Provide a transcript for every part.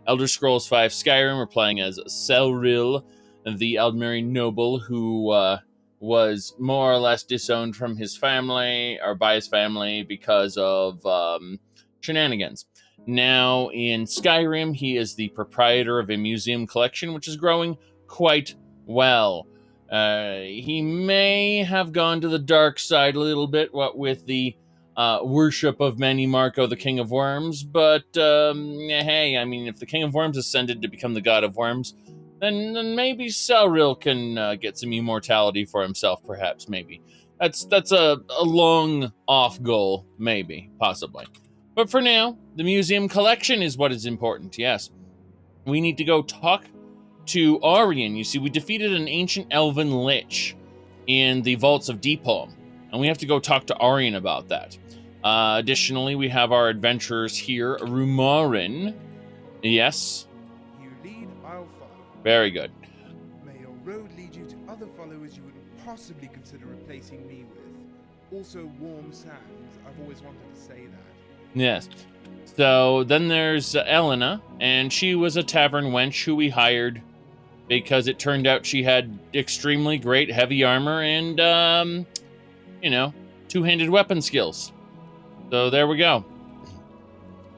Elder Scrolls V Skyrim. We're playing as Celril, the Aldmeri Noble, who was more or less disowned from his family, or by his family, because of shenanigans. Now, in Skyrim, he is the proprietor of a museum collection, which is growing quite well. He may have gone to the dark side a little bit, what with the worship of Manny Marco, the King of Worms, but hey, I mean, if the King of Worms ascended to become the God of Worms, then maybe Celril can get some immortality for himself, perhaps, maybe. That's a long off goal, maybe, possibly. But for now, the museum collection is what is important, yes. We need to go talk to Auryen. You see, we defeated an ancient elven lich in the vaults of Deepholm, and we have to go talk to Auryen about that. Additionally, we have our adventurers here, Rumarin. Yes? You lead, I'll follow. Very good. May your road lead you to other followers you wouldn't possibly consider replacing me with. Also, warm sands. I've always wanted to say that. Yes. So then there's Elena, and she was a tavern wench who we hired because it turned out she had extremely great heavy armor and, two-handed weapon skills. So there we go.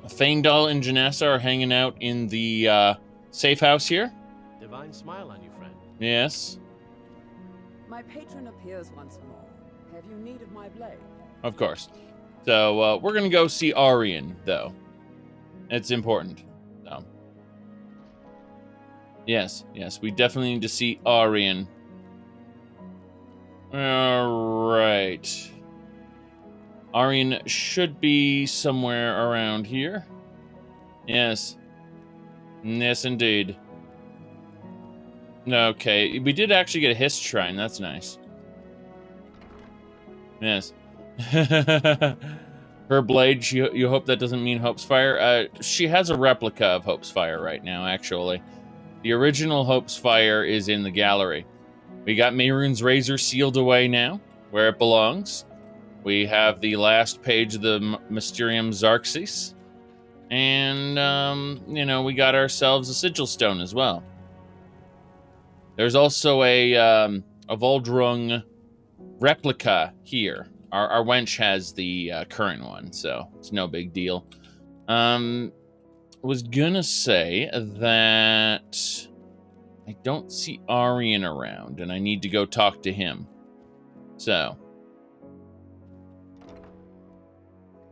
Faendal and Janessa are hanging out in the safe house here. Divine smile on you, friend. Yes. My patron appears once more. Have you need of my blade? Of course. So we're going to go see Auryen, though. It's important. So. Yes, we definitely need to see Auryen. All right. Auryen should be somewhere around here. Yes. Yes, indeed. Okay, we did actually get a Hist Shrine. That's nice. Yes. Her blade, you hope that doesn't mean Hope's Fire? She has a replica of Hope's Fire right now, actually. The original Hope's Fire is in the gallery. We got Mehrunes Razor sealed away now, where it belongs. We have the last page of the Mysterium Xarxes. And, we got ourselves a Sigil Stone as well. There's also a Voldrung replica here. Our wench has the current one, so it's no big deal. Was gonna say that I don't see Auryen around, and I need to go talk to him. So,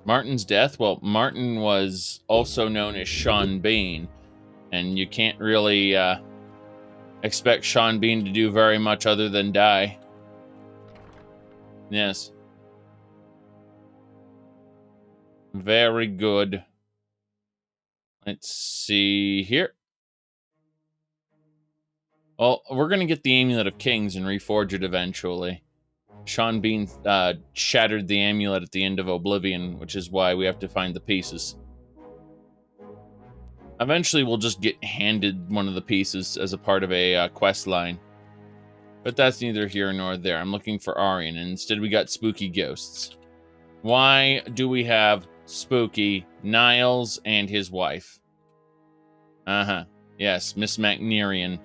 Martin's death? Well, Martin was also known as Sean Bean, and you can't really expect Sean Bean to do very much other than die. Yes. Very good. Let's see here. Well, we're going to get the Amulet of Kings and reforge it eventually. Sean Bean shattered the amulet at the end of Oblivion, which is why we have to find the pieces. Eventually, we'll just get handed one of the pieces as a part of a quest line. But that's neither here nor there. I'm looking for Auryen, and instead we got spooky ghosts. Why do we have spooky Niles and his wife? Yes, Miss McNerian.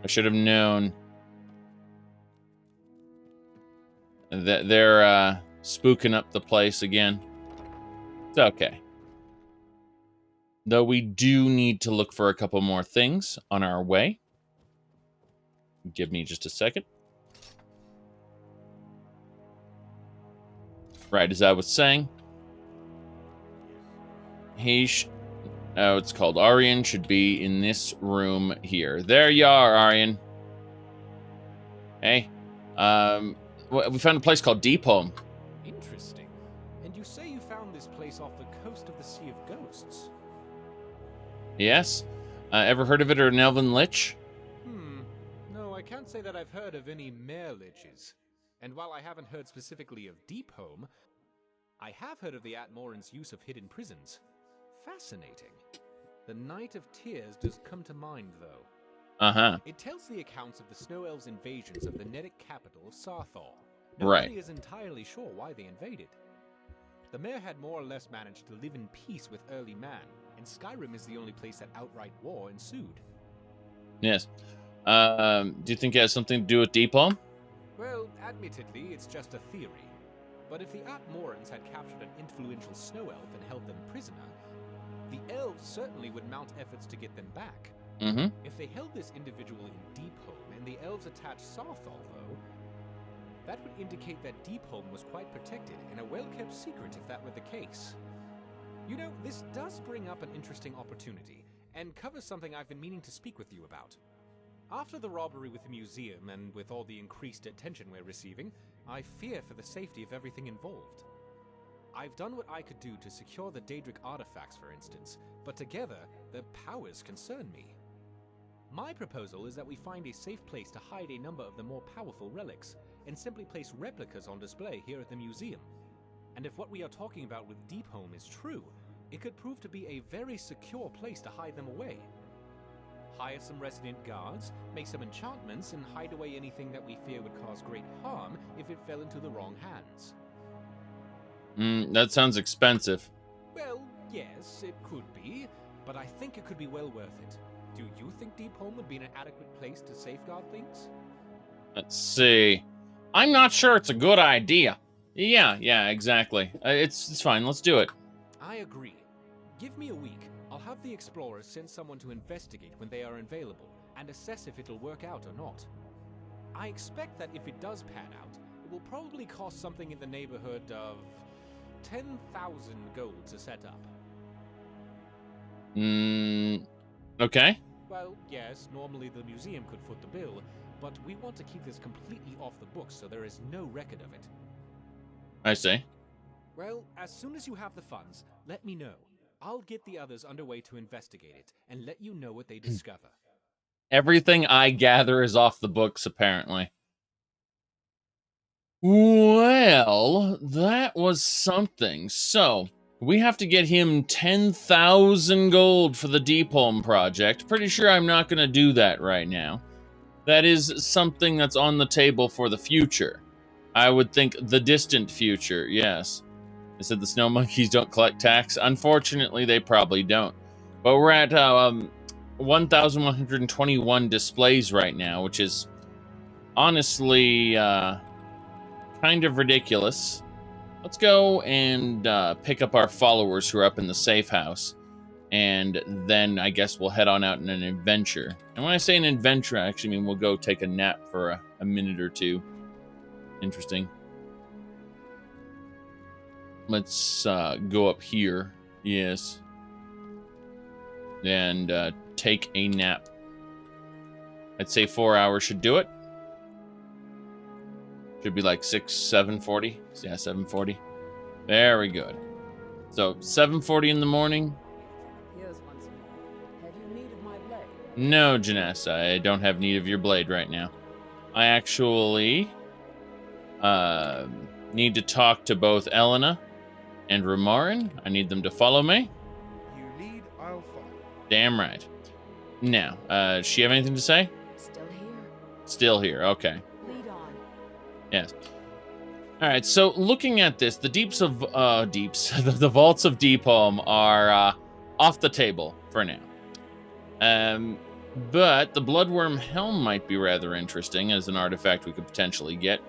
I should have known that they're spooking up the place again. It's okay. Though we do need to look for a couple more things on our way. Give me just a second. Right, as I was saying, it's called Auryen, should be in this room here. There you are, Auryen. Hey, we found a place called Deepholm. Interesting. And you say you found this place off the coast of the Sea of Ghosts? Yes. Ever heard of it or an elven lich? No, I can't say that I've heard of any mare liches. And while I haven't heard specifically of Deepholm, I have heard of the Atmoran's use of hidden prisons. Fascinating. The Night of Tears does come to mind, though. It tells the accounts of the Snow Elves' invasions of the Nedic capital of Sarthal. Nobody is entirely sure why they invaded. The mayor had more or less managed to live in peace with early man, and Skyrim is the only place that outright war ensued. Yes. Do you think it has something to do with Deepholm? Well, admittedly, it's just a theory. But if the Altmorans had captured an influential snow elf and held them prisoner, the elves certainly would mount efforts to get them back. Mm-hmm. If they held this individual in Deepholm and the elves attached Sarthal, though, that would indicate that Deepholm was quite protected and a well-kept secret if that were the case. You know, this does bring up an interesting opportunity, and covers something I've been meaning to speak with you about. After the robbery with the museum, and with all the increased attention we're receiving, I fear for the safety of everything involved. I've done what I could do to secure the Daedric artifacts, for instance, but together, their powers concern me. My proposal is that we find a safe place to hide a number of the more powerful relics, and simply place replicas on display here at the museum. And if what we are talking about with Deepholm is true, it could prove to be a very secure place to hide them away. Hire some resident guards, make some enchantments, and hide away anything that we fear would cause great harm if it fell into the wrong hands. That sounds expensive. Well, yes, it could be, but I think it could be well worth it. Do you think Deepholm would be an adequate place to safeguard things? Let's see. I'm not sure it's a good idea. Yeah, exactly. It's fine. Let's do it. I agree. Give me a week. I'll have the explorers send someone to investigate when they are available, and assess if it'll work out or not. I expect that if it does pan out, it will probably cost something in the neighborhood of 10,000 gold to set up. Okay. Well, yes, normally the museum could foot the bill, but we want to keep this completely off the books so there is no record of it. I see. Well, as soon as you have the funds, let me know. I'll get the others underway to investigate it, and let you know what they discover. Everything I gather is off the books, apparently. Well, that was something. So, we have to get him 10,000 gold for the Deepholm project. Pretty sure I'm not going to do that right now. That is something that's on the table for the future. I would think the distant future, yes. They said the snow monkeys don't collect tax. Unfortunately, they probably don't. But we're at 1,121 displays right now, which is honestly kind of ridiculous. Let's go and pick up our followers who are up in the safe house. And then I guess we'll head on out in an adventure. And when I say an adventure, I actually mean we'll go take a nap for a minute or two. Interesting. Let's go up here. Yes. And take a nap. I'd say 4 hours should do it. Should be like 7:40. Yeah, 7:40. Very good. So 7:40 in the morning. Here's once more. Have you need of my blade? No, Janessa, I don't have need of your blade right now. I actually need to talk to both Elena and Rumarin. I need them to follow me. You lead, I'll follow. Damn right. Now, does she have anything to say? Still here. Still here, okay. Lead on. Yes. All right, so looking at this, the the vaults of Deepholm are off the table for now. But the Bloodworm Helm might be rather interesting as an artifact we could potentially get.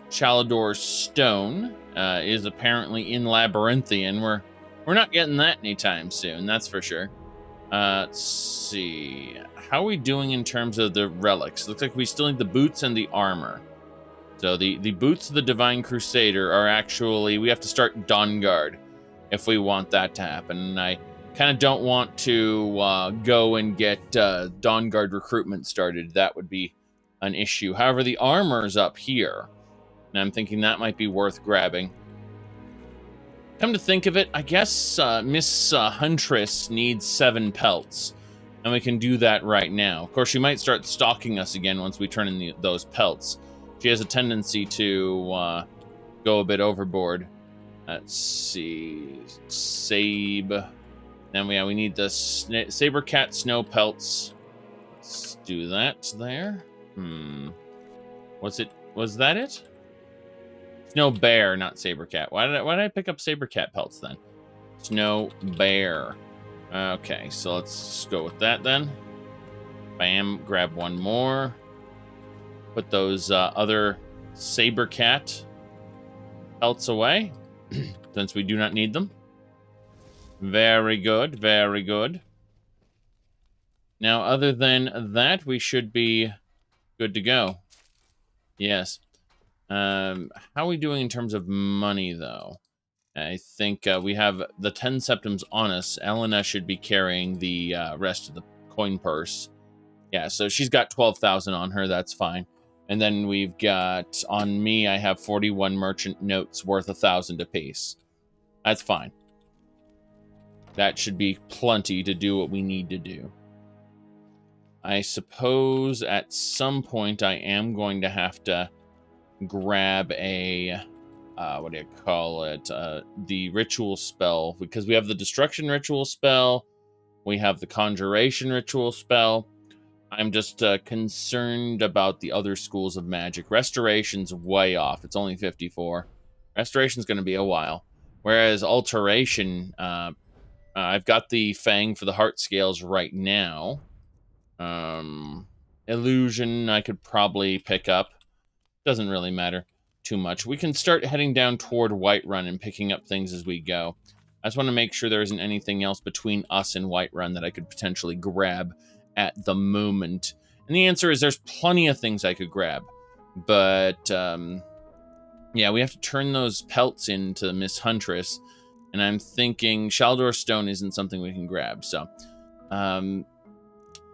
Chalador's Stone is apparently in Labyrinthian. We're not getting that anytime soon, that's for sure. Let's see. How are we doing in terms of the relics? Looks like we still need the boots and the armor. So the boots of the Divine Crusader are actually... We have to start Dawnguard if we want that to happen. And I kind of don't want to go and get Dawnguard recruitment started. That would be an issue. However, the armor is up here. And I'm thinking that might be worth grabbing. Come to think of it, I guess Miss Huntress needs 7 pelts. And we can do that right now. Of course, she might start stalking us again once we turn in those pelts. She has a tendency to go a bit overboard. Let's see. Sabe. Then we need the Sabercat snow pelts. Let's do that there. Was that it? Snow bear, not Sabercat. Why did I pick up Sabercat pelts then? Snow bear. Okay, so let's just go with that then. Bam, grab one more. Put those other saber cat pelts away, since we do not need them. Very good, very good. Now, other than that, we should be good to go. Yes. How are we doing in terms of money, though? I think we have the 10 septims on us. Elena should be carrying the rest of the coin purse. Yeah, so she's got 12,000 on her. That's fine. And then we've got, on me, I have 41 merchant notes worth 1,000 apiece. That's fine. That should be plenty to do what we need to do. I suppose at some point I am going to have to grab a, what do you call it? The ritual spell, because we have the destruction ritual spell, we have the conjuration ritual spell. I'm just concerned about the other schools of magic. Restoration's way off. It's only 54. Restoration's going to be a while. Whereas alteration, I've got the Fang for the heart scales right now. Illusion I could probably pick up. Doesn't really matter too much. We can start heading down toward Whiterun and picking up things as we go. I just want to make sure there isn't anything else between us and Whiterun that I could potentially grab at the moment. And the answer is there's plenty of things I could grab. But, yeah, we have to turn those pelts into Miss Huntress. And I'm thinking Shaldor Stone isn't something we can grab. So,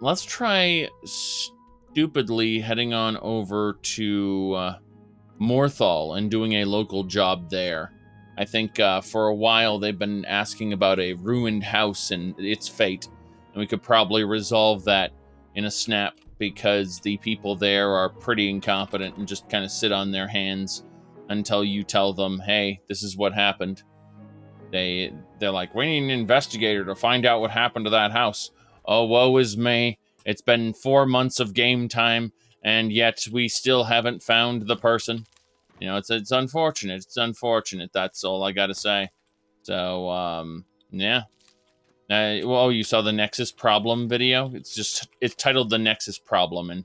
let's try stupidly heading on over to Morthal and doing a local job there. I think for a while they've been asking about a ruined house and its fate. And we could probably resolve that in a snap because the people there are pretty incompetent and just kind of sit on their hands until you tell them, hey, this is what happened. They're like, we need an investigator to find out what happened to that house. Oh, woe is me. It's been 4 months of game time, and yet we still haven't found the person. You know, it's unfortunate. It's unfortunate. That's all I gotta say. So, yeah. Well, you saw the Nexus Problem video? It's titled The Nexus Problem, and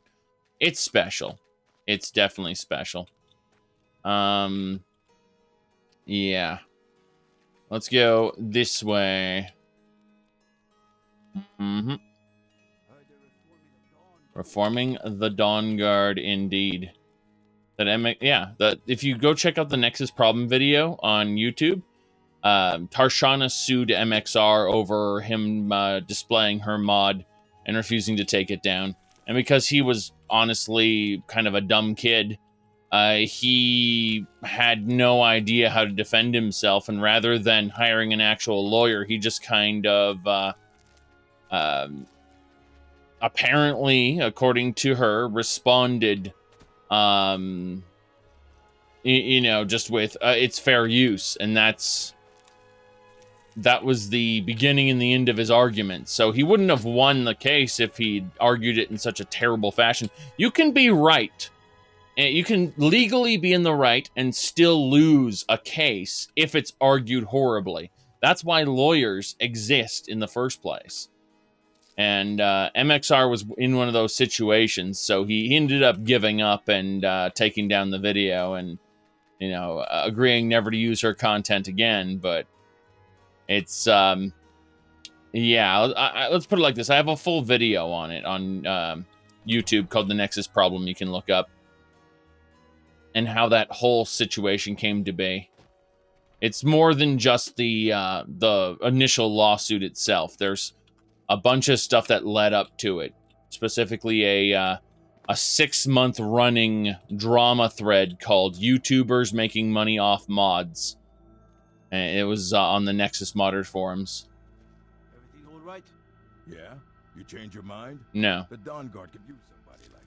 it's special. It's definitely special. Yeah. Let's go this way. Mm-hmm. Reforming the Dawn Guard, indeed. If you go check out the Nexus Problem video on YouTube, Tarshana sued MXR over him displaying her mod and refusing to take it down. And because he was honestly kind of a dumb kid, he had no idea how to defend himself. And rather than hiring an actual lawyer, he just kind of, apparently, according to her, responded, just with, it's fair use. And that was the beginning and the end of his argument. So he wouldn't have won the case if he'd argued it in such a terrible fashion. You can be right. You can legally be in the right and still lose a case if it's argued horribly. That's why lawyers exist in the first place. And MXR was in one of those situations, so he ended up giving up and taking down the video and, agreeing never to use her content again. But it's, let's put it like this. I have a full video on it on YouTube called The Nexus Problem you can look up. And how that whole situation came to be. It's more than just the initial lawsuit itself. There's a bunch of stuff that led up to it. Specifically a 6-month running drama thread called YouTubers Making Money Off Mods. And it was on the Nexus Modders forums. Everything all right? Yeah? You change your mind? No. The Dawn Guard could use somebody like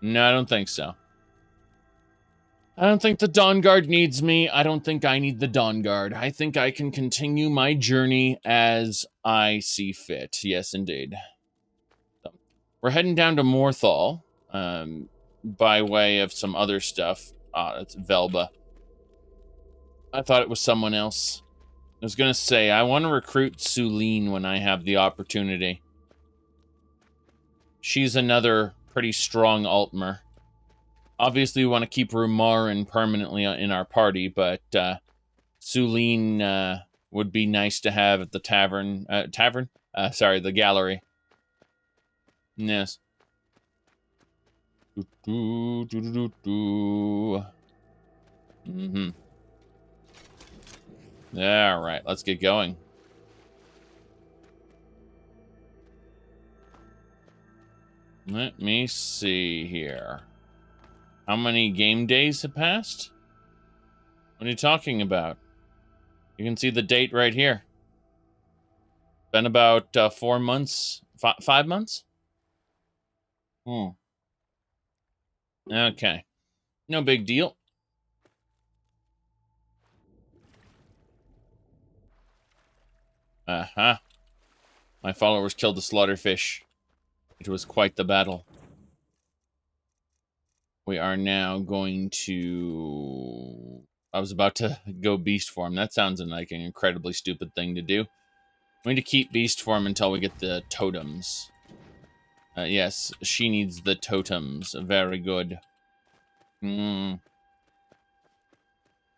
you. No, I don't think so. I don't think the Dawn Guard needs me. I don't think I need the Dawn Guard. I think I can continue my journey as I see fit. Yes, indeed. So, we're heading down to Morthal by way of some other stuff. It's Velba. I thought it was someone else. was going to say, I want to recruit Sulene when I have the opportunity. She's another pretty strong Altmer. Obviously, we want to keep Rumarin permanently in our party, but Sulene would be nice to have at the the gallery. Yes. Mm-hmm. All right, let's get going. Let me see here. How many game days have passed? What are you talking about? You can see the date right here. Been about 4 months, 5 months? Okay. No big deal. Uh-huh. My followers killed the slaughterfish. It was quite the battle. We are now going to... I was about to go beast form. That sounds like an incredibly stupid thing to do. We need to keep beast form until we get the totems. Yes, she needs the totems. Very good. Give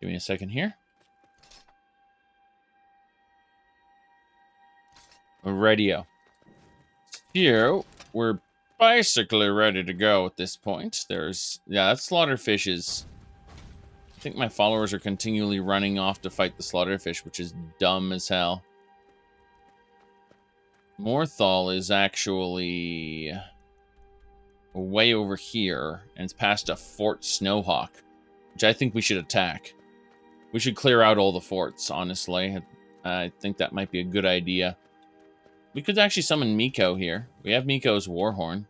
me a second here. Radio. Here, we're basically ready to go at this point. There's... yeah, that slaughterfish is... I think my followers are continually running off to fight the slaughterfish, which is dumb as hell. Morthal is actually way over here, and it's past a Fort Snowhawk, which I think we should attack. We should clear out all the forts, honestly. I think that might be a good idea. We could actually summon Miko here. We have Miko's Warhorn.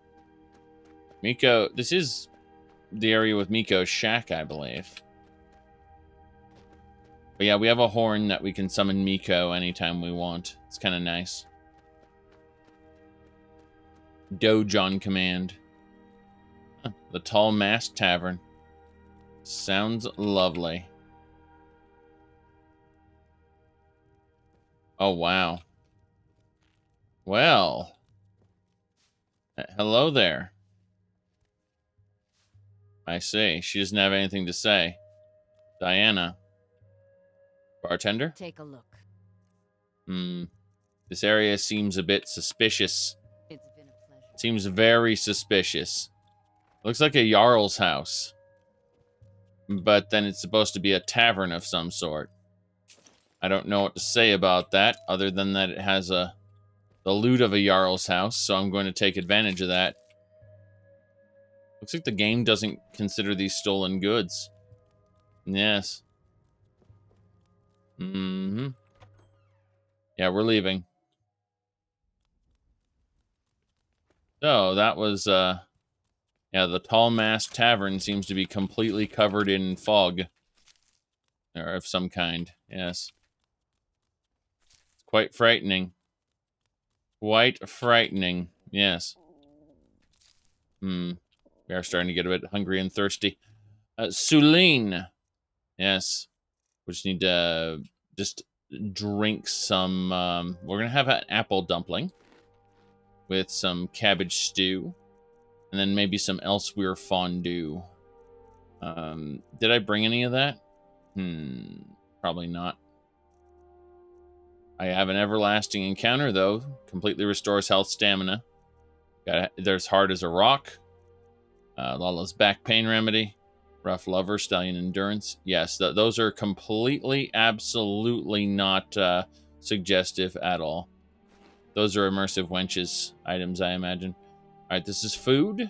Miko, this is the area with Miko's shack, I believe. But yeah, we have a horn that we can summon Miko anytime we want. It's kind of nice. Doge on command. Huh, the Tall Mast Tavern. Sounds lovely. Oh, wow. Well. Hello there. I see. She doesn't have anything to say. Diana. Bartender? Take a look. This area seems a bit suspicious. It's been a pleasure. Seems very suspicious. Looks like a Jarl's house. But then it's supposed to be a tavern of some sort. I don't know what to say about that, other than that it has the loot of a Jarl's house, so I'm going to take advantage of that. Looks like the game doesn't consider these stolen goods. Yes. Yeah, we're leaving. So, that was, yeah, the Tall Mast Tavern seems to be completely covered in fog. Or of some kind, yes. It's quite frightening. Quite frightening, yes. We are starting to get a bit hungry and thirsty. Sulene. Yes. We just need to just drink some... we're going to have an apple dumpling with some cabbage stew. And then maybe some Elsewhere fondue. Did I bring any of that? Probably not. I have an everlasting encounter, though. Completely restores health, stamina. There's hard as a rock. Lala's back pain remedy. Rough lover, stallion endurance. Yes, those are completely, absolutely not suggestive at all. Those are immersive wenches items, I imagine. All right, this is food.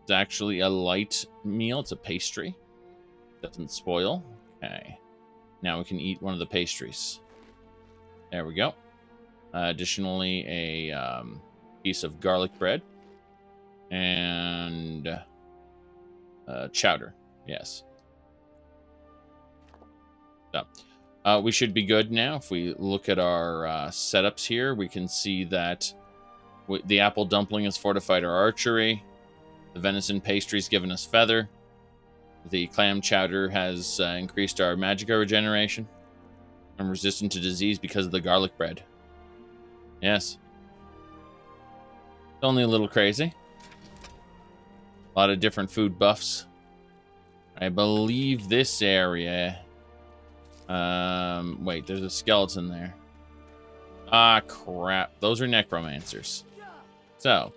It's actually a light meal. It's a pastry. Doesn't spoil. Okay. Now we can eat one of the pastries. There we go. Additionally, a piece of garlic bread. And chowder. Yes. So, we should be good now. If we look at our setups here, we can see that the apple dumpling has fortified our archery. The venison pastry's given us feather. The clam chowder has increased our magicka regeneration. I'm resistant to disease because of the garlic bread. Yes. It's only a little crazy. A lot of different food buffs. I believe this area... wait, there's a skeleton there. Ah, crap. Those are necromancers. So,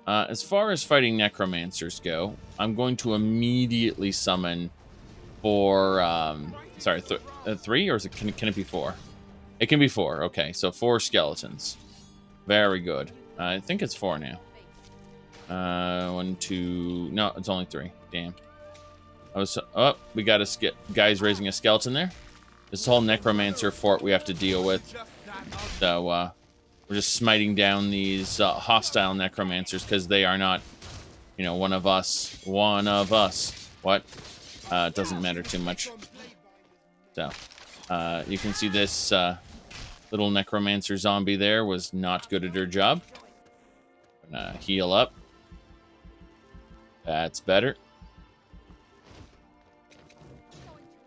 as far as fighting necromancers go, I'm going to immediately summon for, sorry, 3, or is it, can it be 4? It can be 4, okay, so 4 skeletons. Very good. I think it's 4 now. 1, 2, no, it's only 3, damn. Oh, we got a guys raising a skeleton there. This whole necromancer fort we have to deal with. So, we're just smiting down these hostile necromancers because they are not, you know, one of us. One of us. What? It doesn't matter too much. So, you can see this little necromancer zombie there was not good at her job. Gonna heal up. That's better.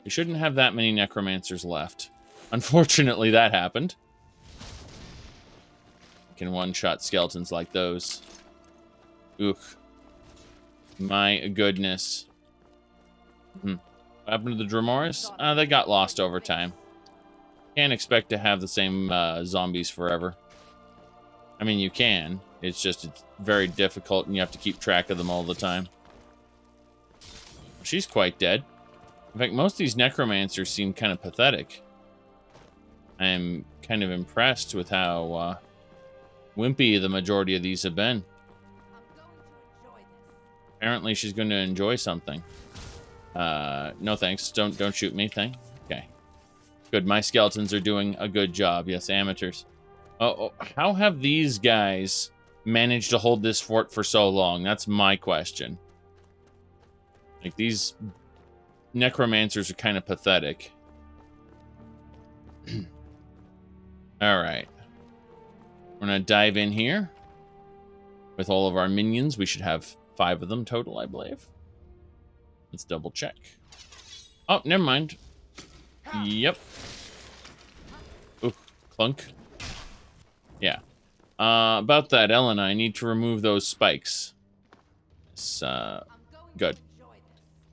We shouldn't have that many necromancers left. Unfortunately, that happened. You can one-shot skeletons like those. Ook. My goodness. What happened to the Dramoris? They got lost over time. Can't expect to have the same zombies forever. I mean, you can. It's just it's very difficult, and you have to keep track of them all the time. She's quite dead. In fact, most of these necromancers seem kind of pathetic. I am kind of impressed with how wimpy the majority of these have been. Apparently, she's going to enjoy something. No thanks. Don't shoot me. Thing. Okay. Good. My skeletons are doing a good job. Yes, amateurs. Oh, how have these guys managed to hold this fort for so long? That's my question. Like, these necromancers are kind of pathetic. Alright. We're going to dive in here. With all of our minions, we should have 5 of them total, I believe. Let's double check. Oh, never mind. Yep. Ooh, clunk. Yeah. About that, Ellen, I need to remove those spikes. It's, good.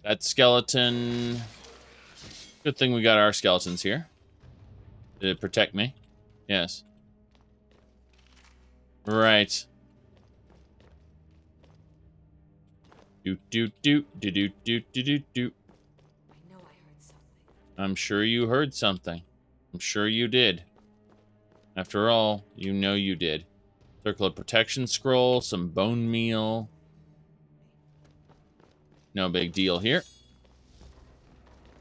That skeleton... Good thing we got our skeletons here. Did it protect me? Yes. Right. Do do do do do do do do do. I know I heard something. I'm sure you heard something. I'm sure you did. After all, you know you did. Circle of Protection scroll, some bone meal. No big deal here.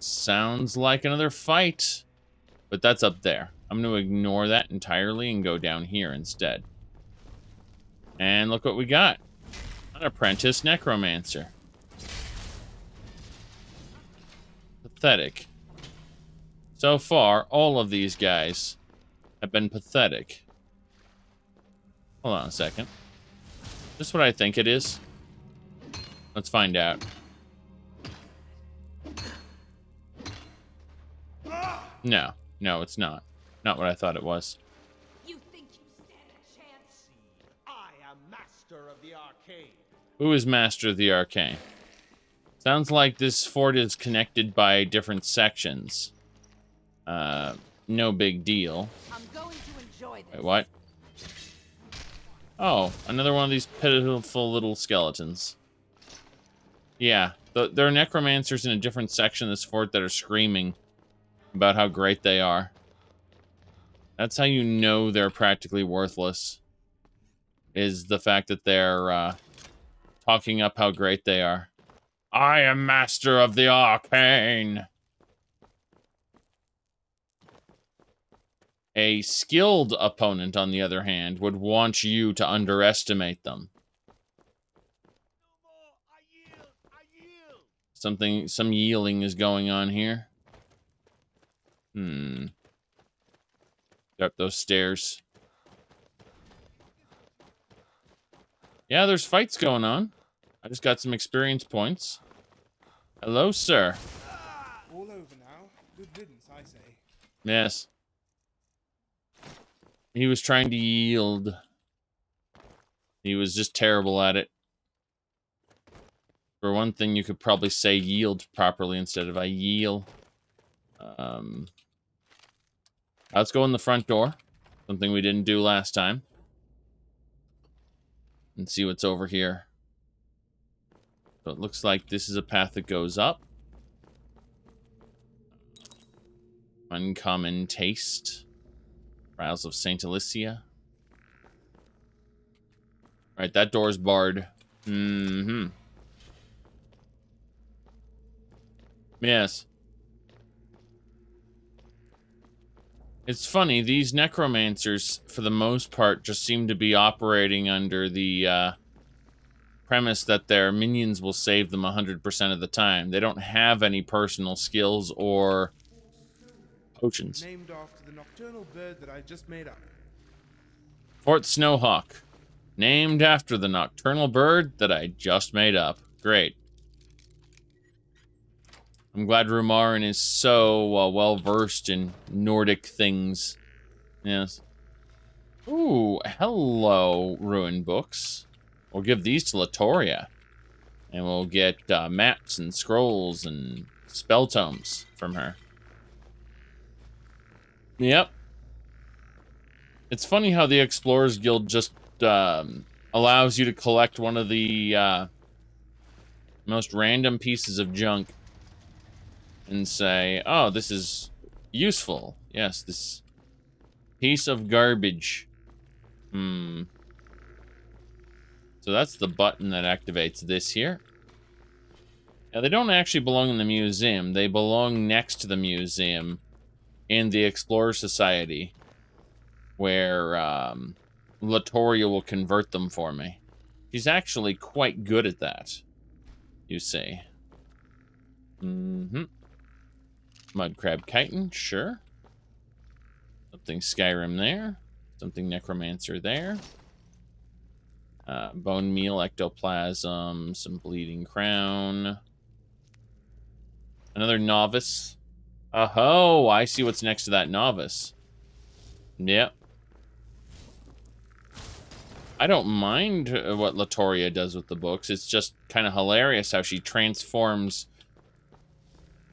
Sounds like another fight. But that's up there. I'm going to ignore that entirely and go down here instead. And look what we got. An Apprentice Necromancer. Pathetic. So far, all of these guys have been pathetic. Hold on a second. Is this what I think it is? Let's find out. No. No, it's not. Not what I thought it was. You think you stand a chance? I am master of the arcane. Who is Master of the Arcane? Sounds like this fort is connected by different sections. No big deal. I'm going to enjoy this. Wait, what? Oh, another one of these pitiful little skeletons. Yeah, there are necromancers in a different section of this fort that are screaming about how great they are. That's how you know they're practically worthless. Is the fact that they're talking up how great they are. I am master of the arcane. A skilled opponent, on the other hand, would want you to underestimate them. Some yielding is going on here. Up those stairs. Yeah, there's fights going on. I just got some experience points. Hello, sir. All over now. Good riddance, I say. Yes. He was trying to yield. He was just terrible at it. For one thing, you could probably say yield properly instead of I yield. Let's go in the front door. Something we didn't do last time. And see what's over here. So it looks like this is a path that goes up. Uncommon taste. Trials of Saint Alicia. Right, that door's barred. Mm-hmm. Yes. It's funny, these necromancers, for the most part, just seem to be operating under the premise that their minions will save them 100% of the time. They don't have any personal skills or potions. Named after the nocturnal bird that I just made up. Fort Snowhawk. Named after the nocturnal bird that I just made up. Great. I'm glad Rumarin is so well-versed in Nordic things. Yes. Ooh, hello, Ruin Books. We'll give these to Latoria. And we'll get maps and scrolls and spell tomes from her. Yep. It's funny how the Explorers Guild just allows you to collect one of the most random pieces of junk and say, oh, this is useful. Yes, this piece of garbage. So that's the button that activates this here. Now, they don't actually belong in the museum. They belong next to the museum in the Explorer Society, where Latoria will convert them for me. She's actually quite good at that, you see. Mudcrab chitin, sure. Something Skyrim there. Something Necromancer there. Bone meal, ectoplasm, some bleeding crown. Another novice. Oh, I see what's next to that novice. Yep. I don't mind what Latoria does with the books. It's just kind of hilarious how she transforms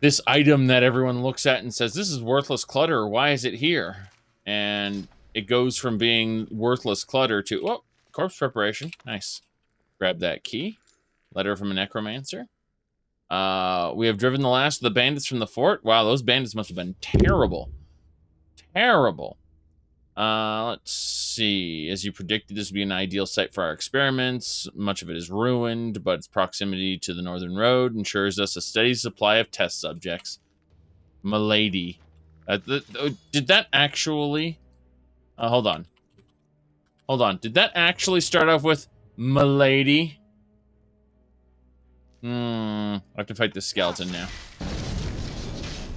this item that everyone looks at and says, this is worthless clutter. Why is it here? And it goes from being worthless clutter to, oh, corpse preparation. Nice. Grab that key. Letter from a necromancer. We have driven the last of the bandits from the fort. Wow, those bandits must have been terrible. Terrible. Let's see. As you predicted, this would be an ideal site for our experiments. Much of it is ruined, but its proximity to the northern road ensures us a steady supply of test subjects. Milady. Did that actually... hold on. Hold on. Did that actually start off with Milady? I have to fight the skeleton now.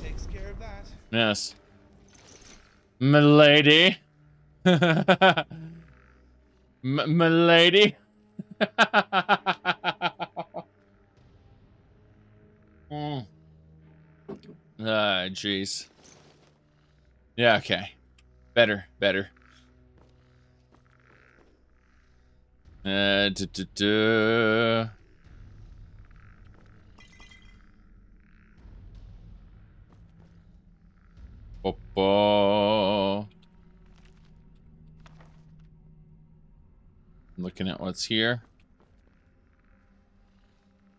Takes care of that. Yes. Milady. Milady. Jeez. Yeah, okay. Better. Looking at what's here.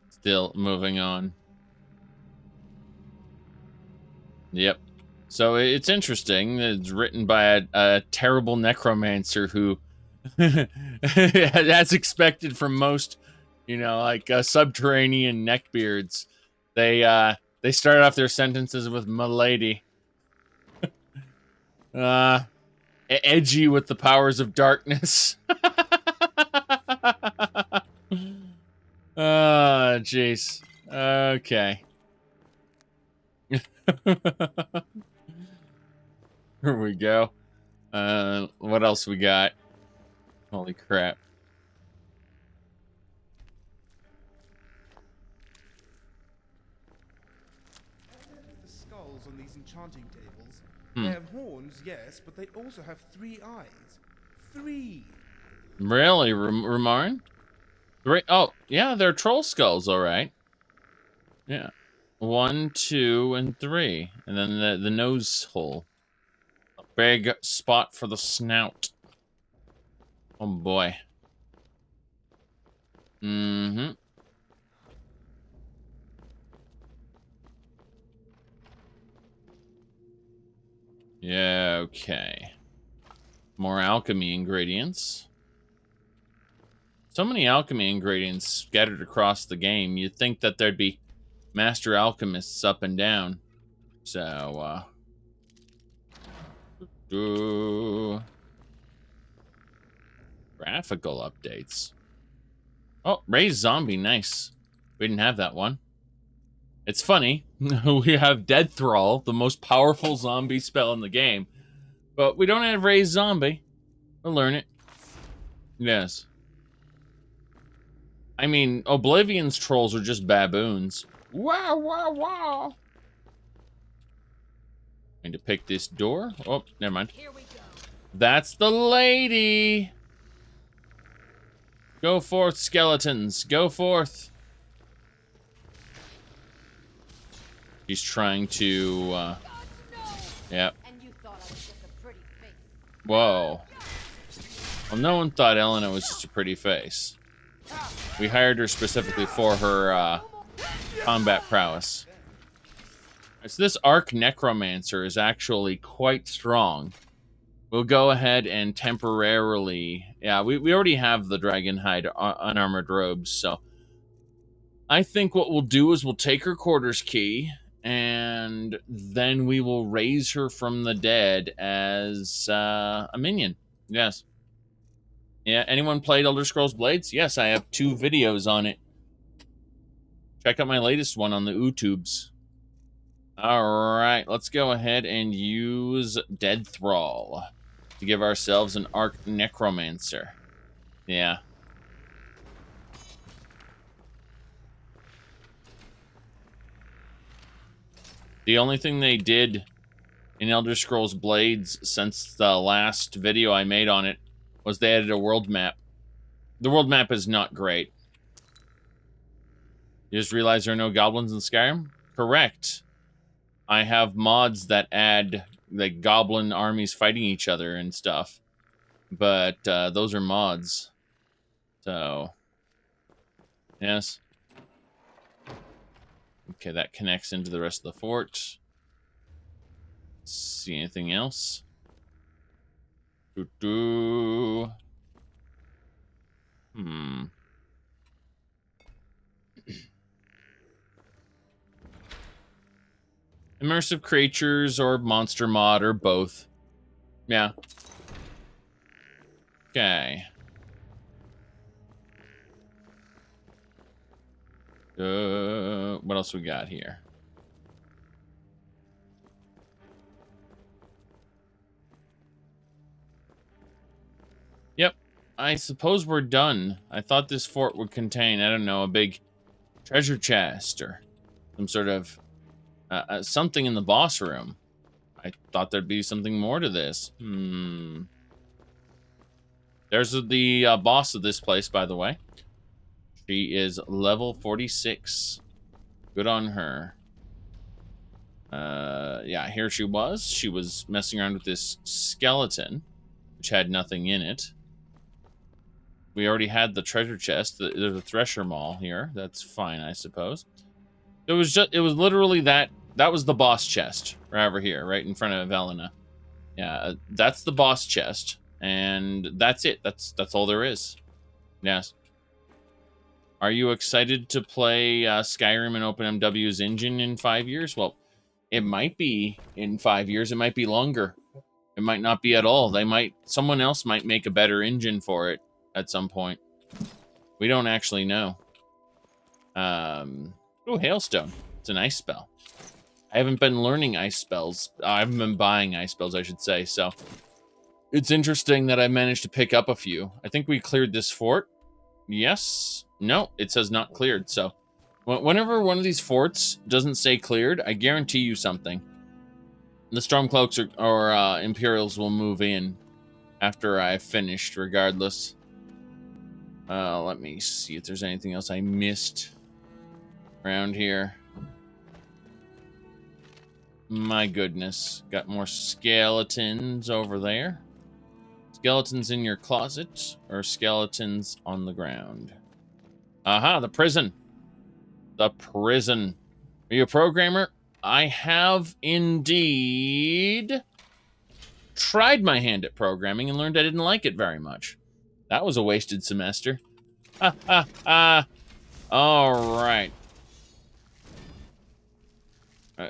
Still moving on. Yep. So it's interesting. It's written by a terrible necromancer who, as expected from most, like subterranean neckbeards, they start off their sentences with "milady." Edgy with the powers of darkness. Oh, jeez. Okay. Here we go. What else we got? Holy crap. The skulls on these enchanting tables They have horns, yes, but they also have 3 eyes. 3! Really, Rumarin? 3? Oh, yeah, they're troll skulls, all right. Yeah. 1, 2, and 3. And then the nose hole. A big spot for the snout. Oh, boy. Mm-hmm. Yeah, okay. More alchemy ingredients. So many alchemy ingredients scattered across the game. You'd think that there'd be master alchemists up and down. So, graphical updates. Oh, raised zombie, nice. We didn't have that one. It's funny, we have Dead Thrall, the most powerful zombie spell in the game, but we don't have raised zombie. We'll learn it. Yes. I mean, Oblivion's trolls are just baboons. Wow, wow, wow. Need to pick this door. Oh, never mind. Here we go. That's the lady. Go forth, skeletons. Go forth. She's trying to, God, no! Yep. And you thought I was just a pretty face. Whoa. Well, no one thought Elena was just a pretty face. We hired her specifically for her, combat prowess. So this Arc Necromancer is actually quite strong. We'll go ahead and temporarily... Yeah, we already have the Dragonhide unarmored robes, so... I think what we'll do is we'll take her quarters key, and then we will raise her from the dead as a minion. Yes. Yeah, anyone played Elder Scrolls Blades? Yes, I have 2 videos on it. Check out my latest one on the YouTubes. Alright, let's go ahead and use Dead Thrall to give ourselves an Arc Necromancer. Yeah. The only thing they did in Elder Scrolls Blades since the last video I made on it was they added a world map. The world map is not great. You just realize there are no goblins in Skyrim? Correct. I have mods that add like goblin armies fighting each other and stuff. But those are mods. So, yes. Okay, that connects into the rest of the fort. Let's see anything else? Immersive creatures or monster mod or both. Yeah. Okay. What else we got here? Yep. I suppose we're done. I thought this fort would contain, I don't know, a big treasure chest or some sort of something in the boss room. I thought there'd be something more to this. There's the boss of this place, by the way. She is level 46. Good on her. Yeah, here she was. She was messing around with this skeleton, which had nothing in it. We already had the treasure chest. There's a thresher maul here. That's fine, I suppose. It was literally that. That was the boss chest right over here, right in front of Elena. Yeah, that's the boss chest, and that's it. That's all there is. Yes. Are you excited to play Skyrim and OpenMW's engine in 5 years? Well, it might be in 5 years. It might be longer. It might not be at all. Someone else might make a better engine for it at some point. We don't actually know. Oh, Hailstone. It's an ice spell. I haven't been learning ice spells. I haven't been buying ice spells, I should say. So it's interesting that I managed to pick up a few. I think we cleared this fort. Yes. No, it says not cleared. So whenever one of these forts doesn't say cleared, I guarantee you something. The Stormcloaks or Imperials will move in after I've finished, regardless. Let me see if there's anything else I missed around here. My goodness. Got more skeletons over there. Skeletons in your closet or skeletons on the ground? Aha, the prison. The prison. Are you a programmer? I have indeed tried my hand at programming and learned I didn't like it very much. That was a wasted semester. Ha ha ha. All right.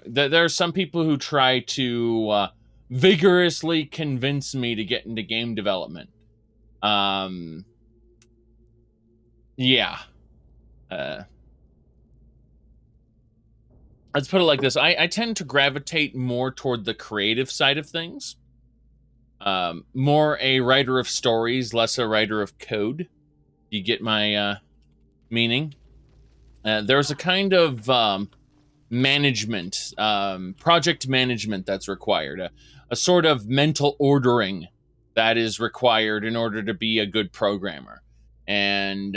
There are some people who try to vigorously convince me to get into game development. Yeah. Let's put it like this. I tend to gravitate more toward the creative side of things. More a writer of stories, less a writer of code. You get my meaning? There's a kind of management, project management that's required. A sort of mental ordering that is required in order to be a good programmer. And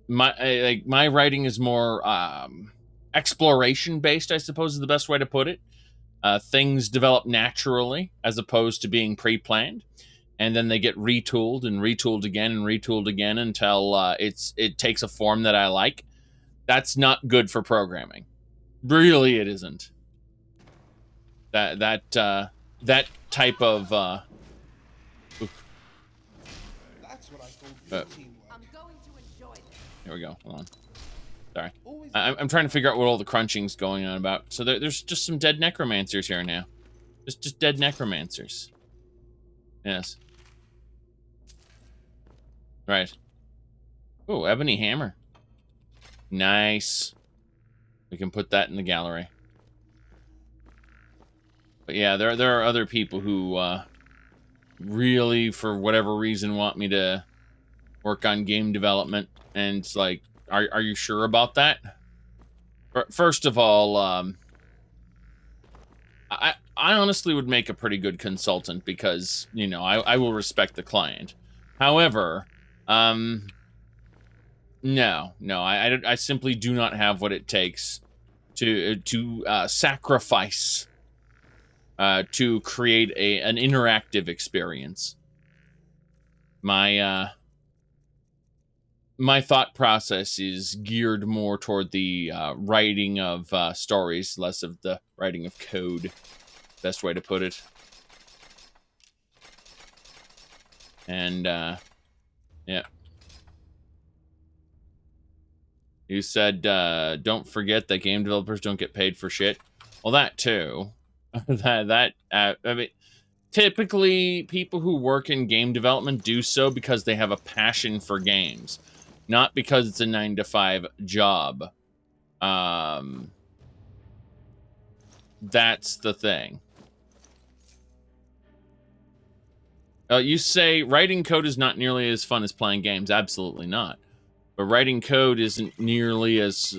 my writing is more exploration based, I suppose is the best way to put it. Things develop naturally as opposed to being pre-planned, and then they get retooled and retooled again and retooled again until it takes a form that I like. That's not good for programming. Really, it isn't. That type of That's what I call good teamwork. I'm going to enjoy this. Here we go. Hold on. Sorry. I'm trying to figure out what all the crunching's going on about. So there's just some dead necromancers here now. Just dead necromancers. Yes. Right. Oh, ebony hammer. Nice. We can put that in the gallery. But yeah, there are other people who really, for whatever reason, want me to work on game development, and it's like, are you sure about that? First of all, I honestly would make a pretty good consultant because, you know, I will respect the client. However, no, I simply do not have what it takes to sacrifice to create an interactive experience. My thought process is geared more toward the writing of stories, less of the writing of code. Best way to put it. And, yeah. You said, don't forget that game developers don't get paid for shit. Well, that too. I mean, typically, people who work in game development do so because they have a passion for games. Not because it's a 9-to-5 job. That's the thing. You say writing code is not nearly as fun as playing games. Absolutely not. But writing code isn't nearly as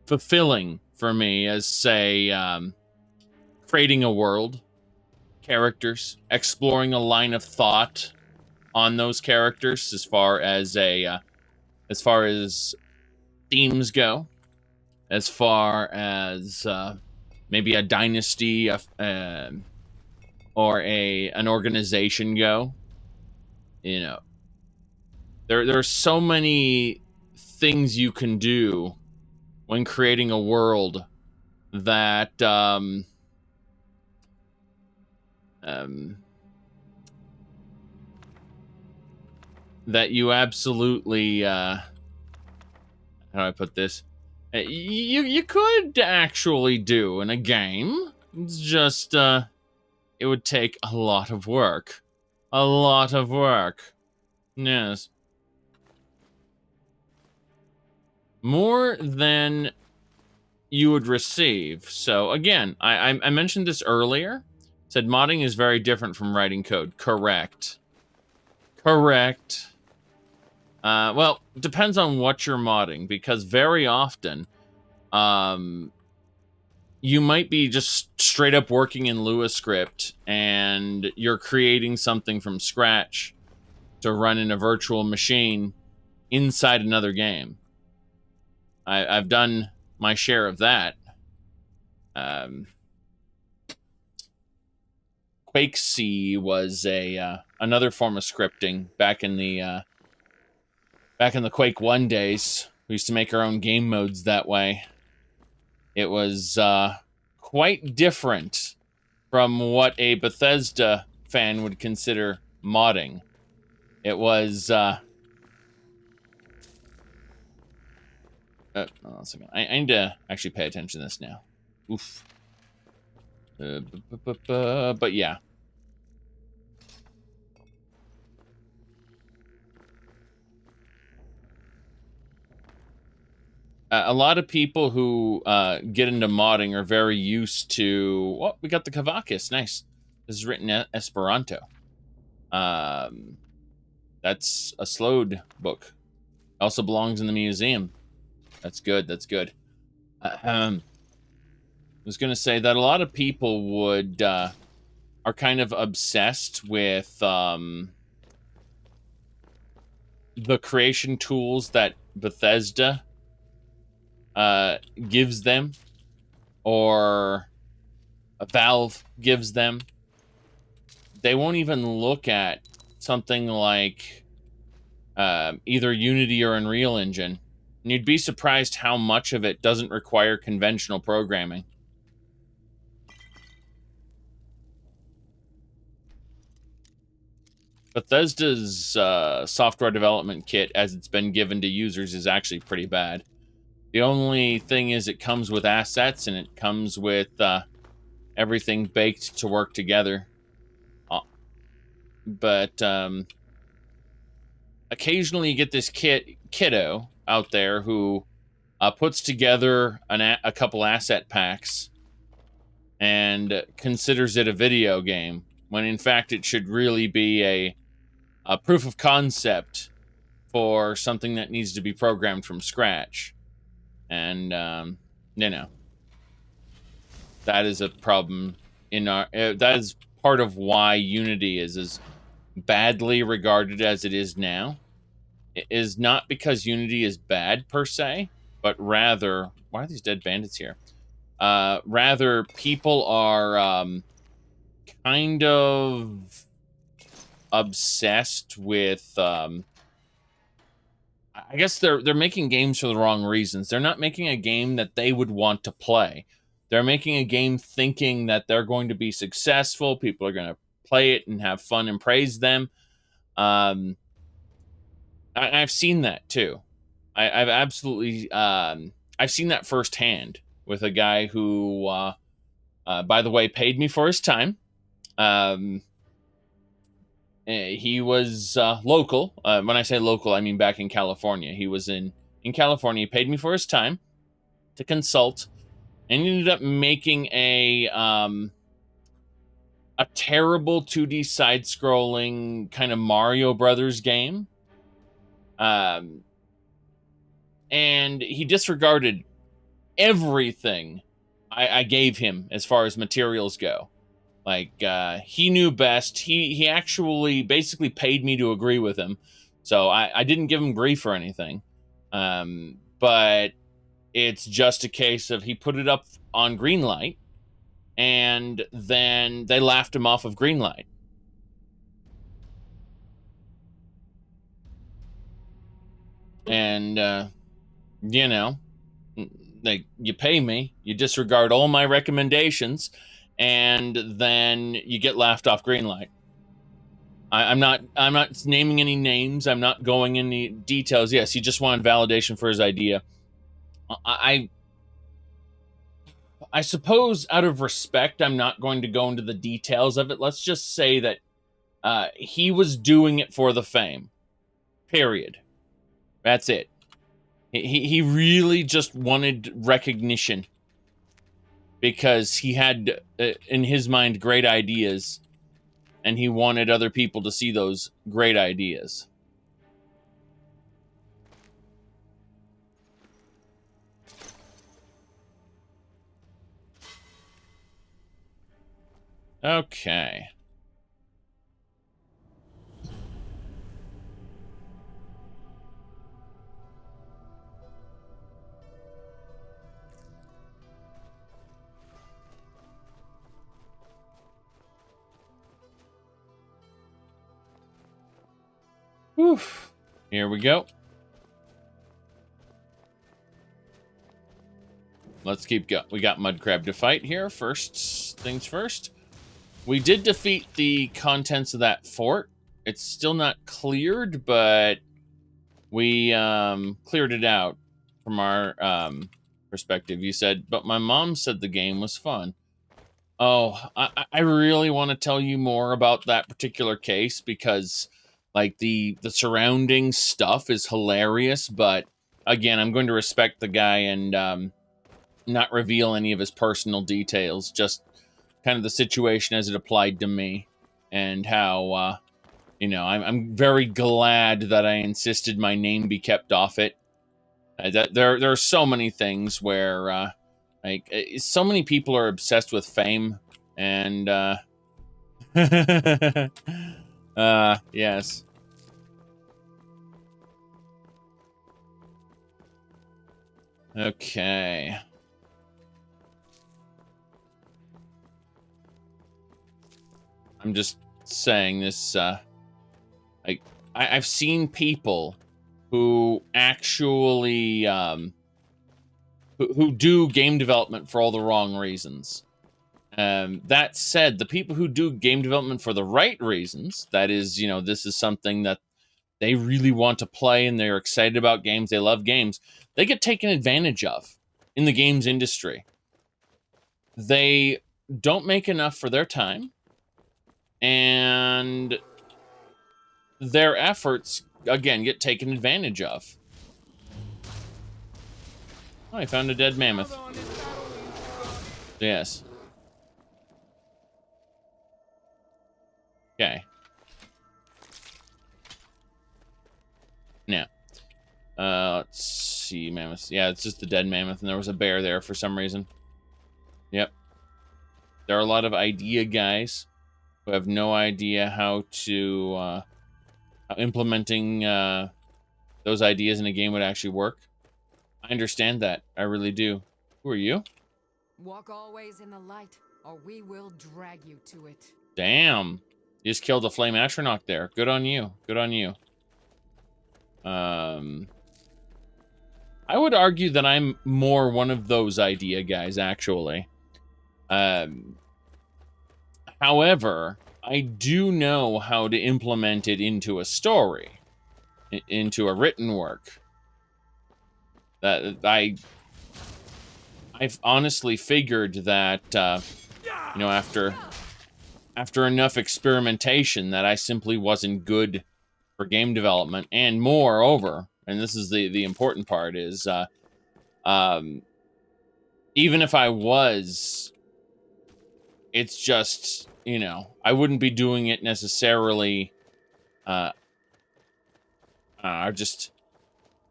fulfilling for me as, say, creating a world, characters, exploring a line of thought on those characters as far as themes go, as far as maybe a dynasty or an organization go. You know, there are so many things you can do when creating a world that that you absolutely how do I put this? You could actually do in a game. It's just it would take a lot of work. A lot of work. Yes. More than you would receive. So again, I mentioned this earlier. Said modding is very different from writing code. Correct. Correct. Well, it depends on what you're modding, because very often, you might be just straight up working in Lua script and you're creating something from scratch to run in a virtual machine inside another game. I've done my share of that. QuakeC was a another form of scripting back in the Quake 1 days. We used to make our own game modes that way. It was quite different from what a Bethesda fan would consider modding. It was hold on a second. I need to actually pay attention to this now. Oof. But yeah. A lot of people who get into modding are very used to... Oh, we got the Kavakis. Nice. This is written in Esperanto. That's a slowed book. Also belongs in the museum. That's good. That's good. I was going to say that a lot of people would are kind of obsessed with the creation tools that Bethesda gives them, or Valve gives them. They won't even look at something like either Unity or Unreal Engine. And you'd be surprised how much of it doesn't require conventional programming. Bethesda's software development kit, as it's been given to users, is actually pretty bad. The only thing is it comes with assets, and it comes with everything baked to work together. But occasionally you get this kiddo out there who puts together a couple asset packs and considers it a video game, when in fact it should really be a proof of concept for something that needs to be programmed from scratch. And, you know, that is a problem in our... that is part of why Unity is as badly regarded as it is now. It is not because Unity is bad, per se, but rather... Why are these dead bandits here? Rather, people are kind of obsessed with... I guess they're making games for the wrong reasons. They're not making a game that they would want to play. They're making a game thinking that they're going to be successful. People are going to play it and have fun and praise them. I've seen that too. I've absolutely I've seen that firsthand with a guy who, by the way, paid me for his time. He was local. When I say local, I mean back in California. He was in California. He paid me for his time to consult, and he ended up making a terrible 2D side-scrolling kind of Mario Brothers game. And he disregarded everything I gave him as far as materials go. Like, he knew best. He actually basically paid me to agree with him. So I didn't give him grief or anything. But it's just a case of he put it up on Greenlight, and then they laughed him off of Greenlight. And, you know, like, you pay me, you disregard all my recommendations, and then you get laughed off Greenlight. I'm not naming any names. I'm not going into any details. Yes, he just wanted validation for his idea. I suppose out of respect, I'm not going to go into the details of it. Let's just say that he was doing it for the fame. Period. That's it. He really just wanted recognition because he had, in his mind, great ideas, and he wanted other people to see those great ideas. Okay. Whew. Here we go. Let's keep going. We got mud crab to fight here. First things first. We did defeat the contents of that fort. It's still not cleared, but we cleared it out from our perspective. You said, but my mom said the game was fun. Oh, I really want to tell you more about that particular case because, like, the surrounding stuff is hilarious. But again, I'm going to respect the guy and not reveal any of his personal details. Just kind of the situation as it applied to me, and how you know, I'm very glad that I insisted my name be kept off it. That there are so many things where like so many people are obsessed with fame, and yes. Okay. I'm just saying this. I've seen people who actually who do game development for all the wrong reasons. That said, the people who do game development for the right reasons, that is, you know, this is something that they really want to play and they're excited about games, they love games, they get taken advantage of in the games industry. They don't make enough for their time, and their efforts, again, get taken advantage of. Oh, I found a dead mammoth. Yes. Okay. Now, let's see, mammoths. Yeah, it's just the dead mammoth, and there was a bear there for some reason. Yep. There are a lot of idea guys who have no idea how to how implementing those ideas in a game would actually work. I understand that. I really do. Who are you? Walk always in the light, or we will drag you to it. Damn. You just killed a flame astronaut there. Good on you. Good on you. I would argue that I'm more one of those idea guys, actually. However, I do know how to implement it into a story, into a written work. That I've honestly figured that you know, after enough experimentation, that I simply wasn't good for game development, and moreover, and this is the important part, is even if I was, it's just, you know, I wouldn't be doing it necessarily. I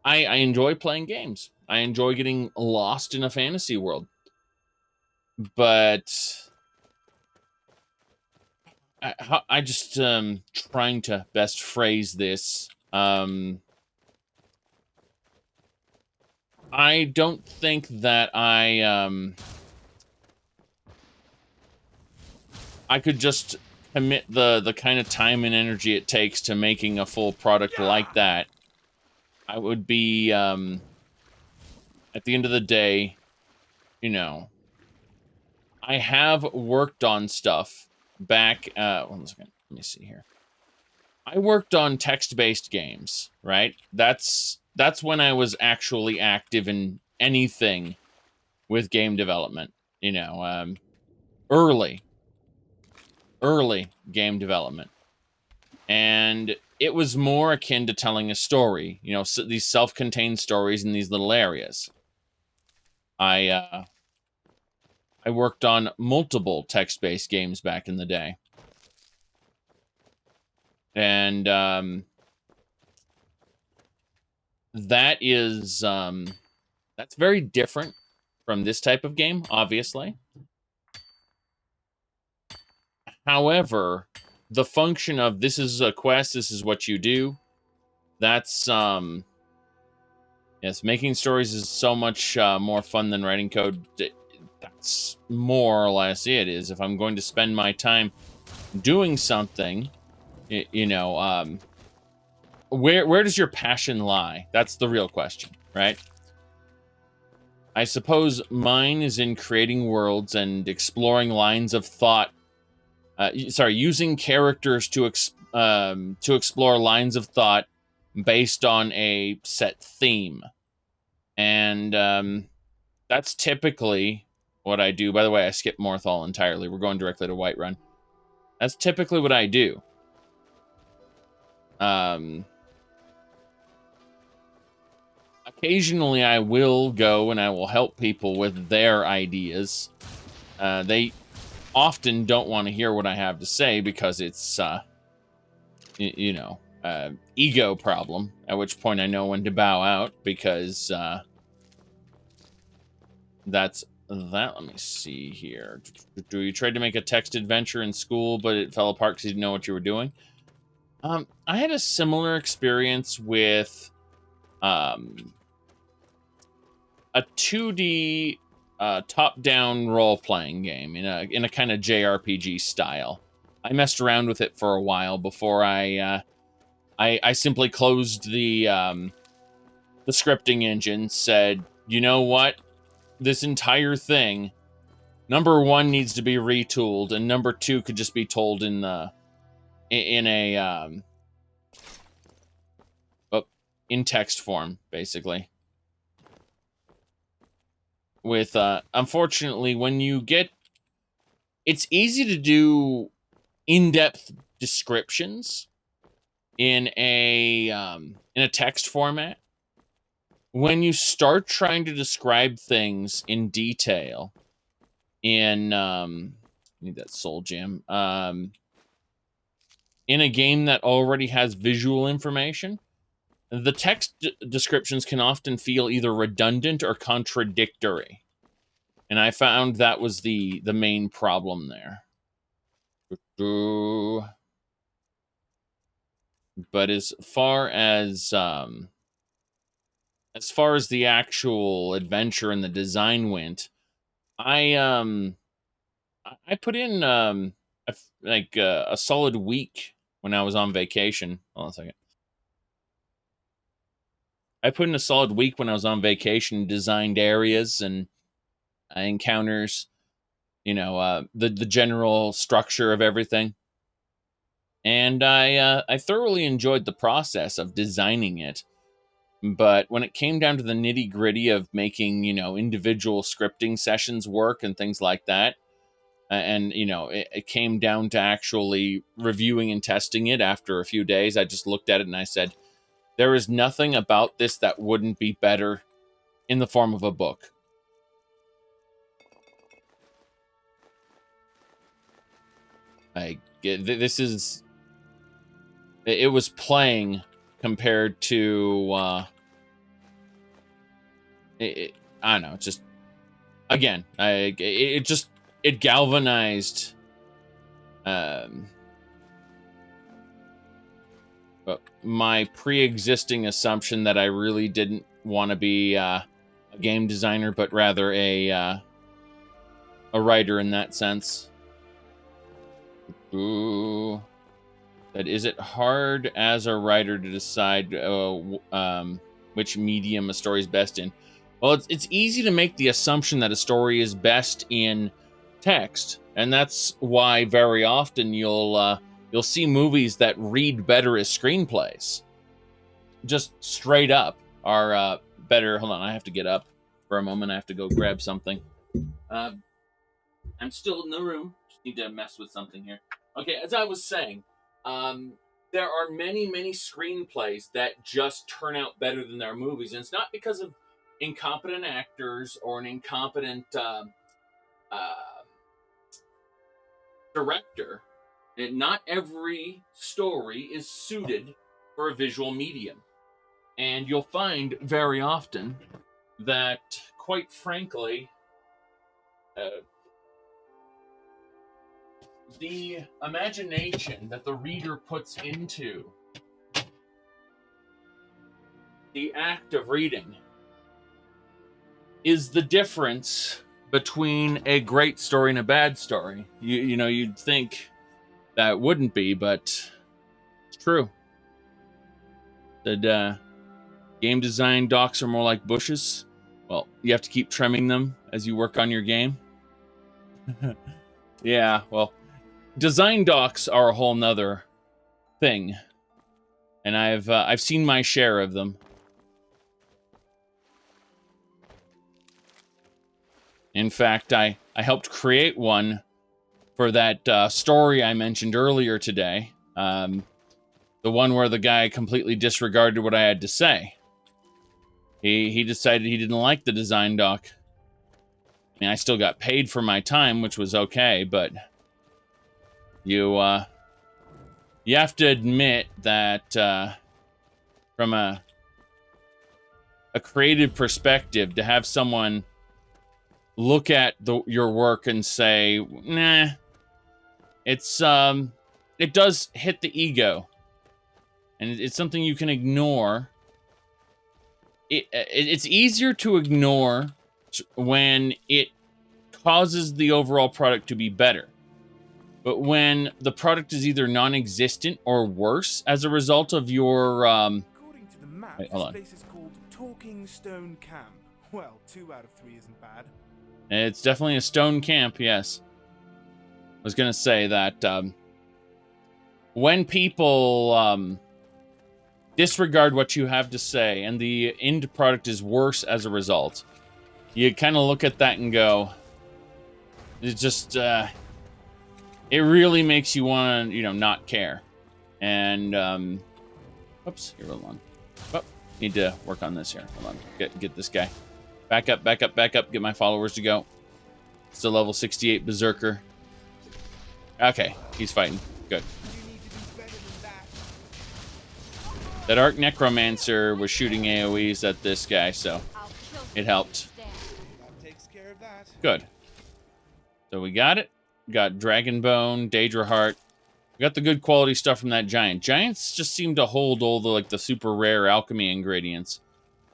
enjoy playing games. I enjoy getting lost in a fantasy world. But I just trying to best phrase this. I don't think that I could just commit the kind of time and energy it takes to making a full product like that. I would be at the end of the day, you know, I have worked on stuff back 1 second. Let me see here. I worked on text-based games, right? That's when I was actually active in anything with game development, you know, early game development. And it was more akin to telling a story, you know, these self-contained stories in these little areas. I worked on multiple text-based games back in the day. And that is that's very different from this type of game, obviously. However, the function of this is a quest, this is what you do, that's, yes, making stories is so much more fun than writing code. That's more or less it is. If I'm going to spend my time doing something, you know, where does your passion lie? That's the real question, right? I suppose mine is in creating worlds and exploring lines of thought. Using characters to explore lines of thought based on a set theme, and that's typically what I do. By the way, I skipped Morthal entirely. We're going directly to Whiterun. That's typically what I do. Occasionally, I will go and I will help people with their ideas. They often don't want to hear what I have to say because it's, ego problem, at which point I know when to bow out because that's that. Let me see here. You tried to make a text adventure in school, but it fell apart because you didn't know what you were doing. I had a similar experience with a 2D top-down role-playing game in a kind of JRPG style. I messed around with it for a while before I simply closed the scripting engine, said, you know what? This entire thing, number one, needs to be retooled, and number two could just be told in text form, basically. With unfortunately, when you get, it's easy to do in-depth descriptions in a text format. When you start trying to describe things in detail in need that soul gem in a game that already has visual information, the text descriptions can often feel either redundant or contradictory. And I found that was the main problem there. But as far as the actual adventure and the design went, I put in a solid week when I was on vacation. Hold on a second. I put in a solid week when I was on vacation, designed areas and encounters, the general structure of everything. And I thoroughly enjoyed the process of designing it. But when it came down to the nitty-gritty of making, individual scripting sessions work and things like that, and, it came down to actually reviewing and testing it after a few days, I just looked at it and I said, there is nothing about this that wouldn't be better in the form of a book. This is... It was playing compared to... I don't know, just... Again, it galvanized... my pre-existing assumption that I really didn't want to be a game designer, but rather a writer in that sense. Ooh. That is it hard as a writer to decide which medium a story is best in? Well, it's easy to make the assumption that a story is best in text, and that's why very often you'll see movies that read better as screenplays. Just straight up are better. Hold on, I have to get up for a moment. I have to go grab something. I'm still in the room. Just need to mess with something here. Okay, as I was saying, there are many, many screenplays that just turn out better than their movies. And it's not because of incompetent actors or an incompetent director. Not every story is suited for a visual medium. And you'll find very often that, quite frankly, the imagination that the reader puts into the act of reading is the difference between a great story and a bad story. You know, you'd think that wouldn't be, but it's true. That game design docs are more like bushes. Well, you have to keep trimming them as you work on your game. Yeah, well, design docs are a whole nother thing, and I've seen my share of them. In fact, I helped create one for that story I mentioned earlier today. The one where the guy completely disregarded what I had to say. He decided he didn't like the design doc. I mean, I still got paid for my time, which was okay, but you have to admit that from a creative perspective, to have someone look at your work and say, nah, it does hit the ego, and it's something you can ignore. It's easier to ignore when it causes the overall product to be better. But when the product is either non-existent or worse as a result of your According to the map, wait, hold on. this place is called Talking Stone Camp. Well, 2 out of 3 isn't bad. It's definitely a stone camp, yes. I was going to say that when people disregard what you have to say and the end product is worse as a result, you kind of look at that and go, it's just, it really makes you want to, not care. And, oops, here, hold on. Oh, need to work on this here. Hold on, get this guy. Back up, back up, back up. Get my followers to go. Still level 68 Berserker. Okay, he's fighting. Good. You need to do better than that. That Arc Necromancer was shooting AoEs at this guy, so I'll kill it helped. you. That takes care of that. Good. So we got it. Got Dragonbone, Daedra Heart. We got the good quality stuff from that giant. Giants just seem to hold all the super rare alchemy ingredients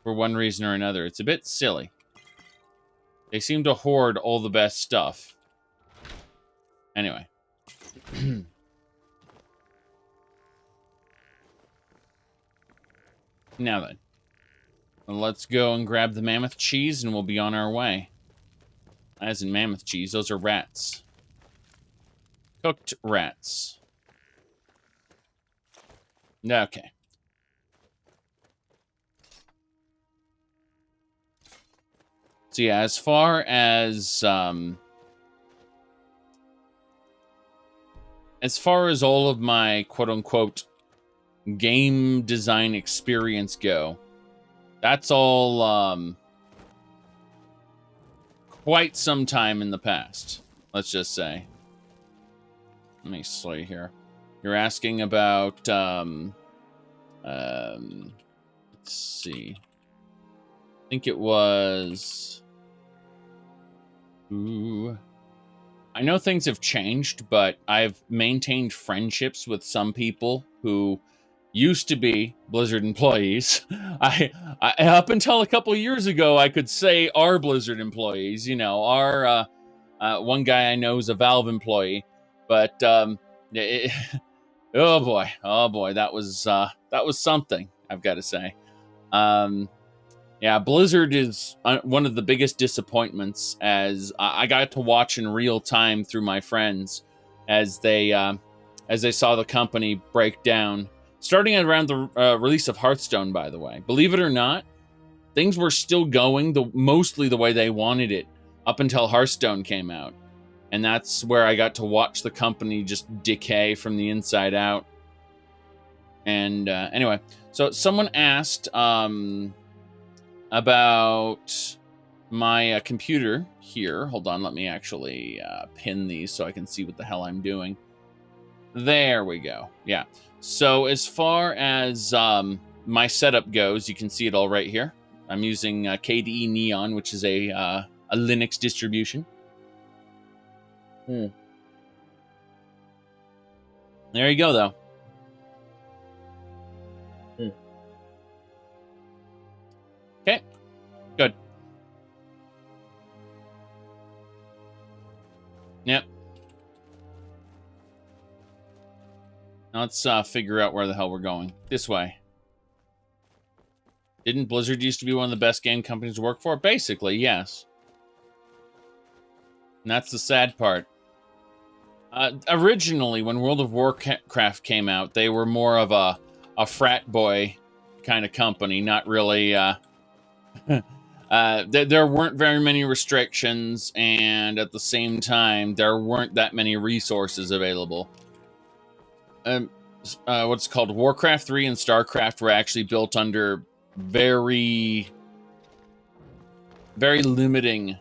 for one reason or another. It's a bit silly. They seem to hoard all the best stuff. Anyway. Now then. Let's go and grab the mammoth cheese and we'll be on our way. As in mammoth cheese, those are rats. Cooked rats. Okay. So yeah, as far as all of my quote-unquote game design experience go, that's all quite some time in the past, let's just say. Let me see here. You're asking about let's see. I think it was, I know things have changed, but I've maintained friendships with some people who used to be Blizzard employees. I up until a couple of years ago, I could say are Blizzard employees. Our one guy I know is a Valve employee, but oh boy, that was something, I've got to say. Yeah, Blizzard is one of the biggest disappointments, as I got to watch in real time through my friends as they saw the company break down. Starting at around the release of Hearthstone, by the way. Believe it or not, things were still going mostly the way they wanted it up until Hearthstone came out. And that's where I got to watch the company just decay from the inside out. And anyway, so someone asked about my computer here. Hold on, let me actually pin these so I can see what the hell I'm doing. There we go. Yeah. So as far as my setup goes, you can see it all right here. I'm using KDE Neon, which is a Linux distribution. There you go, though. Okay, good. Yep. Now let's figure out where the hell we're going. This way. Didn't Blizzard used to be one of the best game companies to work for? Basically, yes. And that's the sad part. Originally, when World of Warcraft came out, they were more of a frat boy kind of company, not really... there weren't very many restrictions, and at the same time, there weren't that many resources available. What's called Warcraft 3 and StarCraft were actually built under very limiting.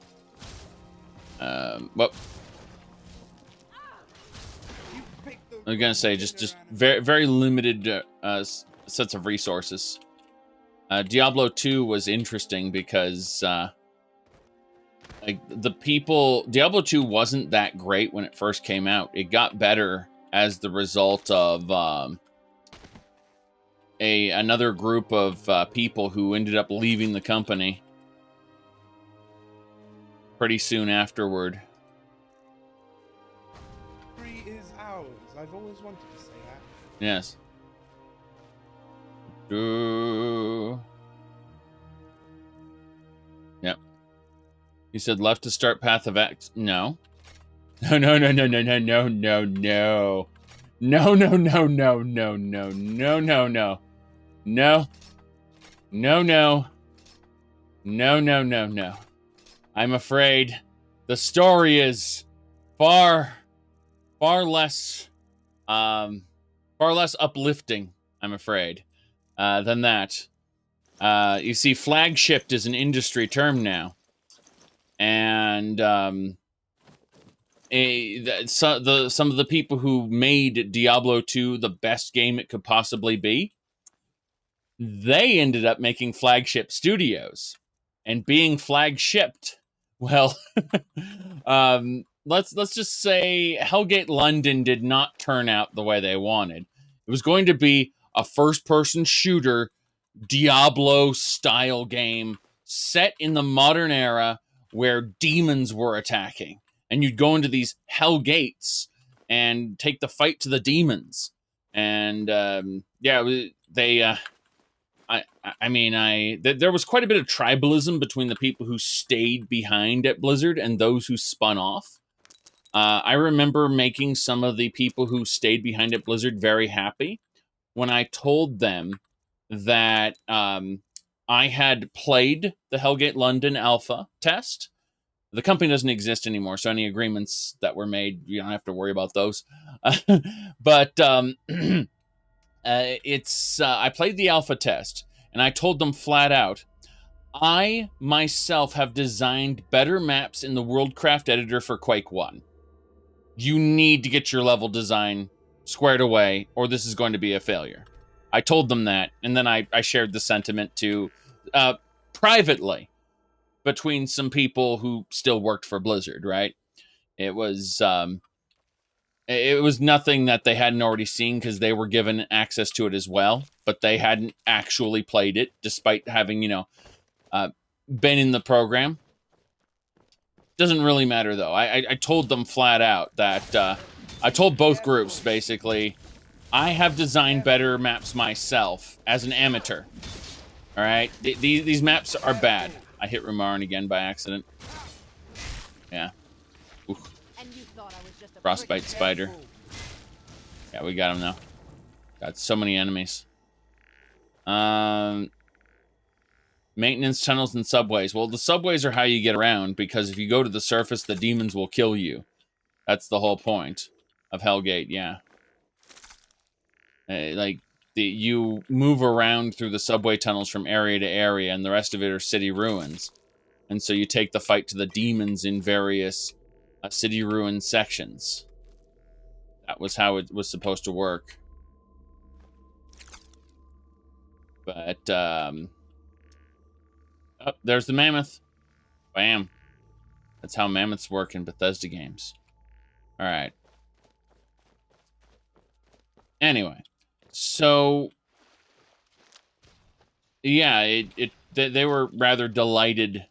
Well, I was gonna say just very limited sets of resources. Diablo 2 was interesting because like Diablo 2 wasn't that great when it first came out. It got better as the result of another group of people who ended up leaving the company pretty soon afterward. Free is ours. I've always wanted to say that. Yes. Yep. He said left to start Path of X. No. No. No. I'm afraid the story is far less uplifting, I'm afraid, than that. You see, flagship is an industry term now. And some of the people who made Diablo 2 the best game it could possibly be, they ended up making flagship studios. And being flagshipped, well, let's just say Hellgate London did not turn out the way they wanted. It was going to be a first-person shooter, Diablo-style game set in the modern era where demons were attacking. And you'd go into these hell gates and take the fight to the demons. And, yeah, there was quite a bit of tribalism between the people who stayed behind at Blizzard and those who spun off. I remember making some of the people who stayed behind at Blizzard very happy when I told them that I had played the Hellgate London alpha test. The company doesn't exist anymore, so any agreements that were made, you don't have to worry about those. But I played the alpha test, and I told them flat out, I myself have designed better maps in the Worldcraft editor for Quake 1. You need to get your level design squared away, or this is going to be a failure. I told them that, and then I shared the sentiment to privately between some people who still worked for Blizzard, right? It was nothing that they hadn't already seen because they were given access to it as well, but they hadn't actually played it despite having, been in the program. Doesn't really matter, though. I told them flat out that I told both groups, basically, I have designed better maps myself as an amateur. All right? These maps are bad. I hit Rumarin again by accident. Yeah. Oof. Frostbite spider. Yeah, we got him now. Got so many enemies. Maintenance tunnels and subways. Well, the subways are how you get around, because if you go to the surface, the demons will kill you. That's the whole point of Hellgate, yeah. You move around through the subway tunnels from area to area, and the rest of it are city ruins. And so you take the fight to the demons in various city ruin sections. That was how it was supposed to work. But, oh, there's the mammoth. Bam. That's how mammoths work in Bethesda games. Alright. Anyway, so yeah, they were rather delighted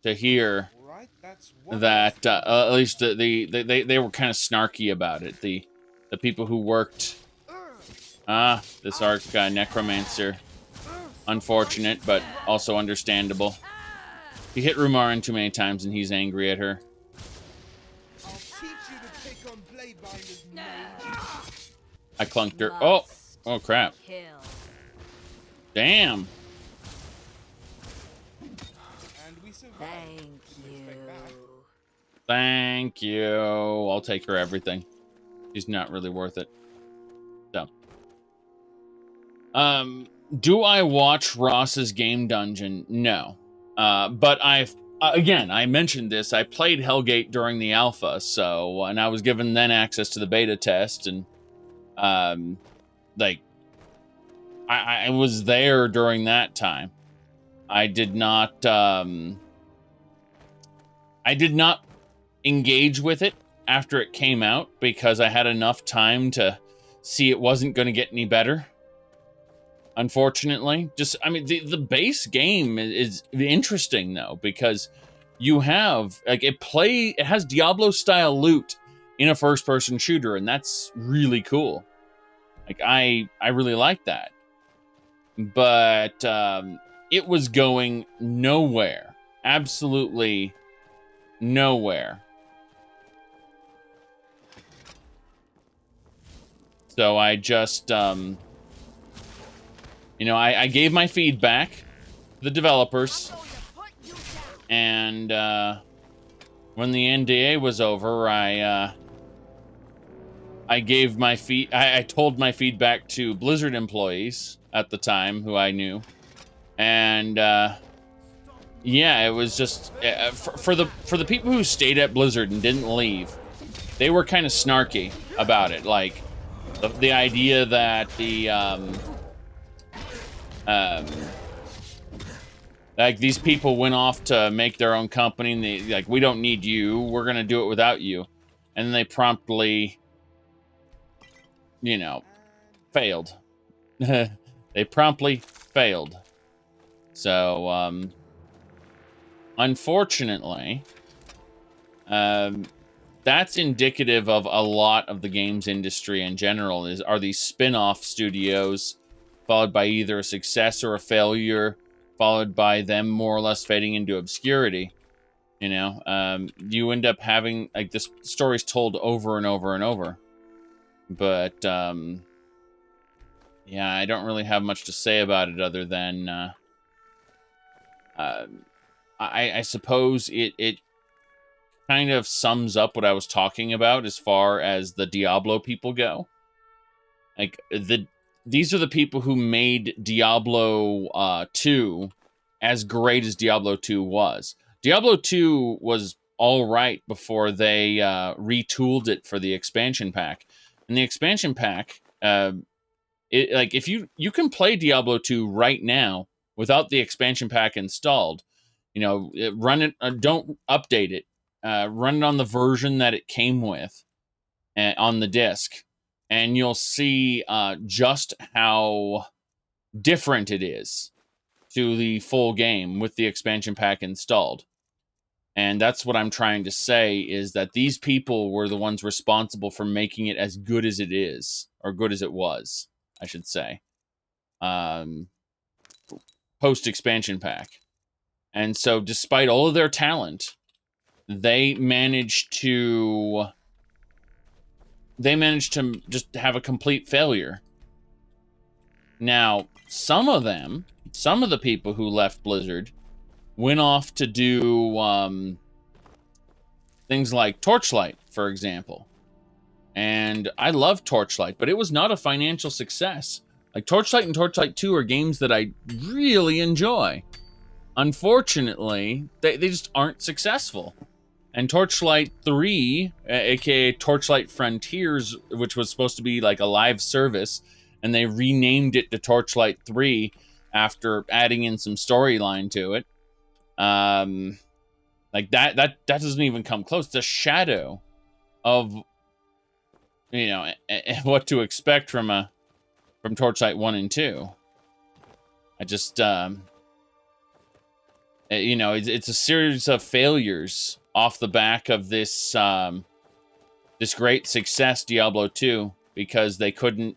to hear All right, that's that at least they were kind of snarky about it. The people who worked this Necromancer, unfortunate but also understandable. He hit Rumarin too many times and he's angry at her. I'll teach you to pick on blade binders, mage. I clunked her. Oh crap! Kill. Damn. And we survived. Thank Respect that. you. Thank you. I'll take her everything. She's not really worth it. So, do I watch Ross's game dungeon? No. But again, I mentioned this. I played Hellgate during the alpha, so, and I was given then access to the beta test, and, like, I was there during that time. I did not engage with it after it came out because I had enough time to see it wasn't going to get any better. Unfortunately, the base game is interesting though, because you have like it has Diablo style loot in a first person shooter, and that's really cool. Like I really like that. But it was going nowhere. Absolutely nowhere. So I just, I gave my feedback to the developers. And when the NDA was over, I gave my I told my feedback to Blizzard employees at the time who I knew. And yeah, it was just for the people who stayed at Blizzard and didn't leave, they were kind of snarky about it. Like the idea that like these people went off to make their own company and they like, we don't need you, we're gonna do it without you, and then they promptly, failed. They promptly failed. So unfortunately, that's indicative of a lot of the games industry in general. Are these spin-off studios followed by either a success or a failure, followed by them more or less fading into obscurity. You end up having like this stories told over and over and over. But yeah, I don't really have much to say about it other than I suppose it kind of sums up what I was talking about as far as the Diablo people go. Like these are the people who made Diablo 2 as great as Diablo 2 was. Diablo 2 was all right before they retooled it for the expansion pack. And the expansion pack, if you can play Diablo 2 right now without the expansion pack installed, run it, don't update it, run it on the version that it came with on the disc, and you'll see just how different it is to the full game with the expansion pack installed. And that's what I'm trying to say, is that these people were the ones responsible for making it as good as it is, or good as it was, I should say, post-expansion pack. And so despite all of their talent, they managed to just have a complete failure. Now, some of the people who left Blizzard went off to do things like Torchlight, for example. And I love Torchlight, but it was not a financial success. Like Torchlight and Torchlight 2 are games that I really enjoy. Unfortunately, they just aren't successful. And Torchlight 3, aka Torchlight Frontiers, which was supposed to be like a live service, and they renamed it to Torchlight 3 after adding in some storyline to it. Like that doesn't even come close. It's a shadow of what to expect from a from Torchlight 1 and 2. I just, you know, it's a series of failures off the back of this, this great success, Diablo 2, because they couldn't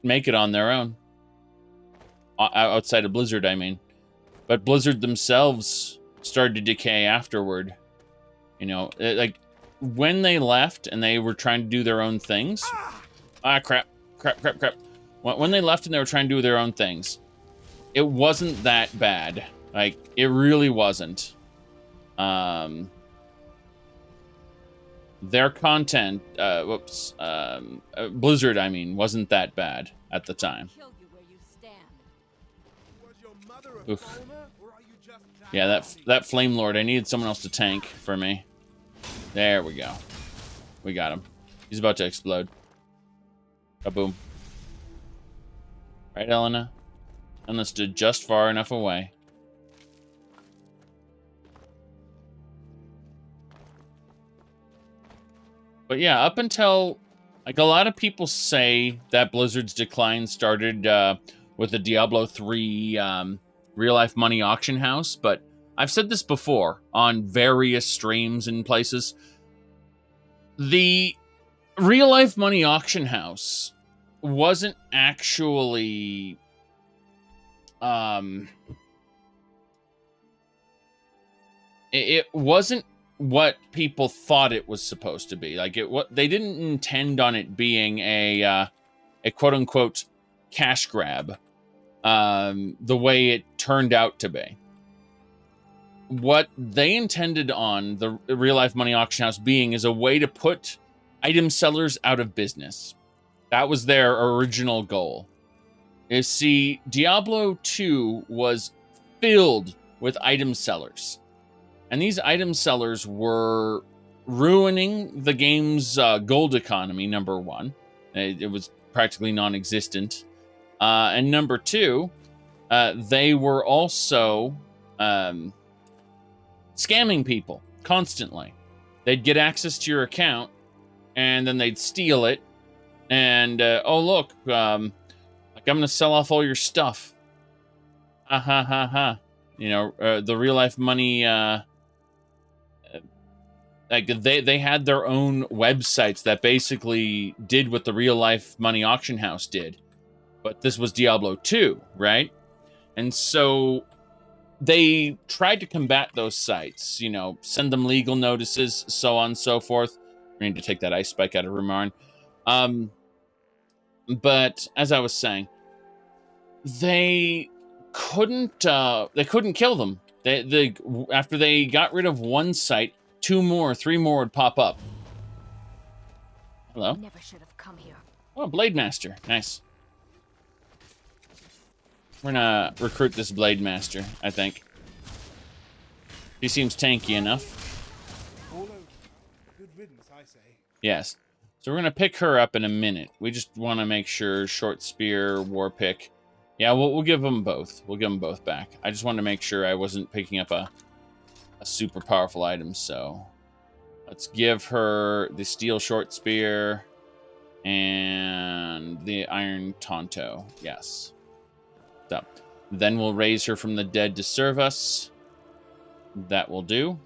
make it on their own. Outside of Blizzard, I mean. But Blizzard themselves started to decay afterward. You know, like, when they left and they were trying to do their own things... crap. When they left and they were trying to do their own things, it wasn't that bad. Like, it really wasn't. Their content, Blizzard, I mean, wasn't that bad at the time. Oof. Yeah, that Flame Lord, I needed someone else to tank for me. There we go. We got him. He's about to explode. Kaboom. Right, Elena? Elena stood just far enough away. But yeah, up until... Like, a lot of people say that Blizzard's decline started with the Diablo 3 real-life money auction house, but I've said this before on various streams and places. The real-life money auction house wasn't actually... it wasn't what people thought it was supposed to be. Like, they didn't intend on it being a quote-unquote cash grab, the way it turned out to be. What they intended on the real-life money auction house being is a way to put item sellers out of business. That was their original goal. You see, Diablo 2 was filled with item sellers. And these item sellers were ruining the game's gold economy, number one. It was practically non-existent. And number two, they were also scamming people constantly. They'd get access to your account, and then they'd steal it. And, oh, look, like, I'm going to sell off all your stuff. Ha ha ha ha. You know, the real-life money... like, they had their own websites that basically did what the real-life money auction house did. But this was Diablo 2, right? And so they tried to combat those sites, you know, send them legal notices, so on and so forth. We need to take that ice spike out of Rumarin. But as I was saying, they couldn't kill them. They after they got rid of one site, 2 more, 3 more would pop up. Hello? Never should have come here. Oh, Blade Master. Nice. We're gonna recruit this Blade Master, I think. He seems tanky enough. All over. Good riddance, I say. Yes. So we're gonna pick her up in a minute. We just want to make sure Short Spear, War Pick. Yeah, we'll give them both. We'll give them both back. I just wanted to make sure I wasn't picking up a super powerful item, so let's give her the Steel Short Spear and the Iron Tonto. Yes. So then we'll raise her from the dead to serve us. That will do.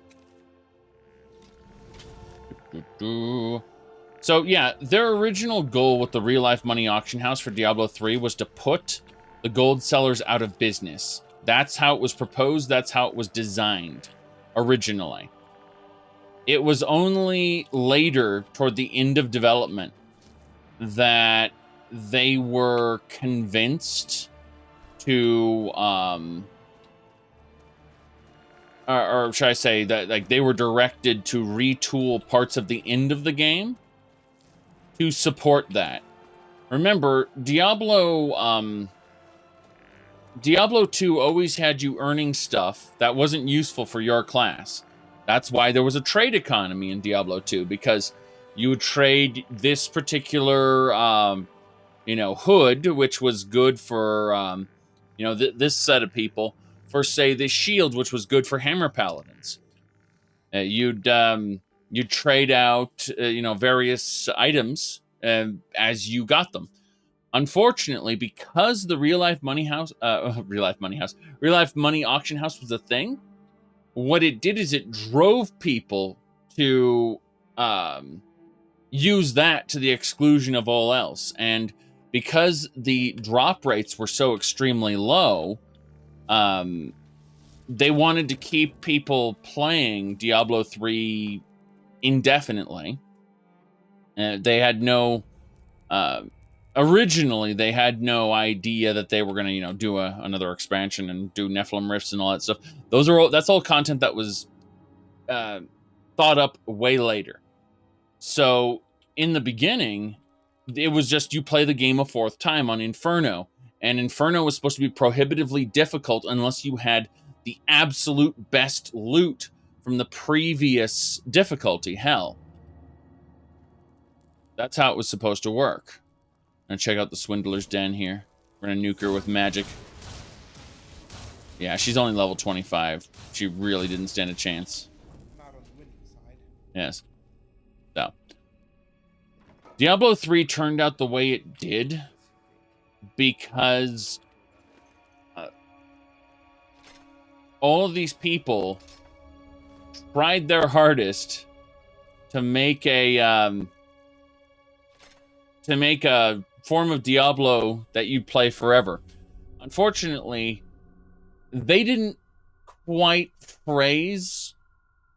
So yeah, their original goal with the real-life money auction house for Diablo 3 was to put the gold sellers out of business. That's how it was proposed. That's how it was designed originally. It was only later, toward the end of development, that they were convinced to, or should I say that, like, they were directed to retool parts of the end of the game to support that. Remember, Diablo 2 always had you earning stuff that wasn't useful for your class. That's why there was a trade economy in Diablo 2, because you would trade this particular, you know, hood, which was good for, you know, this set of people, for, say, this shield, which was good for hammer paladins. You'd trade out, you know, various items as you got them. Unfortunately, because the real life money auction house was a thing, what it did is it drove people to use that to the exclusion of all else. And because the drop rates were so extremely low, they wanted to keep people playing Diablo 3 indefinitely. They had no... originally, they had no idea that they were going to, do another expansion and do Nephilim Rifts and all that stuff. That's all content that was thought up way later. So, in the beginning, it was just you play the game a fourth time on Inferno. And Inferno was supposed to be prohibitively difficult unless you had the absolute best loot from the previous difficulty, Hell. That's how it was supposed to work. I'm gonna check out the Swindler's Den here. We're gonna nuke her with magic. Yeah, she's only level 25. She really didn't stand a chance. Not on the winning side. Yes. So. Diablo 3 turned out the way it did because all of these people tried their hardest to make a form of Diablo that you'd play forever. Unfortunately, they didn't quite phrase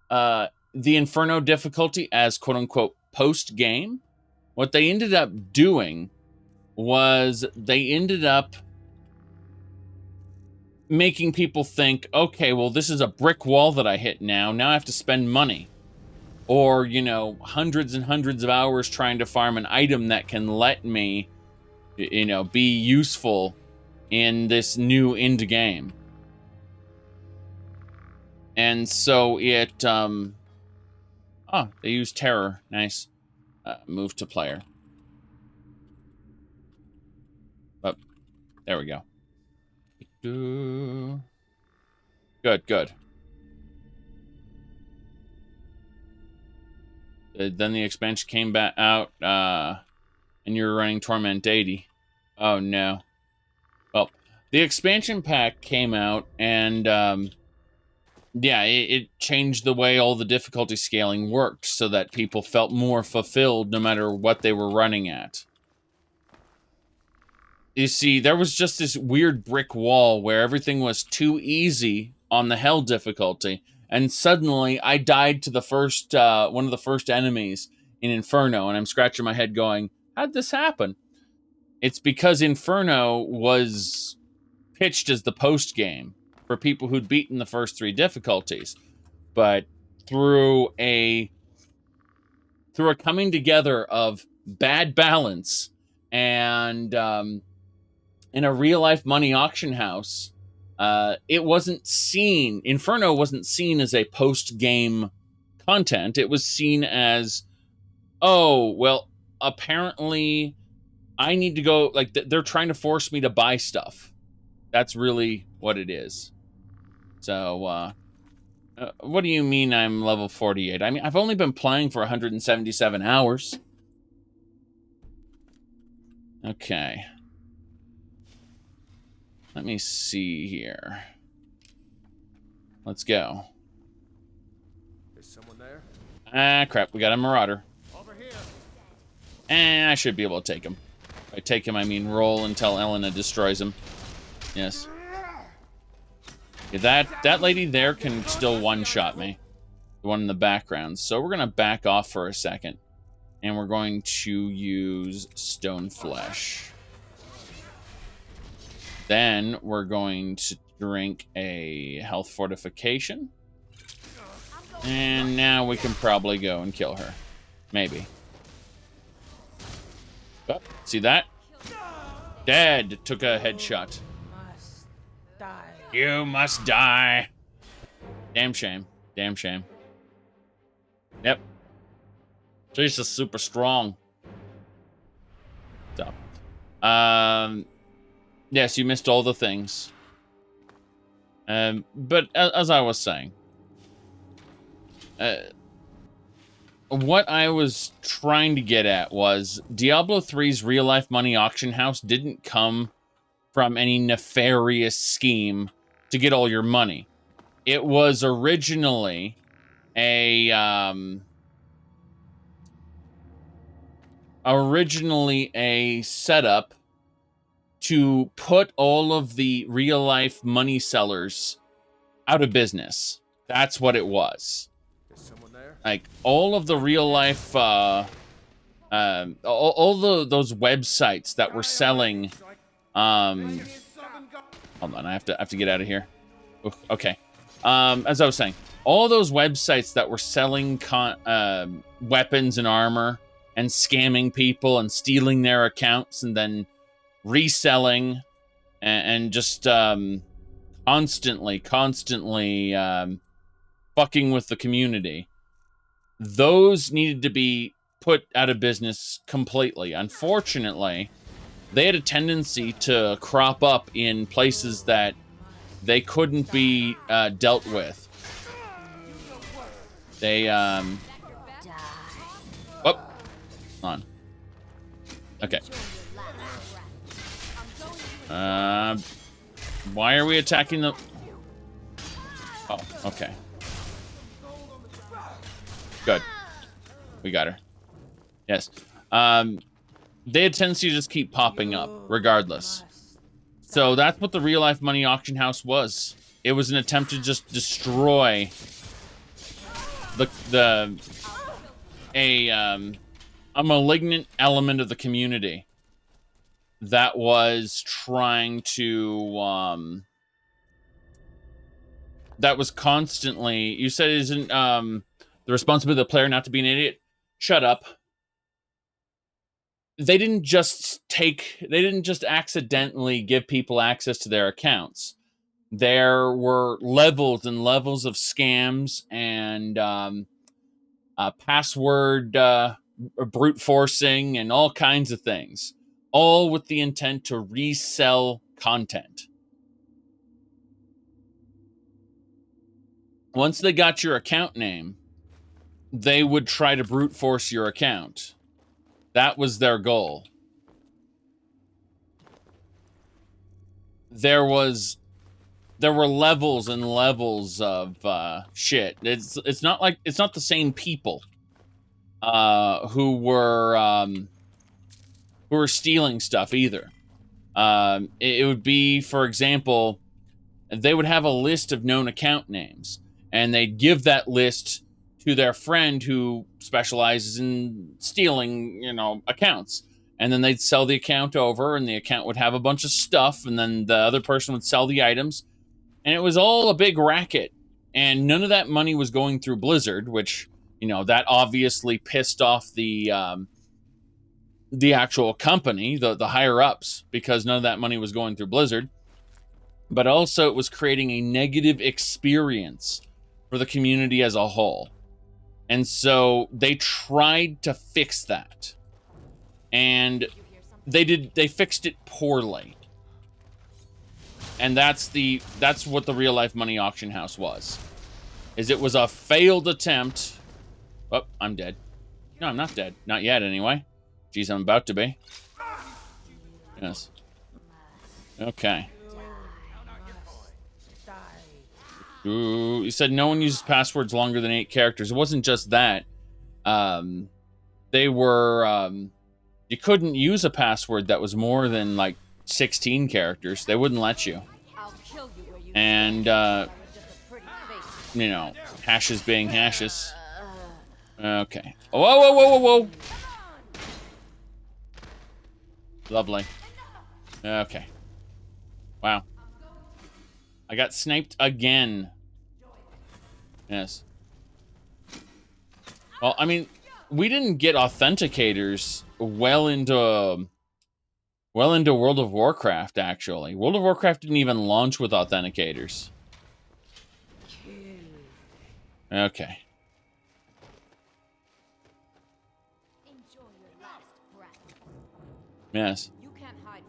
the Inferno difficulty as quote-unquote post-game. What they ended up doing was they ended up making people think, okay, well, this is a brick wall that I hit now. Now I have to spend money. Or, hundreds and hundreds of hours trying to farm an item that can let me, be useful in this new end game. And so it, they use terror. Nice. Move to player. Oh, there we go. Good. Then the expansion came back out, and you were running Torment 80. Oh, no. Well, the expansion pack came out, and, it changed the way all the difficulty scaling worked so that people felt more fulfilled no matter what they were running at. You see, there was just this weird brick wall where everything was too easy on the Hell difficulty, and suddenly I died to the first, one of the first enemies in Inferno, and I'm scratching my head going, how'd this happen? It's because Inferno was pitched as the post-game for people who'd beaten the first 3 difficulties. But through a coming together of bad balance and in a real-life money auction house, Inferno wasn't seen as a post-game content. It was seen as, oh, well, apparently I need to go, they're trying to force me to buy stuff. That's really what it is. So, what do you mean I'm level 48? I mean, I've only been playing for 177 hours. Okay. Let me see here. Let's go. Is someone there? Ah, crap. We got a Marauder. Over here. I should be able to take him. By take him, I mean roll until Elena destroys him. Yes. Yeah, that lady there can still one-shot me. The one in the background. So we're going to back off for a second. And we're going to use Stone Flesh. Then we're going to drink a health fortification. And now we can probably go and kill her. Maybe. Oh, see that? Dead. Took a headshot. Must die. You must die. Damn shame. Damn shame. Yep. She's just super strong. So. Yes, you missed all the things. But as I was saying, what I was trying to get at was Diablo 3's real-life money auction house didn't come from any nefarious scheme to get all your money. It was originally a setup to put all of the real-life money sellers out of business. That's what it was. Is someone there? Like, all of the real-life, those websites that were selling, hold on, I have to get out of here. Okay. As I was saying, all those websites that were selling weapons and armor and scamming people and stealing their accounts and then reselling and just constantly fucking with the community. Those needed to be put out of business completely. Unfortunately, they had a tendency to crop up in places that they couldn't be dealt with. They, oh, hold on. Okay. Why are we attacking the... Oh, okay. Good. We got her. Yes. They had a tendency to just keep popping up, regardless. So that's what the real-life money auction house was. It was an attempt to just destroy a malignant element of the community that was trying to that was constantly... You said it isn't the responsibility of the player not to be an idiot. Shut up. They didn't just accidentally give people access to their accounts. There were levels and levels of scams and password brute forcing and all kinds of things, all with the intent to resell content. Once they got your account name, they would try to brute force your account. That was their goal. There were levels and levels of shit. It's not the same people who were stealing stuff either. It would be, for example, they would have a list of known account names, and they'd give that list to their friend who specializes in stealing, accounts. And then they'd sell the account over, and the account would have a bunch of stuff, and then the other person would sell the items. And it was all a big racket. And none of that money was going through Blizzard, which, that obviously pissed off the actual company, the higher-ups, because none of that money was going through Blizzard. But also it was creating a negative experience for the community as a whole. And so they tried to fix that. And they fixed it poorly. And that's what the real life money auction house was. It was a failed attempt. Oh, I'm dead. No, I'm not dead. Not yet anyway. Geez, I'm about to be. Yes. Okay. Ooh, you said no one uses passwords longer than 8 characters. It wasn't just that. They were... you couldn't use a password that was more than, 16 characters. They wouldn't let you. And, hashes being hashes. Okay. Whoa, whoa, whoa, whoa, whoa! Lovely. Okay. Wow. I got sniped again. Yes. Well, I mean, we didn't get authenticators well into World of Warcraft, actually. World of Warcraft didn't even launch with authenticators. Okay. Yes. You can't hide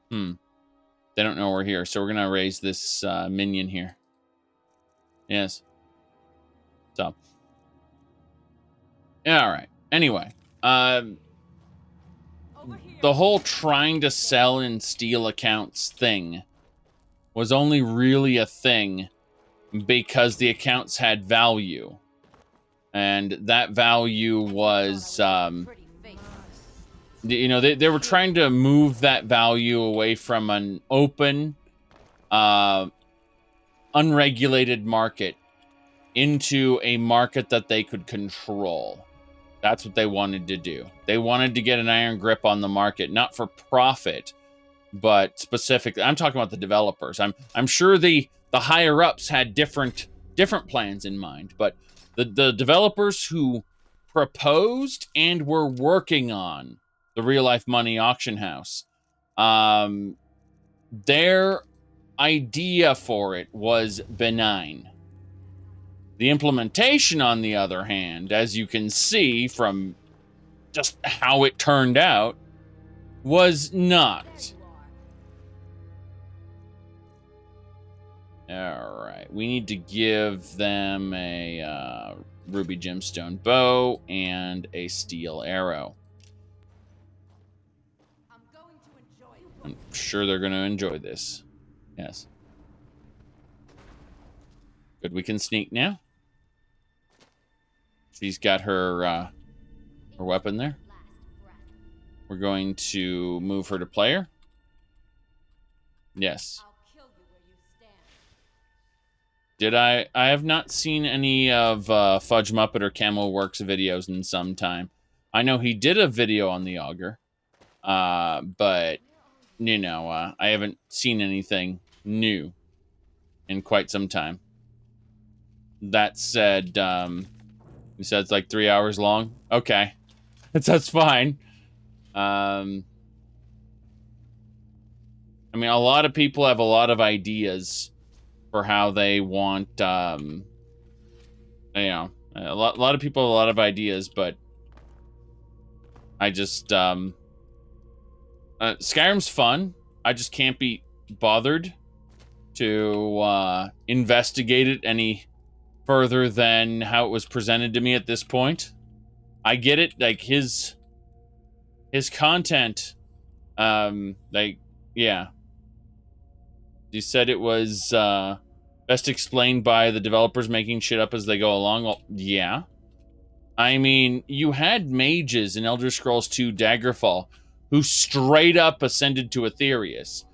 from me. They don't know we're here, so we're gonna raise this minion here. Yes. So. Yeah, all right. Anyway, the whole trying to sell and steal accounts thing was only really a thing because the accounts had value. And that value was, you know, they were trying to move that value away from an open, unregulated market into a market that they could control. That's what they wanted to do. They wanted to get an iron grip on the market, not for profit, but specifically. I'm talking about the developers. I'm sure the higher ups had different plans in mind, but the developers who proposed and were working on the real life money auction house, their idea for it was benign. The implementation, on the other hand, as you can see from just how it turned out, was not. All right, we need to give them a ruby gemstone bow and a steel arrow. I'm sure they're going to enjoy this. Yes. Good, we can sneak now. She's got her weapon there. We're going to move her to player. Yes. Did I have not seen any of Fudge Muppet or Camel Works videos in some time. I know he did a video on the Augur. But, you know, I haven't seen anything new in quite some time. That said, you said it's like 3 hours long? Okay. That's fine. I mean, a lot of people have a lot of ideas for how they want, you know, a lot of people have a lot of ideas, but I just, Skyrim's fun. I just can't be bothered to investigate it any further than how it was presented to me at this point. I get it, like his content, like, yeah. You said it was best explained by the developers making shit up as they go along. Well, yeah. I mean, you had mages in Elder Scrolls 2 Daggerfall who straight up ascended to Aetherius,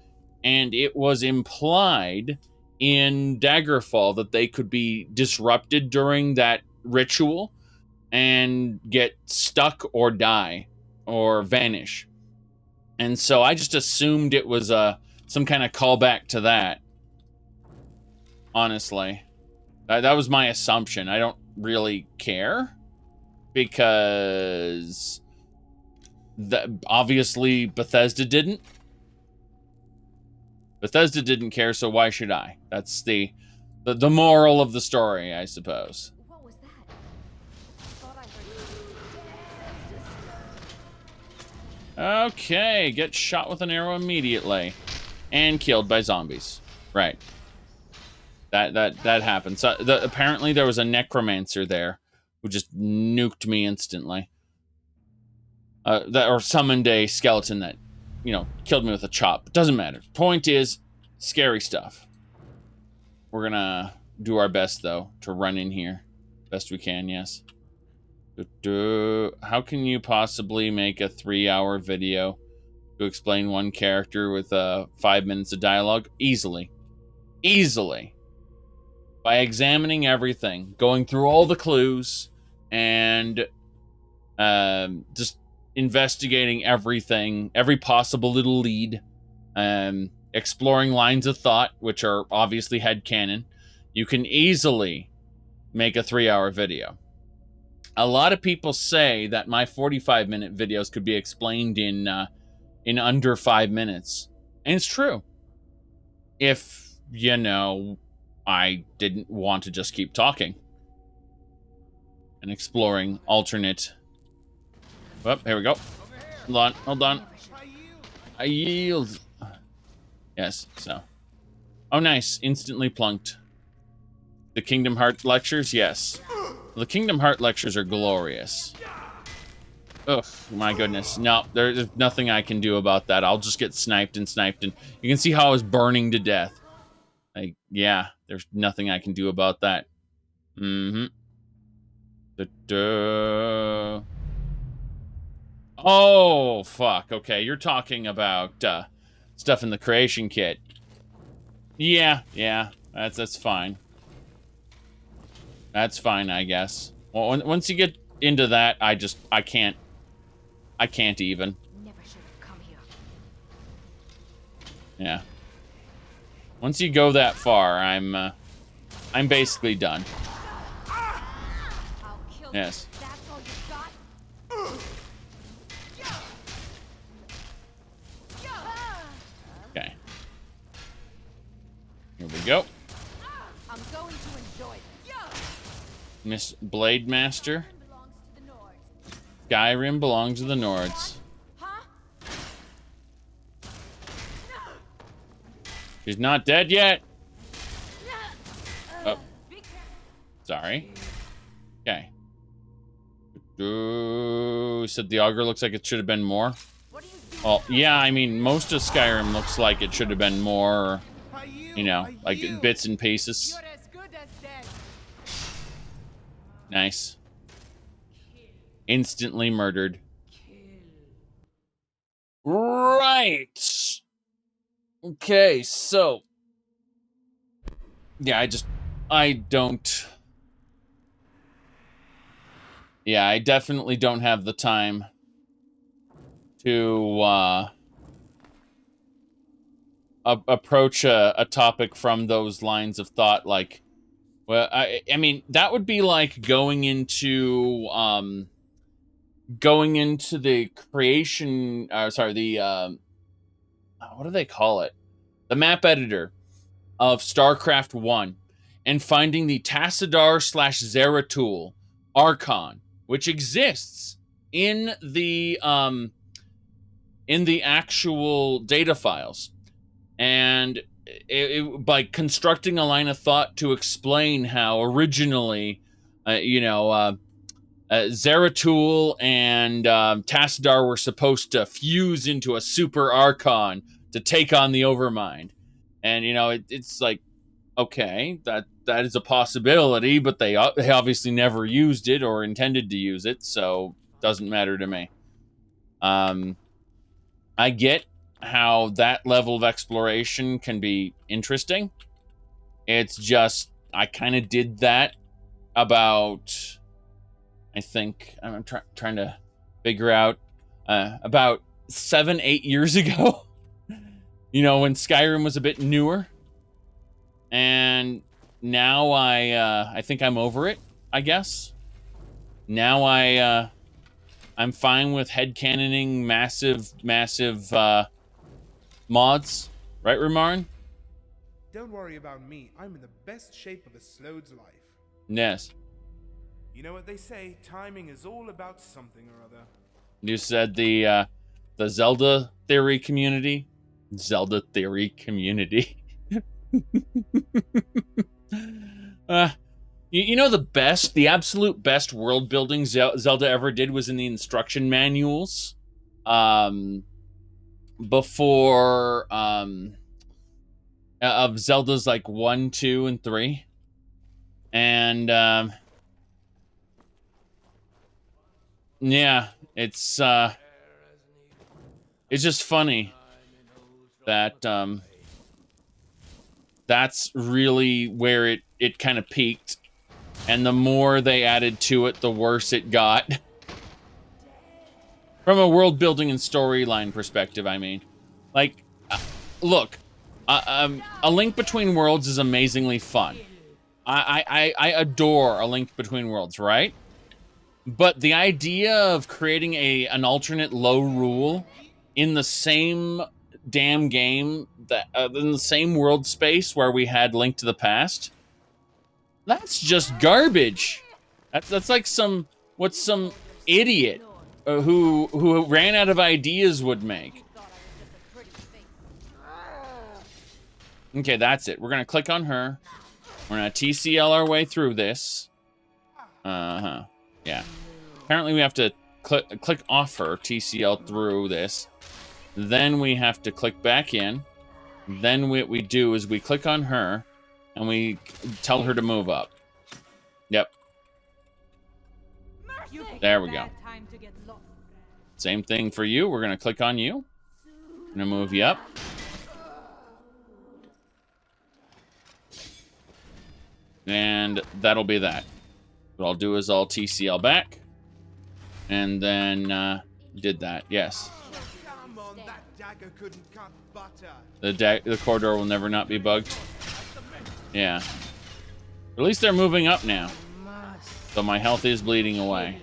and it was implied in Daggerfall that they could be disrupted during that ritual and get stuck or die or vanish. And so I just assumed it was some kind of callback to that. Honestly, that was my assumption. I don't really care because obviously Bethesda didn't. Bethesda didn't care, so why should I? That's the moral of the story, I suppose. What was that? I thought I heard Okay, get shot with an arrow immediately and killed by zombies. Right. That happened. So apparently there was a necromancer there who just nuked me instantly. Or summoned a skeleton that, you know, killed me with a chop. Doesn't matter. Point is, scary stuff. We're gonna do our best, though, to run in here. Best we can, yes. How can you possibly make a 3-hour video to explain one character with 5 minutes of dialogue? Easily. Easily. By examining everything, going through all the clues, and just investigating everything, every possible little lead, exploring lines of thought, which are obviously headcanon, you can easily make a 3-hour video. A lot of people say that my 45-minute videos could be explained in under 5 minutes. And it's true. If, you know, I didn't want to just keep talking and exploring alternate... Oh, here we go. Hold on. I yield. Yes, so. Oh, nice. Instantly plunked. The Kingdom Heart lectures? Yes. The Kingdom Heart lectures are glorious. Ugh, my goodness. No, there's nothing I can do about that. I'll just get sniped and sniped, and you can see how I was burning to death. Like, yeah, there's nothing I can do about that. Mm-hmm. Da-da. Oh, fuck. Okay, you're talking about stuff in the creation kit. Yeah, that's fine. That's fine, I guess. Well, once you get into that, I can't even. Never should have come here. Yeah. Once you go that far, I'm basically done. I'll kill Yes. you. That's all you got? Okay. Here we go. I'm going to enjoy this. Miss Blade Master. Belongs to the Nords. Skyrim belongs to the Nords. Huh? She's not dead yet. Oh. Sorry. Okay. Said the auger looks like it should have been more. What do you do? Well, yeah, I mean, most of Skyrim looks like it should have been more, you know, like bits and pieces. You're as good as dead. Nice. Instantly murdered. Right. Okay, so. Yeah, I don't. Yeah, I definitely don't have the time to approach a topic from those lines of thought. Like, well, I mean, that would be like going into the creation. Sorry, the what do they call it? The map editor of StarCraft 1 and finding the Tassadar/Zeratul Archon, which exists in the actual data files, and by constructing a line of thought to explain how originally, Zeratul and Tassadar were supposed to fuse into a super Archon to take on the Overmind. And, you know, it's like, okay, that is a possibility, but they obviously never used it or intended to use it, so it doesn't matter to me. I get how that level of exploration can be interesting. It's just, I kind of did that about, I think, I'm trying to figure out, about 7-8 years ago. You know, when Skyrim was a bit newer. And now I think I'm over it, I guess. Now I'm fine with headcanoning massive mods. Right, Rumarin? Don't worry about me. I'm in the best shape of a Slode's life. Yes. You know what they say, timing is all about something or other. You said the Zelda theory community? Zelda theory community. You know, the absolute best world building Zelda ever did was in the instruction manuals. Before of Zelda's like 1, 2, and 3. And yeah, it's just funny that that's really where it kind of peaked, and the more they added to it, the worse it got. From a world building and storyline perspective, I mean, like, look, A Link Between Worlds is amazingly fun. I adore A Link Between Worlds, right? But the idea of creating an alternate low rule in the same damn game, that in the same world space where we had Link to the Past, that's just garbage. That's like some idiot who ran out of ideas would make. Okay, that's it. We're going to click on her. We're going to TCL our way through this. Uh-huh. Yeah. Apparently we have to click off her, TCL through this. Then we have to click back in. Then what we do is we click on her, and we tell her to move up. Yep. There we go. Same thing for you. We're going to click on you. I'm going to move you up. And that'll be that. What I'll do is I'll TCL back. And then did that. Yes. Come on, that dagger couldn't cut butter. The corridor will never not be bugged. Yeah. At least they're moving up now. So my health is bleeding away.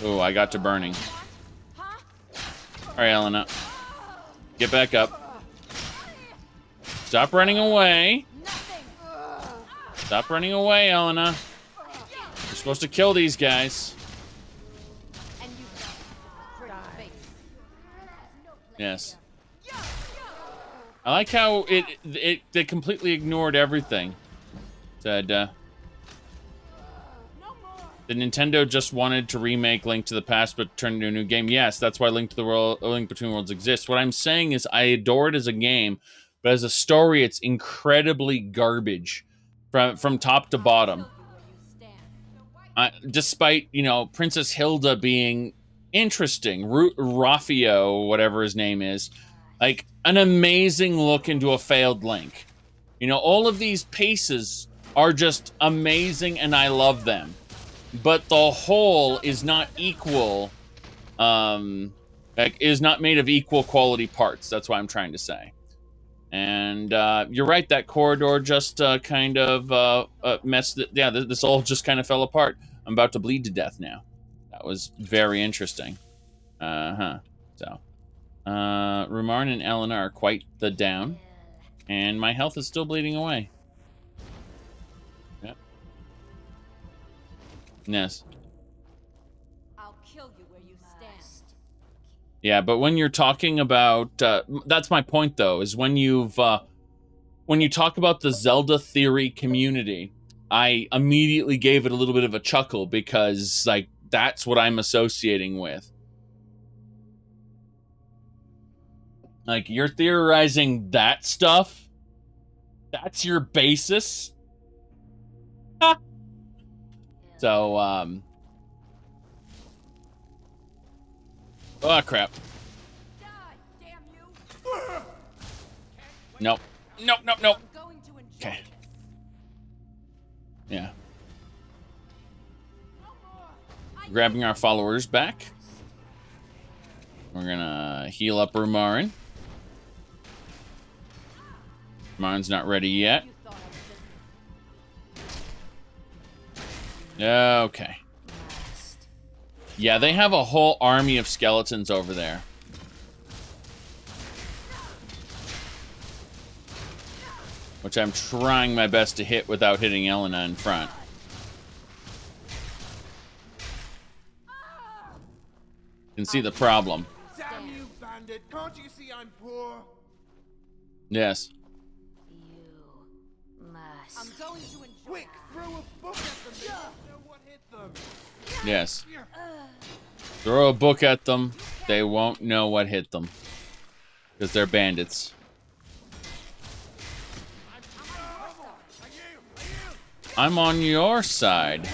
Oh, I got to burning. Alright, Elena. Get back up. Stop running away. Stop running away, Elena. You're supposed to kill these guys. Yes. I like how they completely ignored everything. Said, the Nintendo just wanted to remake Link to the Past but turn it into a new game. Yes, that's why Link Between Worlds exists. What I'm saying is I adore it as a game, but as a story, it's incredibly garbage from top to bottom. Despite, you know, Princess Hilda being interesting, Rafio, whatever his name is, like an amazing look into a failed Link. You know, all of these pieces are just amazing and I love them. But the whole is not equal, is not made of equal quality parts. That's what I'm trying to say. And you're right, that corridor just kind of messed it. Yeah, this all just kind of fell apart. I'm about to bleed to death now. That was very interesting. So, Rumarin and Elena are quite the down. And my health is still bleeding away. Yep. Yes. I'll kill you where you stand. Yeah, but when you're talking about, that's my point though, is when you talk about the Zelda theory community, I immediately gave it a little bit of a chuckle because, like, that's what I'm associating with. Like, you're theorizing that stuff? That's your basis? So, oh, crap. Die, damn you. Nope. Nope, nope, nope. Okay. Yeah. Grabbing our followers back. We're gonna heal up Rumarin. Rumarin's not ready yet. Okay. Yeah, they have a whole army of skeletons over there. Which I'm trying my best to hit without hitting Elena in front. You can see the problem. Damn you, bandit! Can't you see I'm poor? Yes. I'm going to enjoy. Quick, throw a book at them. They won't know what hit them. Yes. Throw a book at them. They won't know what hit them. Because they're bandits. I'm on your side.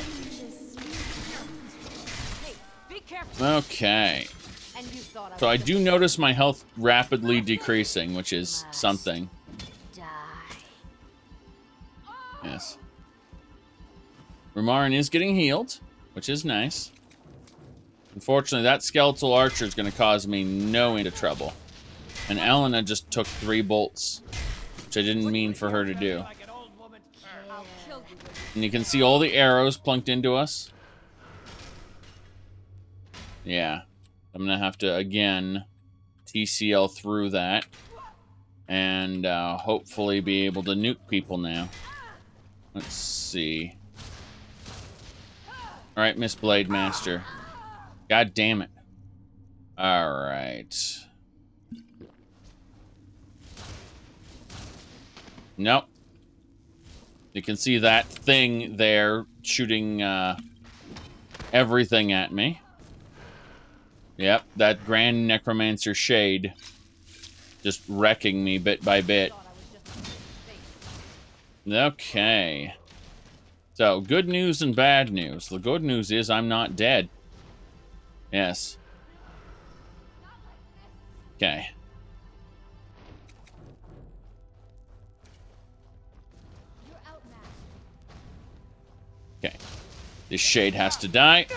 Okay. So I do notice my health rapidly decreasing, which is something. Yes. Rumarin is getting healed, which is nice. Unfortunately, that skeletal archer is going to cause me no end of trouble. And Elena just took 3 bolts, which I didn't mean for her to do. And you can see all the arrows plunked into us. Yeah. I'm going to have to, again, TCL through that. And hopefully be able to nuke people now. Let's see. Alright, Miss Blade Master. God damn it. All right. Nope. You can see that thing there shooting everything at me. Yep, that Grand Necromancer shade just wrecking me bit by bit. Okay. So, good news and bad news. The good news is I'm not dead. Yes. Okay. Okay. This shade has to die.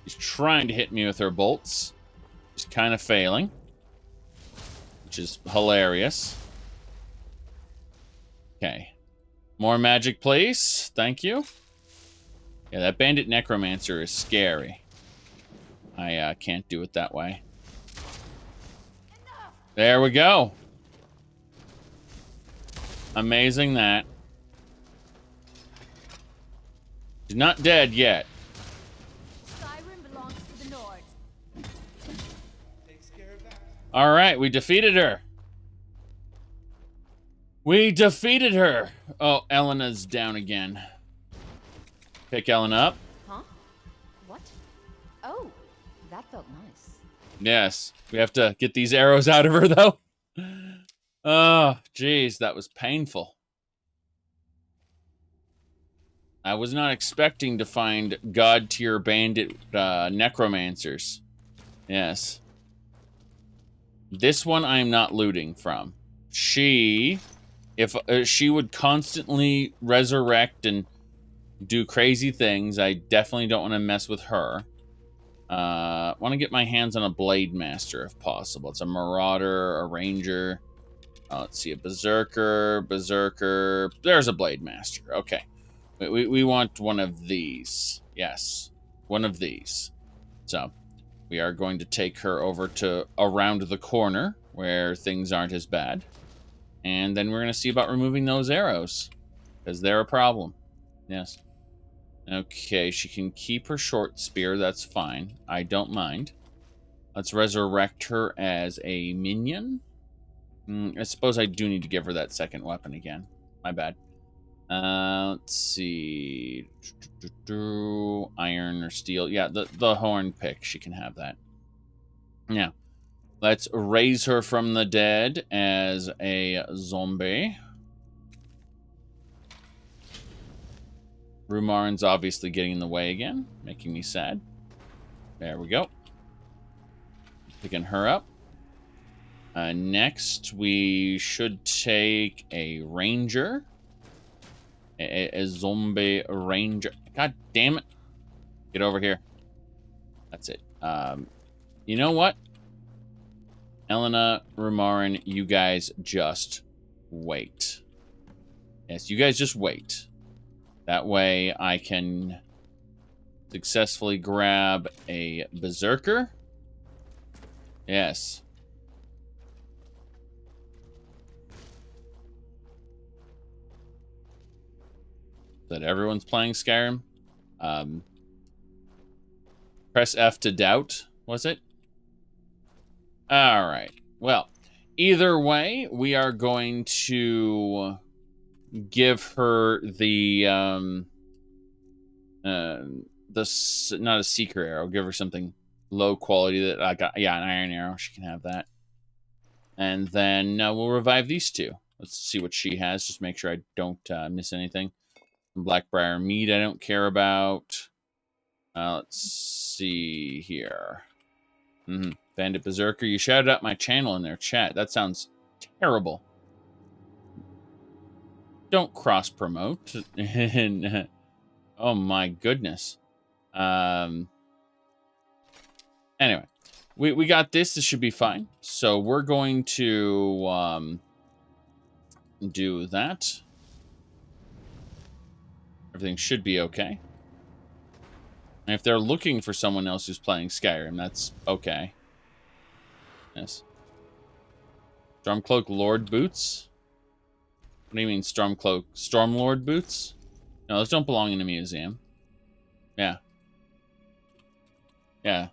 She's trying to hit me with her bolts. She's kind of failing. Which is hilarious. Okay. More magic, please. Thank you. Yeah, that Bandit Necromancer is scary. I can't do it that way. There we go. Amazing that. She's not dead yet. Skyrim belongs to the Nords. Takes care of that. All right, we defeated her. We defeated her. Oh, Elena's down again. Pick Elena up. Huh? What? Oh, that felt nice. Yes, we have to get these arrows out of her, though. Oh, jeez, that was painful. I was not expecting to find god-tier bandit necromancers. Yes. This one I'm not looting from. If she would constantly resurrect and do crazy things, I definitely don't want to mess with her. Want to get my hands on a Blade Master if possible. It's a Marauder, a Ranger. Let's see, a Berserker. There's a Blade Master. Okay. We want one of these. Yes, one of these. So, we are going to take her over to around the corner where things aren't as bad. And then we're going to see about removing those arrows. Because they're a problem. Yes. Okay, she can keep her short spear. That's fine. I don't mind. Let's resurrect her as a minion. I suppose I do need to give her that second weapon again. My bad. Let's see. Iron or steel. Yeah, the horn pick. She can have that. Yeah. Let's raise her from the dead as a zombie. Rumarin's obviously getting in the way again, making me sad. There we go. Picking her up. Next, we should take a ranger. A zombie ranger. God damn it. Get over here. That's it. You know what? Elena, Rumarin, you guys just wait. Yes, you guys just wait. That way I can successfully grab a Berserker. Yes. That everyone's playing Skyrim. Press F to doubt, was it? All right. Well, either way, we are going to give her the not a seeker arrow. Give her something low quality that I got. Yeah, an iron arrow. She can have that. And then we'll revive these two. Let's see what she has. Just make sure I don't miss anything. Blackbriar meat I don't care about. Let's see here. Bandit Berserker. You shouted out my channel in their chat. That sounds terrible. Don't cross-promote. Oh my goodness. Anyway. We got this. This should be fine. So we're going to do that. Everything should be okay. And if they're looking for someone else who's playing Skyrim, that's okay. Yes. Stormcloak Lord boots? What do you mean Stormcloak? Stormlord boots? No, those don't belong in a museum. Yeah. Yeah.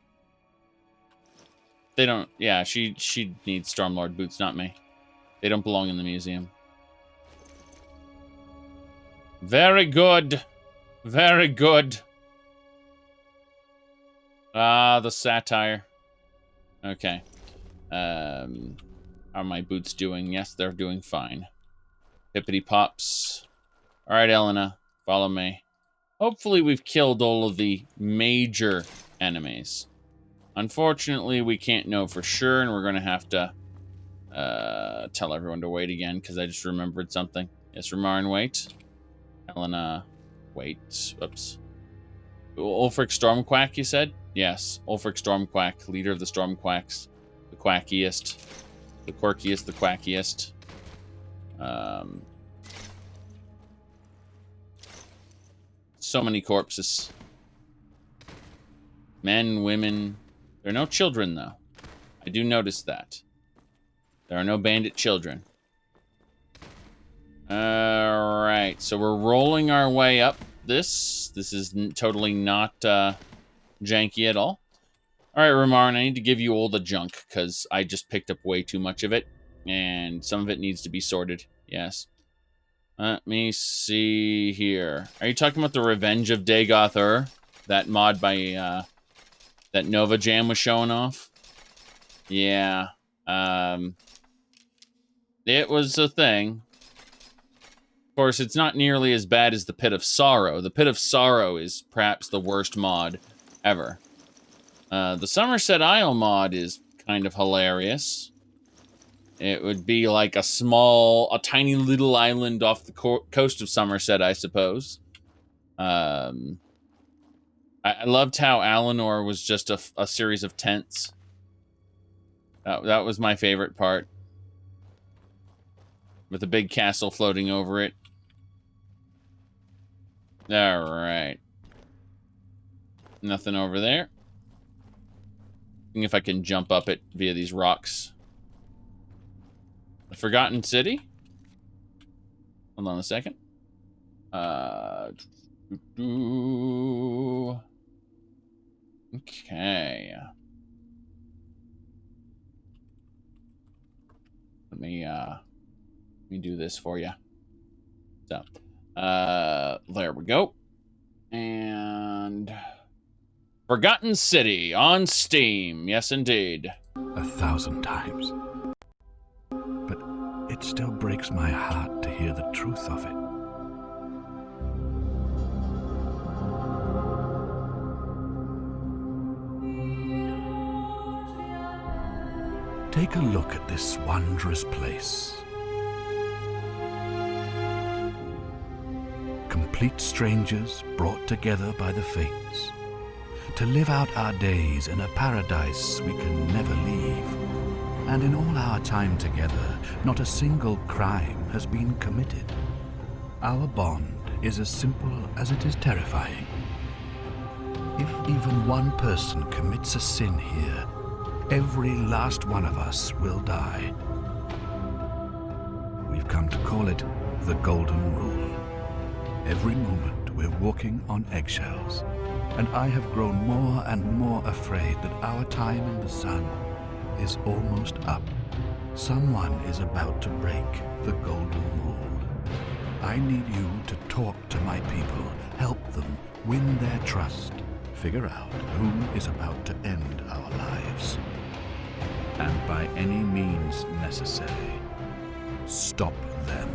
They don't... Yeah, she needs Stormlord boots, not me. They don't belong in the museum. Very good. Very good. Ah, the satire. Okay. How are my boots doing? Yes, they're doing fine. Hippity pops. Alright, Elena. Follow me. Hopefully we've killed all of the major enemies. Unfortunately, we can't know for sure, and we're going to have to tell everyone to wait again, because I just remembered something. Yes, Rumarin, wait. Elena, wait. Oops. Ulfric Stormquack, you said? Yes, Ulfric Stormquack, leader of the Stormquacks. The quackiest. The quirkiest, the quackiest. So many corpses. Men, women. There are no children, though. I do notice that. There are no bandit children. Alright, so we're rolling our way up this. This is totally not janky at all. Alright, Rumarin, I need to give you all the junk, because I just picked up way too much of it, and some of it needs to be sorted. Yes. Let me see here. Are you talking about the Revenge of Dagoth-Ur? That mod by, that Nova Jam was showing off? Yeah. It was a thing. Of course, it's not nearly as bad as the Pit of Sorrow. The Pit of Sorrow is perhaps the worst mod ever. The Summerset Isle mod is kind of hilarious. It would be like a tiny little island off the coast of Somerset, I suppose. I loved how Alinor was just a series of tents. That was my favorite part. With a big castle floating over it. Alright. Nothing over there. Seeing if I can jump up it via these rocks. The Forgotten City? Hold on a second. Okay. Let me do this for you. So, there we go. And Forgotten City on Steam. Yes, indeed. 1,000 times. But it still breaks my heart to hear the truth of it. Take a look at this wondrous place. Complete strangers brought together by the fates to live out our days in a paradise we can never leave. And in all our time together, not a single crime has been committed. Our bond is as simple as it is terrifying. If even one person commits a sin here, every last one of us will die. We've come to call it the Golden Rule. Every moment we're walking on eggshells, and I have grown more and more afraid that our time in the sun is almost up. Someone is about to break the Golden Rule. I need you to talk to my people, help them win their trust, figure out who is about to end our lives. And by any means necessary, stop them.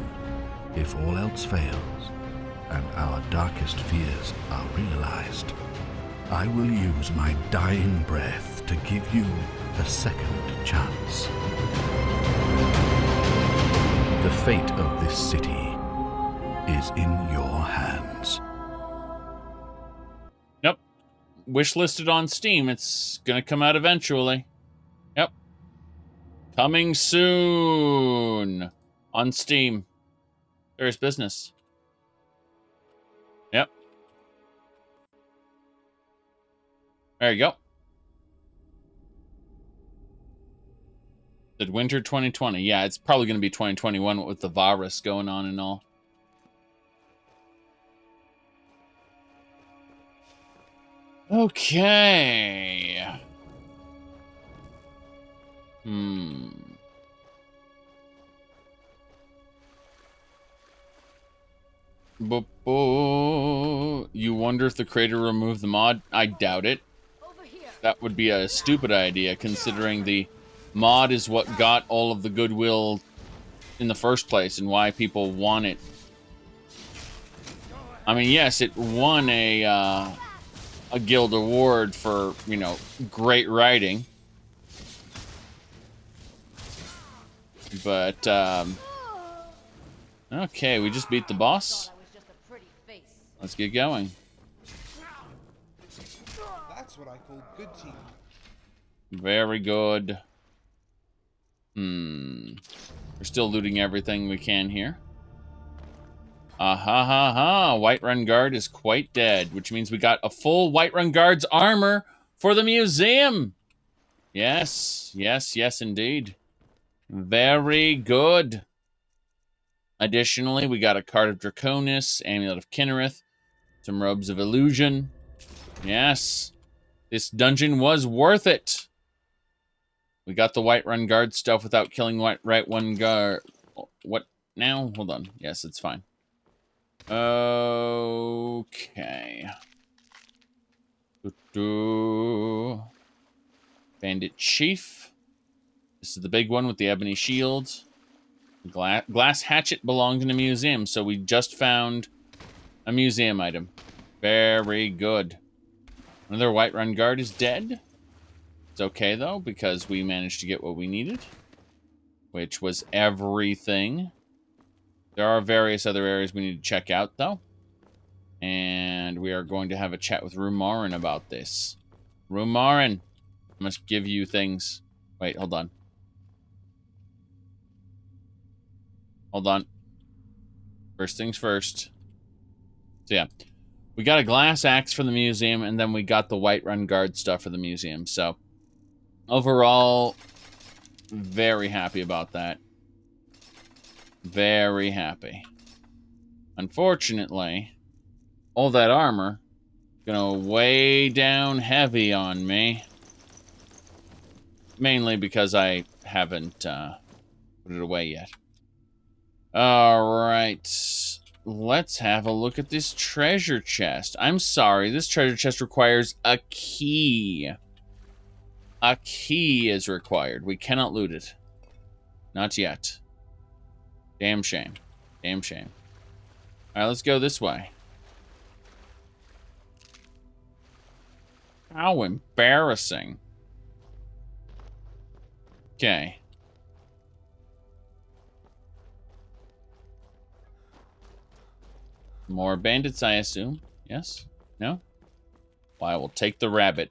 If all else fails, and our darkest fears are realized, I will use my dying breath to give you a second chance. The fate of this city is in your hands. Yep. Wishlisted on Steam. It's gonna come out eventually. Yep. Coming soon on Steam. There's business. Yep. There you go. Said winter 2020. Yeah, it's probably going to be 2021 with the virus going on and all. Okay. You wonder if the creator removed the mod? I doubt it. That would be a stupid idea, considering the mod is what got all of the goodwill in the first place and why people want it. I mean, yes, it won a guild award for, you know, great writing. But, okay, we just beat the boss. Let's get going. That's what I call good team. Very good. We're still looting everything we can here. Whiterun Guard is quite dead, which means we got a full Whiterun Guard's armor for the museum. Yes, yes, yes, indeed. Very good. Additionally, we got a card of Draconis, Amulet of Kynareth, some robes of illusion. Yes, this dungeon was worth it. We got the Whiterun Guard stuff without killing right one guard. What now? Hold on. Yes, it's fine. Okay. Bandit Chief. This is the big one with the ebony shield. Glass hatchet belonged in a museum, so we just found a museum item. Very good. Another Whiterun Guard is dead. It's okay, though, because we managed to get what we needed, which was everything. There are various other areas we need to check out, though. And we are going to have a chat with Rumarin about this. Rumarin, I must give you things. Wait, hold on. Hold on. First things first. So, yeah. We got a glass axe for the museum, and then we got the Whiterun Guard stuff for the museum. So, overall, very happy about that. Very happy. Unfortunately, all that armor gonna weigh down heavy on me. Mainly because I haven't put it away yet. Alright. Let's have a look at this treasure chest. I'm sorry, this treasure chest requires a key. A key is required. We cannot loot it. Not yet. Damn shame. Damn shame. Alright, let's go this way. How embarrassing. Okay. More bandits, I assume. Yes? No? Well, I will take the rabbit.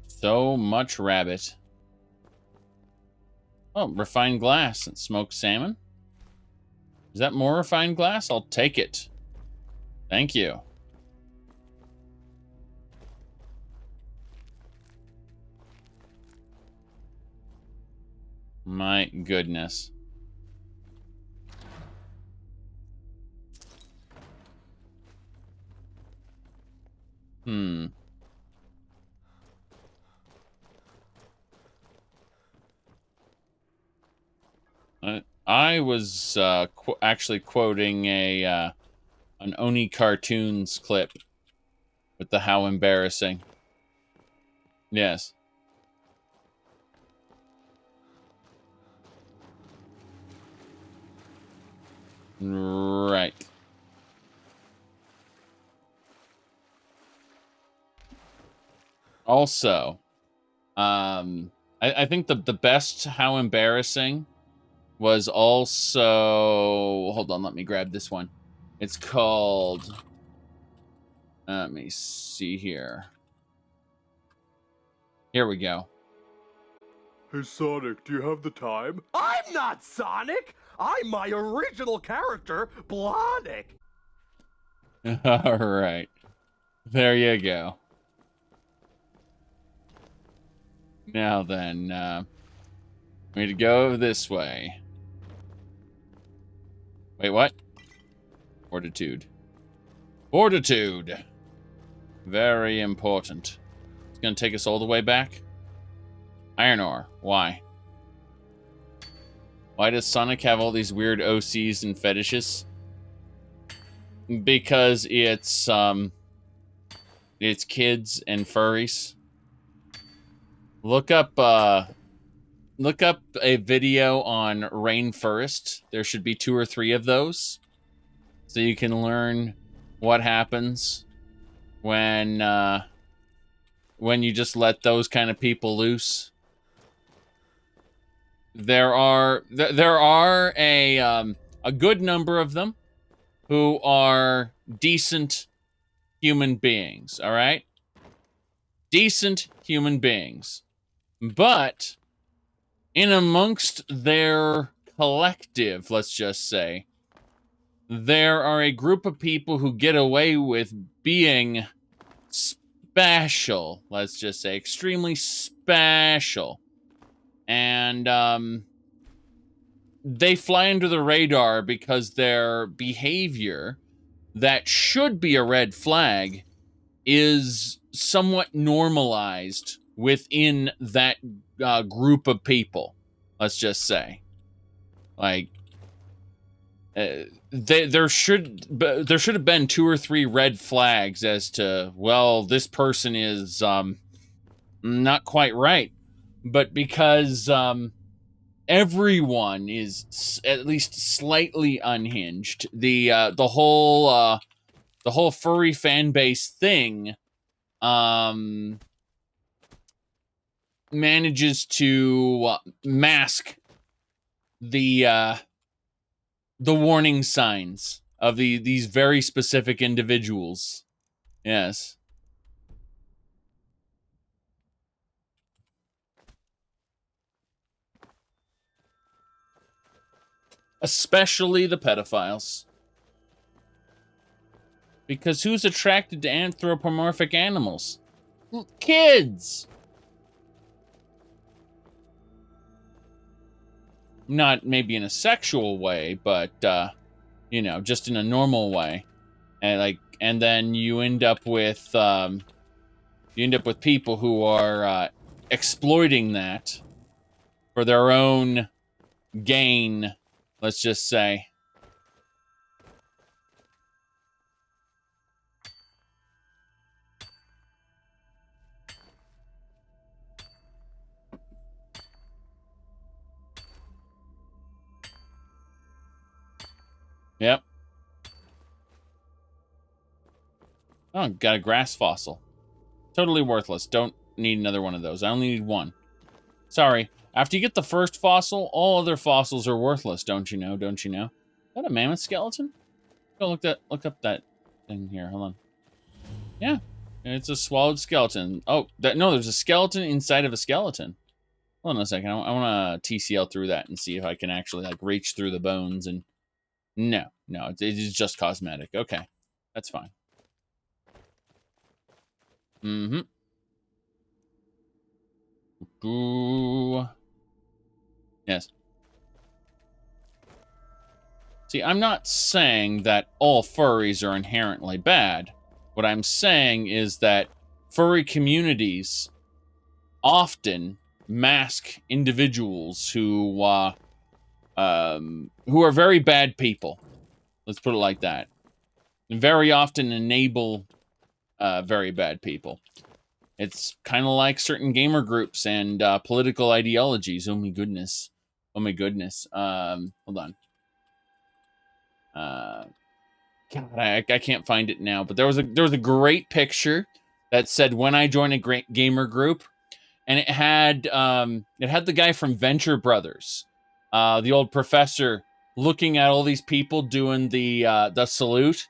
So much rabbit. Oh, refined glass and smoked salmon. Is that more refined glass? I'll take it. Thank you. My goodness. I was actually quoting an Oni Cartoons clip with the how embarrassing. Yes. Right. Also, I think the best how embarrassing was also, hold on, let me grab this one. It's called, let me see here. Here we go. Hey Sonic, do you have the time? I'm not Sonic! I'm my original character, Blonic! Alright. There you go. Now then, we need to go this way. Wait, what? Fortitude. Fortitude! Very important. It's going to take us all the way back. Iron ore. Why? Why does Sonic have all these weird OCs and fetishes? Because it's kids and furries. Look up a video on Rainforest. There should be 2 or 3 of those, so you can learn what happens when you just let those kind of people loose. There are a good number of them who are decent human beings, all right? Decent human beings. But in amongst their collective, let's just say, there are a group of people who get away with being special, let's just say, extremely special. And they fly under the radar because their behavior that should be a red flag is somewhat normalized within that group of people, let's just say. Like, there should have been 2 or 3 red flags as to, well, this person is not quite right. But because everyone is at least slightly unhinged, the whole furry fan base thing manages to mask the warning signs of these very specific individuals. Yes. Especially the pedophiles. Because who's attracted to anthropomorphic animals? Kids! Not maybe in a sexual way, but, you know, just in a normal way. And then you end up with people who are exploiting that for their own gain, let's just say. Yep. Oh, got a grass fossil. Totally worthless. Don't need another one of those. I only need 1. Sorry. After you get the first fossil, all other fossils are worthless, don't you know? Don't you know? Is that a mammoth skeleton? Go look up that thing here. Hold on. Yeah. It's a swallowed skeleton. Oh, no, there's a skeleton inside of a skeleton. Hold on a second. I want to TCL through that and see if I can actually, like, reach through the bones and... No, it is just cosmetic. Okay, that's fine. Mm-hmm. Ooh. Yes. See, I'm not saying that all furries are inherently bad. What I'm saying is that furry communities often mask individuals who are very bad people. Let's put it like that. And very often enable very bad people. It's kind of like certain gamer groups and political ideologies. Oh my goodness. Oh my goodness. Hold on. God, I can't find it now. But there was a great picture that said when I join a great gamer group, and it had the guy from Venture Brothers, the old professor, looking at all these people doing the salute,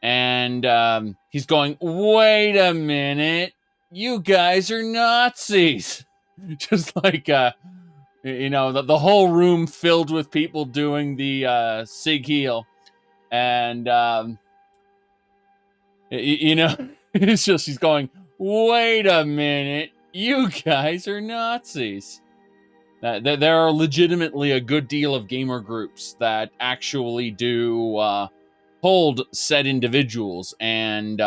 and he's going, "Wait a minute, you guys are Nazis!" Just like you know, the whole room filled with people doing the Sig Heal, and you know, it's just he's going, "Wait a minute, you guys are Nazis." There are legitimately a good deal of gamer groups that actually do hold said individuals and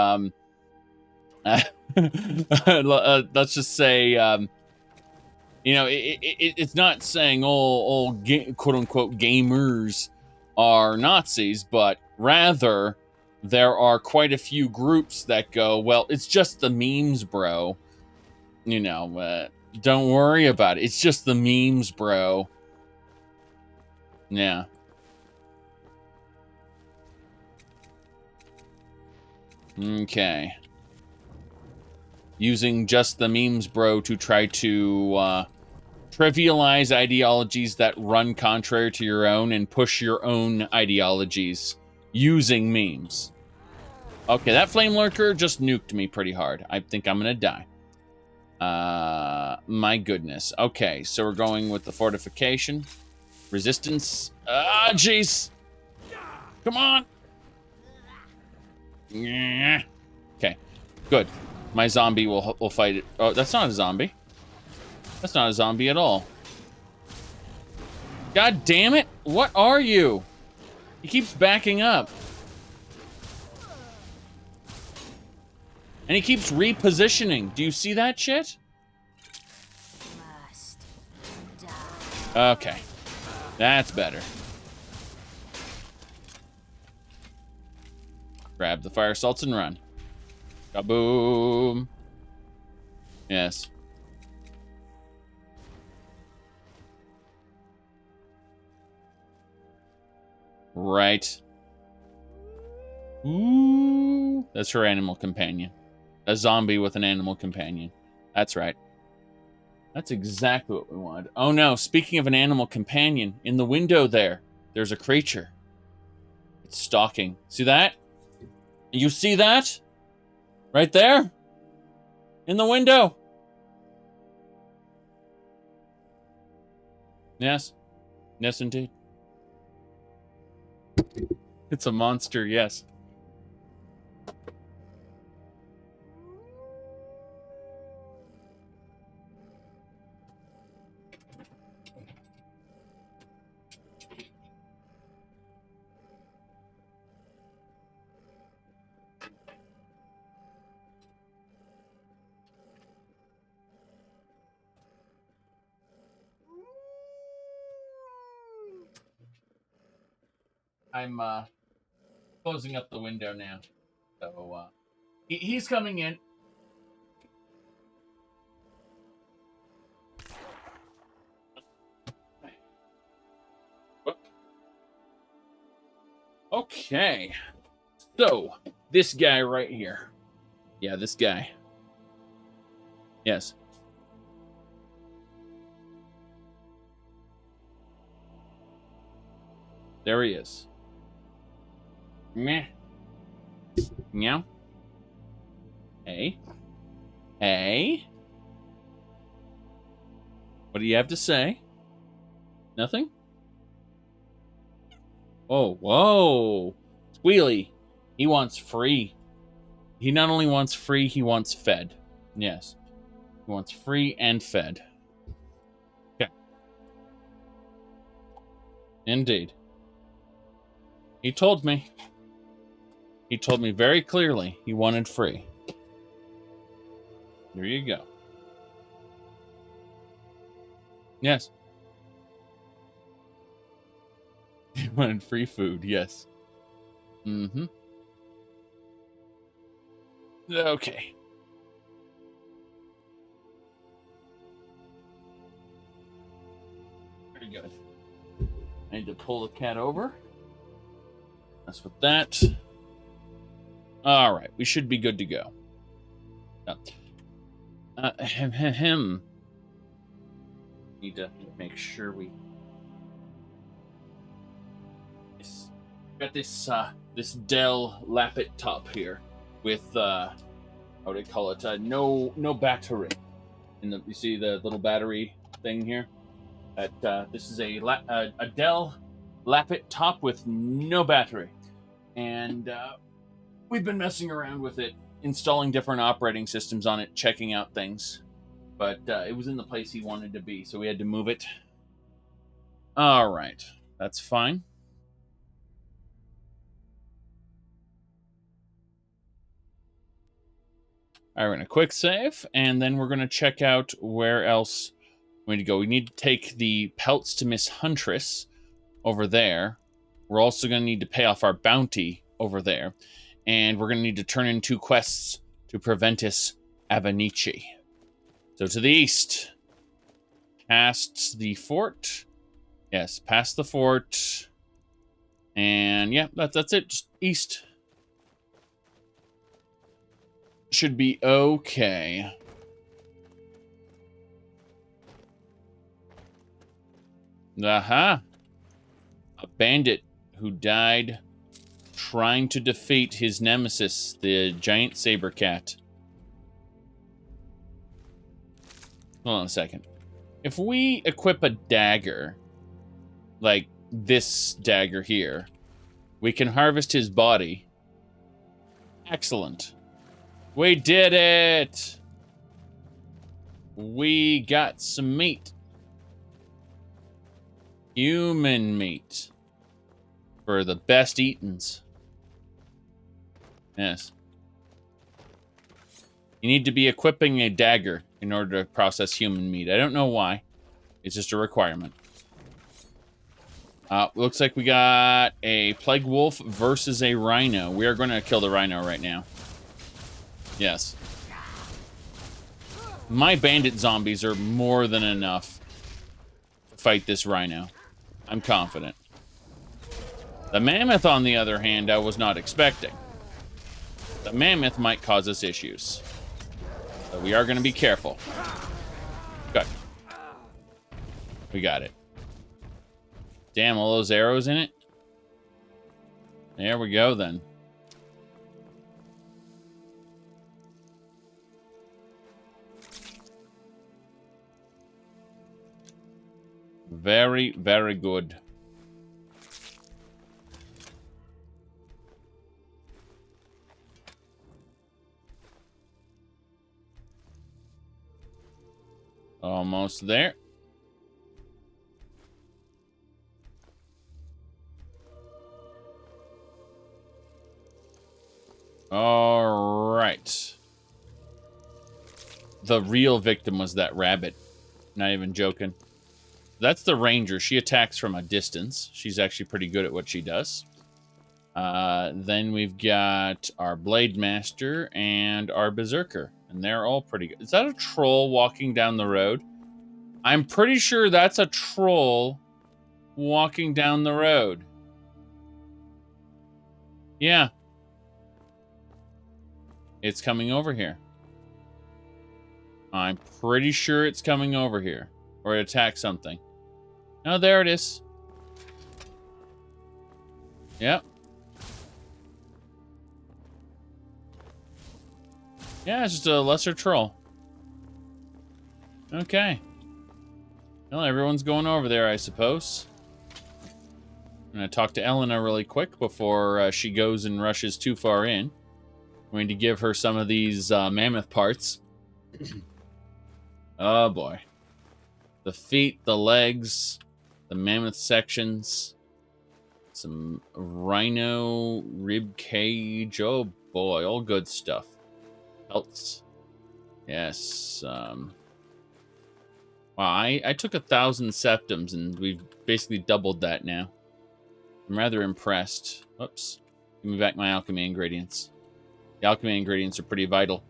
Let's just say, you know, it's not saying all quote-unquote gamers are Nazis, but rather there are quite a few groups that go, well, it's just the memes, bro. You know, don't worry about it. It's just the memes, bro. Yeah. Okay. Using just the memes, bro, to try to trivialize ideologies that run contrary to your own and push your own ideologies using memes. Okay, that flame lurker just nuked me pretty hard. I think I'm gonna die. My goodness. Okay, so we're going with the fortification. Resistance. Ah, jeez. Come on. Yeah. Okay, good. My zombie will fight it. Oh, that's not a zombie. That's not a zombie at all. God damn it. What are you? He keeps backing up. And he keeps repositioning. Do you see that shit? Okay. That's better. Grab the fire salts and run. Kaboom. Yes. Right. Ooh. That's her animal companion. A zombie with an animal companion. That's right. That's exactly what we wanted. Oh no, speaking of an animal companion, in the window there's a creature. It's stalking. See that? You see that? Right there? In the window. Yes. Yes, indeed. It's a monster, yes. I'm closing up the window now. So he's coming in. Okay. So, this guy right here. Yeah, this guy. Yes. There he is. Meh. Meow. Hey. Hey. What do you have to say? Nothing? Oh, whoa. Squealy. He wants free. He not only wants free, he wants fed. Yes. He wants free and fed. Okay. Indeed. He told me. He told me very clearly he wanted free. There you go. Yes. He wanted free food, yes. Mm-hmm. Okay. Very good. I need to pull the cat over. That's with that. All right, we should be good to go. Need to make sure we got this this Dell Lapit top here with how do they call it? No battery. And you see the little battery thing here. That this is a Dell Lapit top with no battery, and we've been messing around with it, installing different operating systems on it, checking out things. But it was in the place he wanted to be, so we had to move it. All right, that's fine. All right, we're going to quick save, and then we're going to check out where else we need to go. We need to take the pelts to Miss Huntress over there. We're also going to need to pay off our bounty over there. And we're going to need to turn in 2 quests to Apprentice Necromancer. So to the east. Past the fort. Yes, past the fort. And yeah, that's it. Just east. Should be okay. Aha. A bandit who died trying to defeat his nemesis, the giant saber cat. Hold on a second. If we equip a dagger, like this dagger here, we can harvest his body. Excellent. We did it! We got some meat. Human meat. For the best eatins. Yes. You need to be equipping a dagger in order to process human meat. I don't know why. It's just a requirement. Looks like we got a plague wolf versus a rhino. We are going to kill the rhino right now. Yes. My bandit zombies are more than enough to fight this rhino. I'm confident. The mammoth, on the other hand, I was not expecting. The mammoth might cause us issues. So we are going to be careful. Good. We got it. Damn, all those arrows in it. There we go, then. Very, very good. Almost there. All right. The real victim was that rabbit. Not even joking. That's the ranger. She attacks from a distance. She's actually pretty good at what she does. Then we've got our blade master and our berserker. And they're all pretty good. Is that a troll walking down the road? I'm pretty sure that's a troll walking down the road. Yeah. It's coming over here. I'm pretty sure it's coming over here. Or it attacked something. Oh, there it is. Yep. Yeah, it's just a lesser troll. Okay. Well, everyone's going over there, I suppose. I'm going to talk to Elena really quick before she goes and rushes too far in. I'm going to give her some of these mammoth parts. Oh, boy. The feet, the legs, the mammoth sections, some rhino rib cage. Oh, boy, all good stuff. Pelts. Yes. Wow, I took 1,000 septums, and we've basically doubled that now. I'm rather impressed. Oops. Give me back my alchemy ingredients. The alchemy ingredients are pretty vital.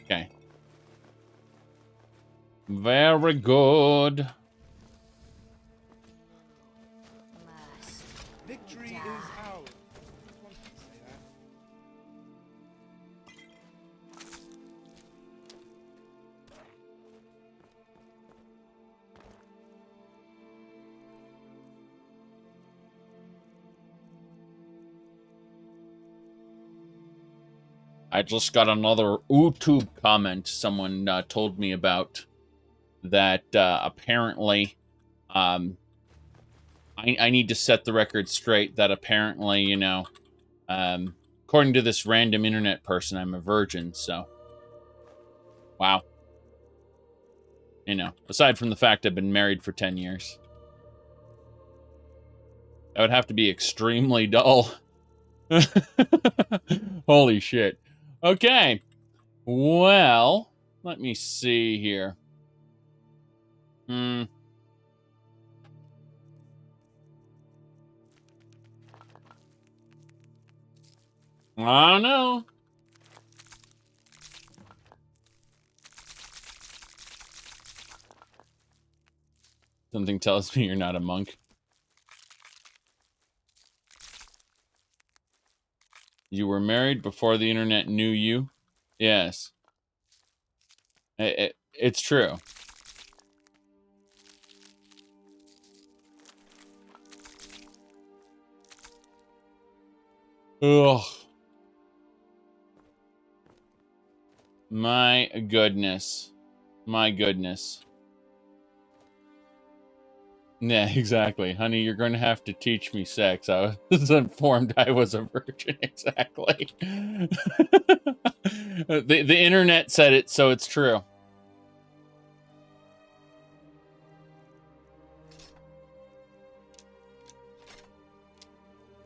Okay. Very good. Victory is ours. I wanted to say that. I just got another YouTube comment someone told me about that apparently I need to set the record straight that apparently, you know, according to this random internet person, I'm a virgin, so. Wow. You know, aside from the fact I've been married for 10 years. That would have to be extremely dull. Holy shit. Okay. Well, let me see here. I don't know. Something tells me you're not a monk. You were married before the internet knew you? Yes. It's true. Ugh. My goodness. My goodness. Yeah, exactly. Honey, you're going to have to teach me sex. I was informed I was a virgin. Exactly. The internet said it, so it's true.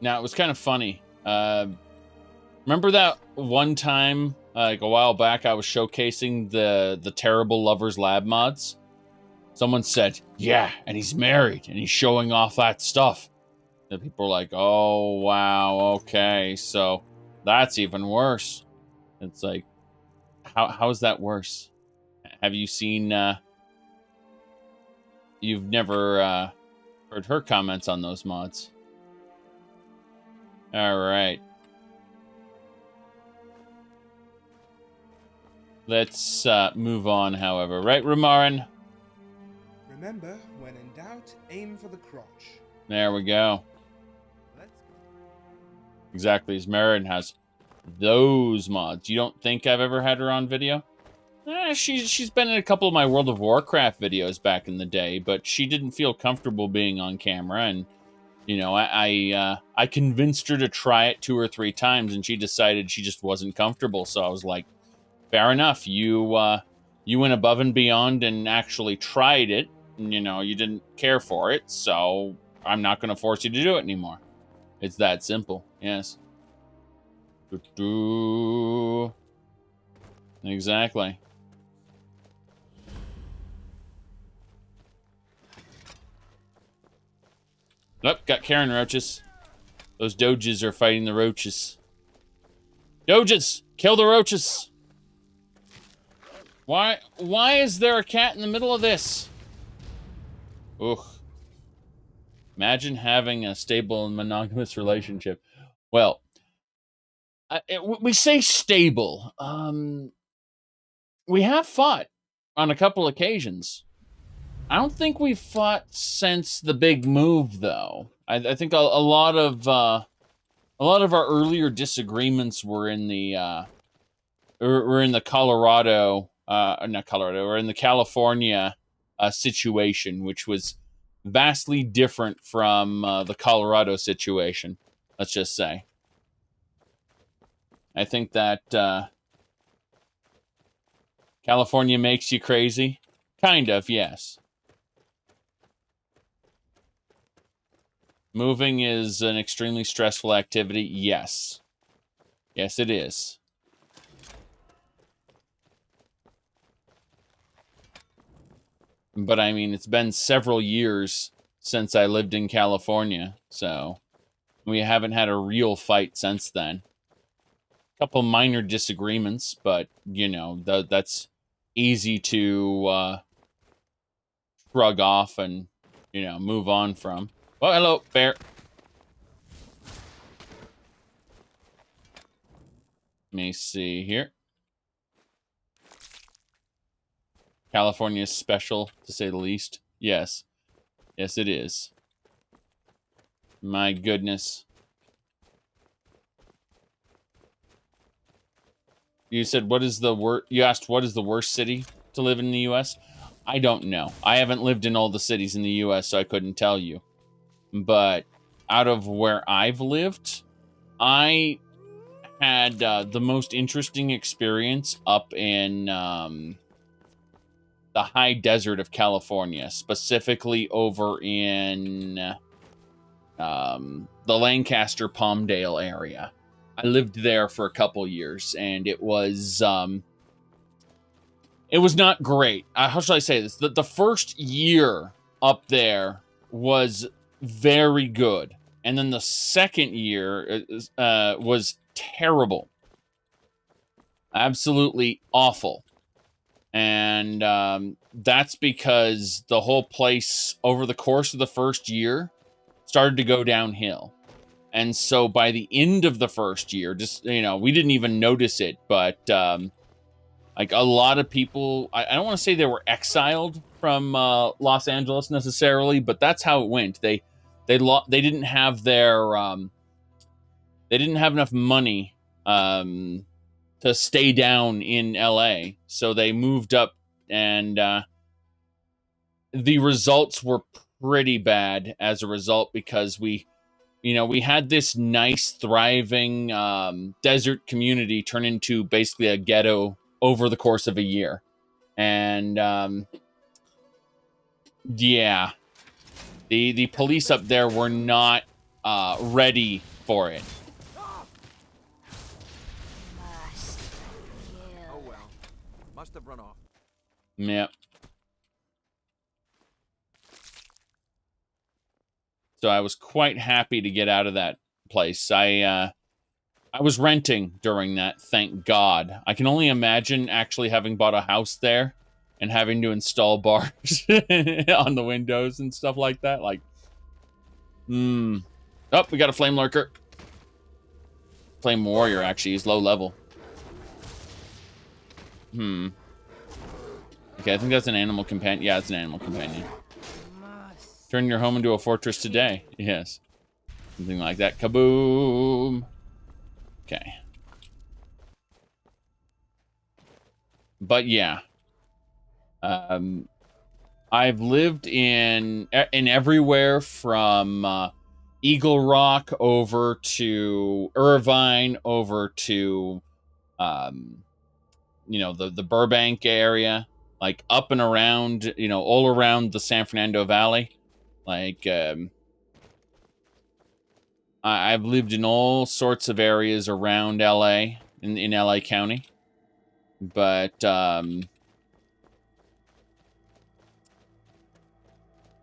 Now, it was kind of funny. Remember that one time, like a while back, I was showcasing the Terrible Lovers Lab mods? Someone said, yeah, and he's married, and he's showing off that stuff. And people were like, oh, wow, okay, so that's even worse. It's like, how is that worse? Have you seen, you've never heard her comments on those mods? All right. Let's move on, however. Right, Rumarin? Remember, when in doubt, aim for the crotch. There we go. Let's go. Exactly, as Marin has those mods. You don't think I've ever had her on video? She's been in a couple of my World of Warcraft videos back in the day, but she didn't feel comfortable being on camera, and you know, I convinced her to try it 2 or 3 times, and she decided she just wasn't comfortable. So I was like, fair enough. You went above and beyond and actually tried it. And, you know, you didn't care for it, so I'm not going to force you to do it anymore. It's that simple. Yes. Exactly. Nope, got Karen roaches. Those doges are fighting the roaches. Doges! Kill the roaches! Why is there a cat in the middle of this? Ugh. Imagine having a stable and monogamous relationship. Well, we say stable. We have fought on a couple occasions. I don't think we've fought since the big move, though. I think a lot of our earlier disagreements were in the Colorado, not Colorado, or in the California situation, which was vastly different from the Colorado situation. Let's just say. I think that California makes you crazy. Kind of, yes. Moving is an extremely stressful activity. Yes. Yes, it is. But I mean, it's been several years since I lived in California, so we haven't had a real fight since then. A couple minor disagreements, but, you know, that's easy to shrug off and, you know, move on from. Oh, hello, bear. Let me see here. California is special, to say the least. Yes. Yes, it is. My goodness. You said, what is the worst? You asked, what is the worst city to live in the U.S.? I don't know. I haven't lived in all the cities in the U.S., so I couldn't tell you. But out of where I've lived, I had the most interesting experience up in the high desert of California, specifically over in the Lancaster Palmdale area. I lived there for a couple years, and it was It was not great. How should I say this? The first year up there was very good. And then the second year was terrible. Absolutely awful. And that's because the whole place, over the course of the first year, started to go downhill. And so by the end of the first year, just, you know, we didn't even notice it, but like a lot of people, I don't want to say they were exiled from Los Angeles necessarily, but that's how it went. They didn't have their they didn't have enough money to stay down in LA, so they moved up, and the results were pretty bad as a result, because we had this nice, thriving desert community turn into basically a ghetto over the course of a year. And yeah, the police up there were not ready for it. Oh well, must have run off. Yep. So I was quite happy to get out of that place. I was renting during that, thank God. I can only imagine actually having bought a house there and having to install bars on the windows and stuff like that. Like, Oh, we got a flame lurker. Flame warrior, actually. He's low level. Okay, I think that's an animal companion. Yeah, it's an animal companion. Turn your home into a fortress today. Yes. Something like that. Kaboom! Okay. But yeah. I've lived in everywhere from Eagle Rock over to Irvine, over to the Burbank area, like up and around, all around the San Fernando Valley. Like I've lived in all sorts of areas around LA, in LA County. But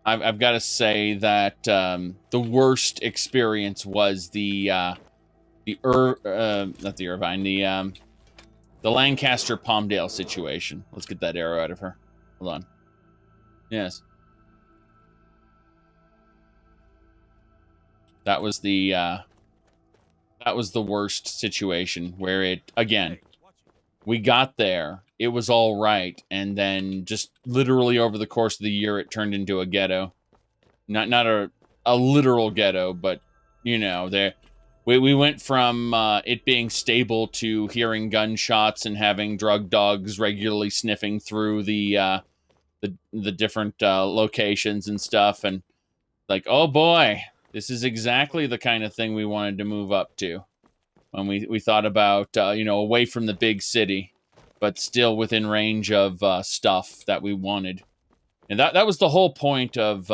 I've got to say that the worst experience was the Lancaster Palmdale situation. Let's get that arrow out of her. Hold on. Yes. That was the worst situation, where it, again, we got there, it was all right, and then just literally over the course of the year, it turned into a ghetto. Not a literal ghetto, but there. We went from it being stable to hearing gunshots and having drug dogs regularly sniffing through the different locations and stuff, and like, oh boy, this is exactly the kind of thing we wanted to move up to when we thought about away from the big city, but still within range of stuff that we wanted. And that was the whole point of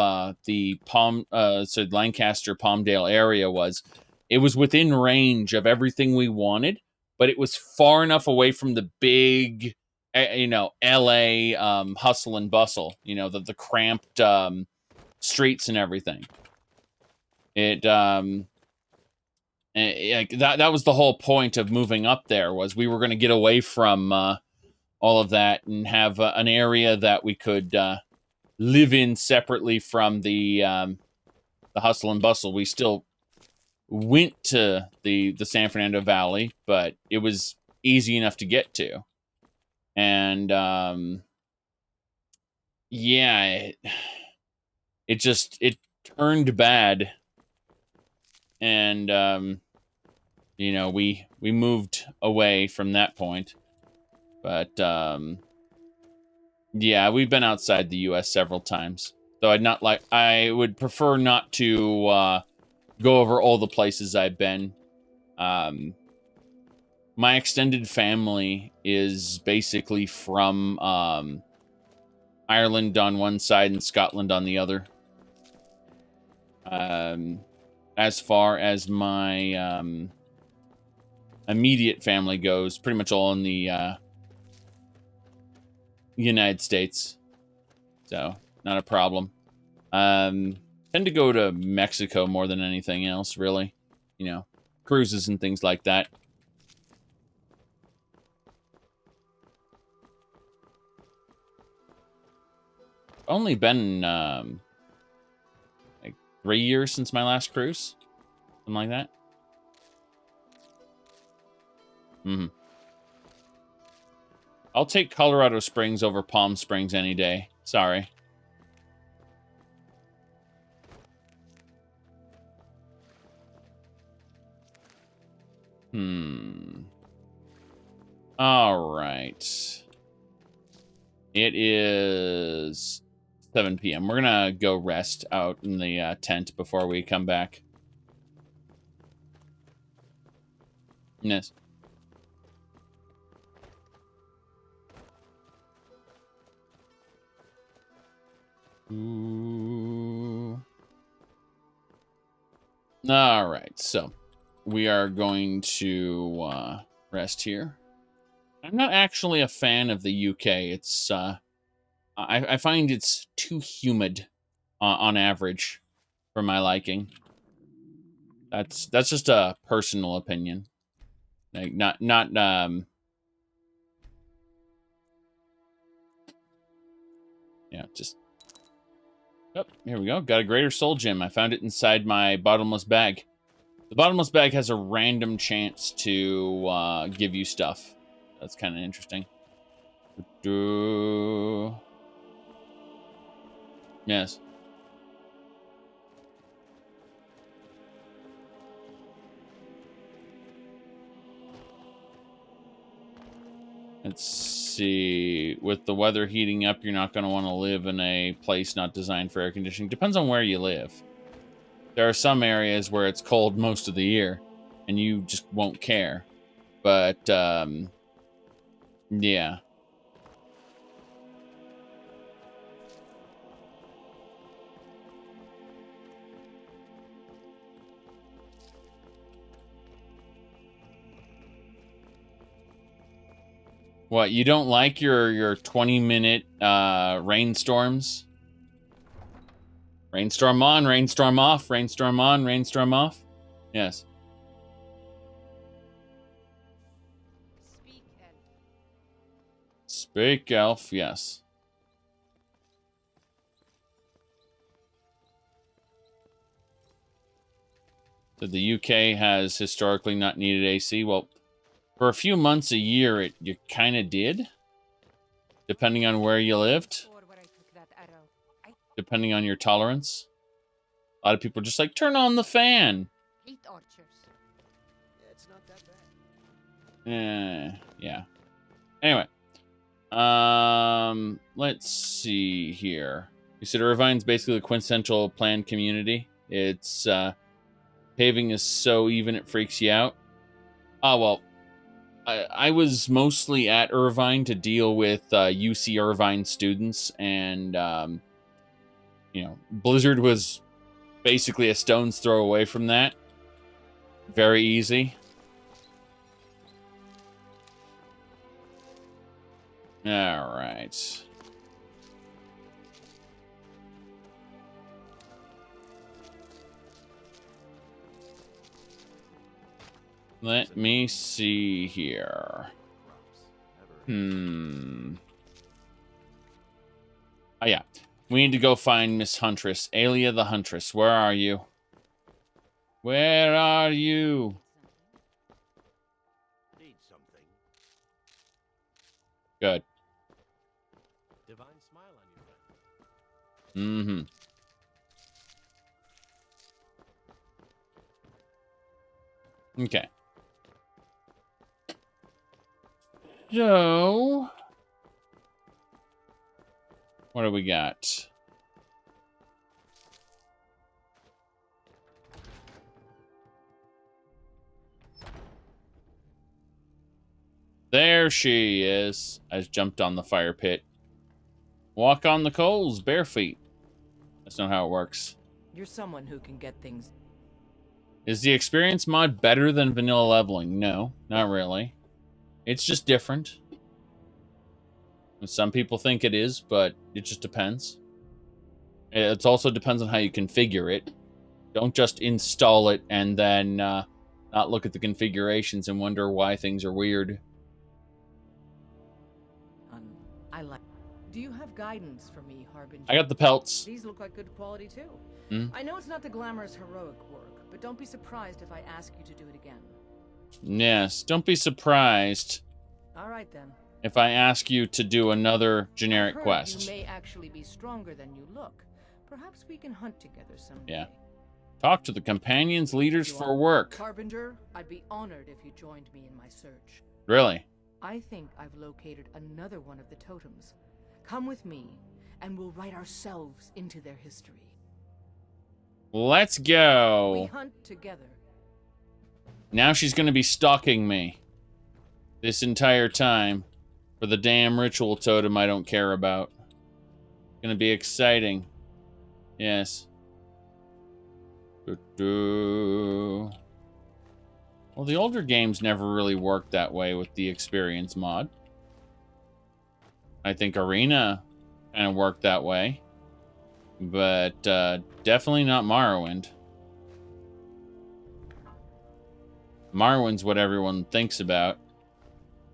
the Lancaster Palmdale area. Was it was within range of everything we wanted, but it was far enough away from the big, LA hustle and bustle, the cramped streets and everything. That was the whole point of moving up there, was we were going to get away from all of that and have an area that we could live in separately from the hustle and bustle. We still went to the San Fernando Valley, but it was easy enough to get to. And it turned bad. And we moved away from that point. But we've been outside the US several times. Though I would prefer not to go over all the places I've been. My extended family is basically from Ireland on one side and Scotland on the other. As far as my immediate family goes, pretty much all in the United States. So, not a problem. Tend to go to Mexico more than anything else, really. You know, cruises and things like that. Only been, like 3 years since my last cruise. Something like that. Mm-hmm. I'll take Colorado Springs over Palm Springs any day. Sorry. All right. It is 7 p.m. We're gonna go rest out in the tent before we come back. Yes. Ooh. All right, so we are going to rest here. I'm not actually a fan of the UK. It's I find it's too humid on average for my liking. That's just a personal opinion. Like not yeah, just oh, here we go. Got a greater soul gem. I found it inside my bottomless bag. The bottomless bag has a random chance to give you stuff. That's kind of interesting. Yes. Let's see. With the weather heating up, you're not going to want to live in a place not designed for air conditioning. Depends on where you live. There are some areas where it's cold most of the year, and you just won't care. But, yeah. What, you don't like your 20-minute rainstorms? Rainstorm on, rainstorm off, rainstorm on, rainstorm off? Yes. Speak, elf. Speak, elf, yes. So the UK has historically not needed AC. Well, for a few months a year, you kind of did. Depending on where you lived. Depending on your tolerance. A lot of people are just like, turn on the fan. Eat orchards. Yeah, it's not that bad. Yeah. Anyway. Let's see here. You said Irvine's basically the quintessential planned community. It's, paving is so even it freaks you out. Oh, well. I was mostly at Irvine to deal with UC Irvine students, and you know, Blizzard was basically a stone's throw away from that. Very easy. All right. Let me see here. Oh, yeah. We need to go find Miss Huntress. Alia the Huntress. Where are you? Where are you? Need something. Good. Divine smile on you, friend. Okay. So, what do we got? There she is. I just jumped on the fire pit. Walk on the coals, bare feet. That's not how it works. You're someone who can get things. Is the experience mod better than vanilla leveling? No, not really. It's just different. Some people think it is, but it just depends. It also depends on how you configure it. Don't just install it and then not look at the configurations and wonder why things are weird. I like. Do you have guidance for me, Harbinger? I got the pelts. These look like good quality too. Hmm? I know it's not the glamorous heroic work, but don't be surprised if I ask you to do it again. Yes, don't be surprised. All right then. If I ask you to do another generic I've heard quest. You may actually be stronger than you look. Perhaps we can hunt together someday. Yeah. Talk to the companions leaders for work. Harbinger, I'd be honored if you joined me in my search. Really? I think I've located another one of the totems. Come with me, and we'll write ourselves into their history. Let's go. We hunt together. Now she's going to be stalking me this entire time for the damn ritual totem I don't care about. Going to be exciting. Yes. Well, the older games never really worked that way with the experience mod. I think Arena kind of worked that way. But definitely not Morrowind. Morrowind's what everyone thinks about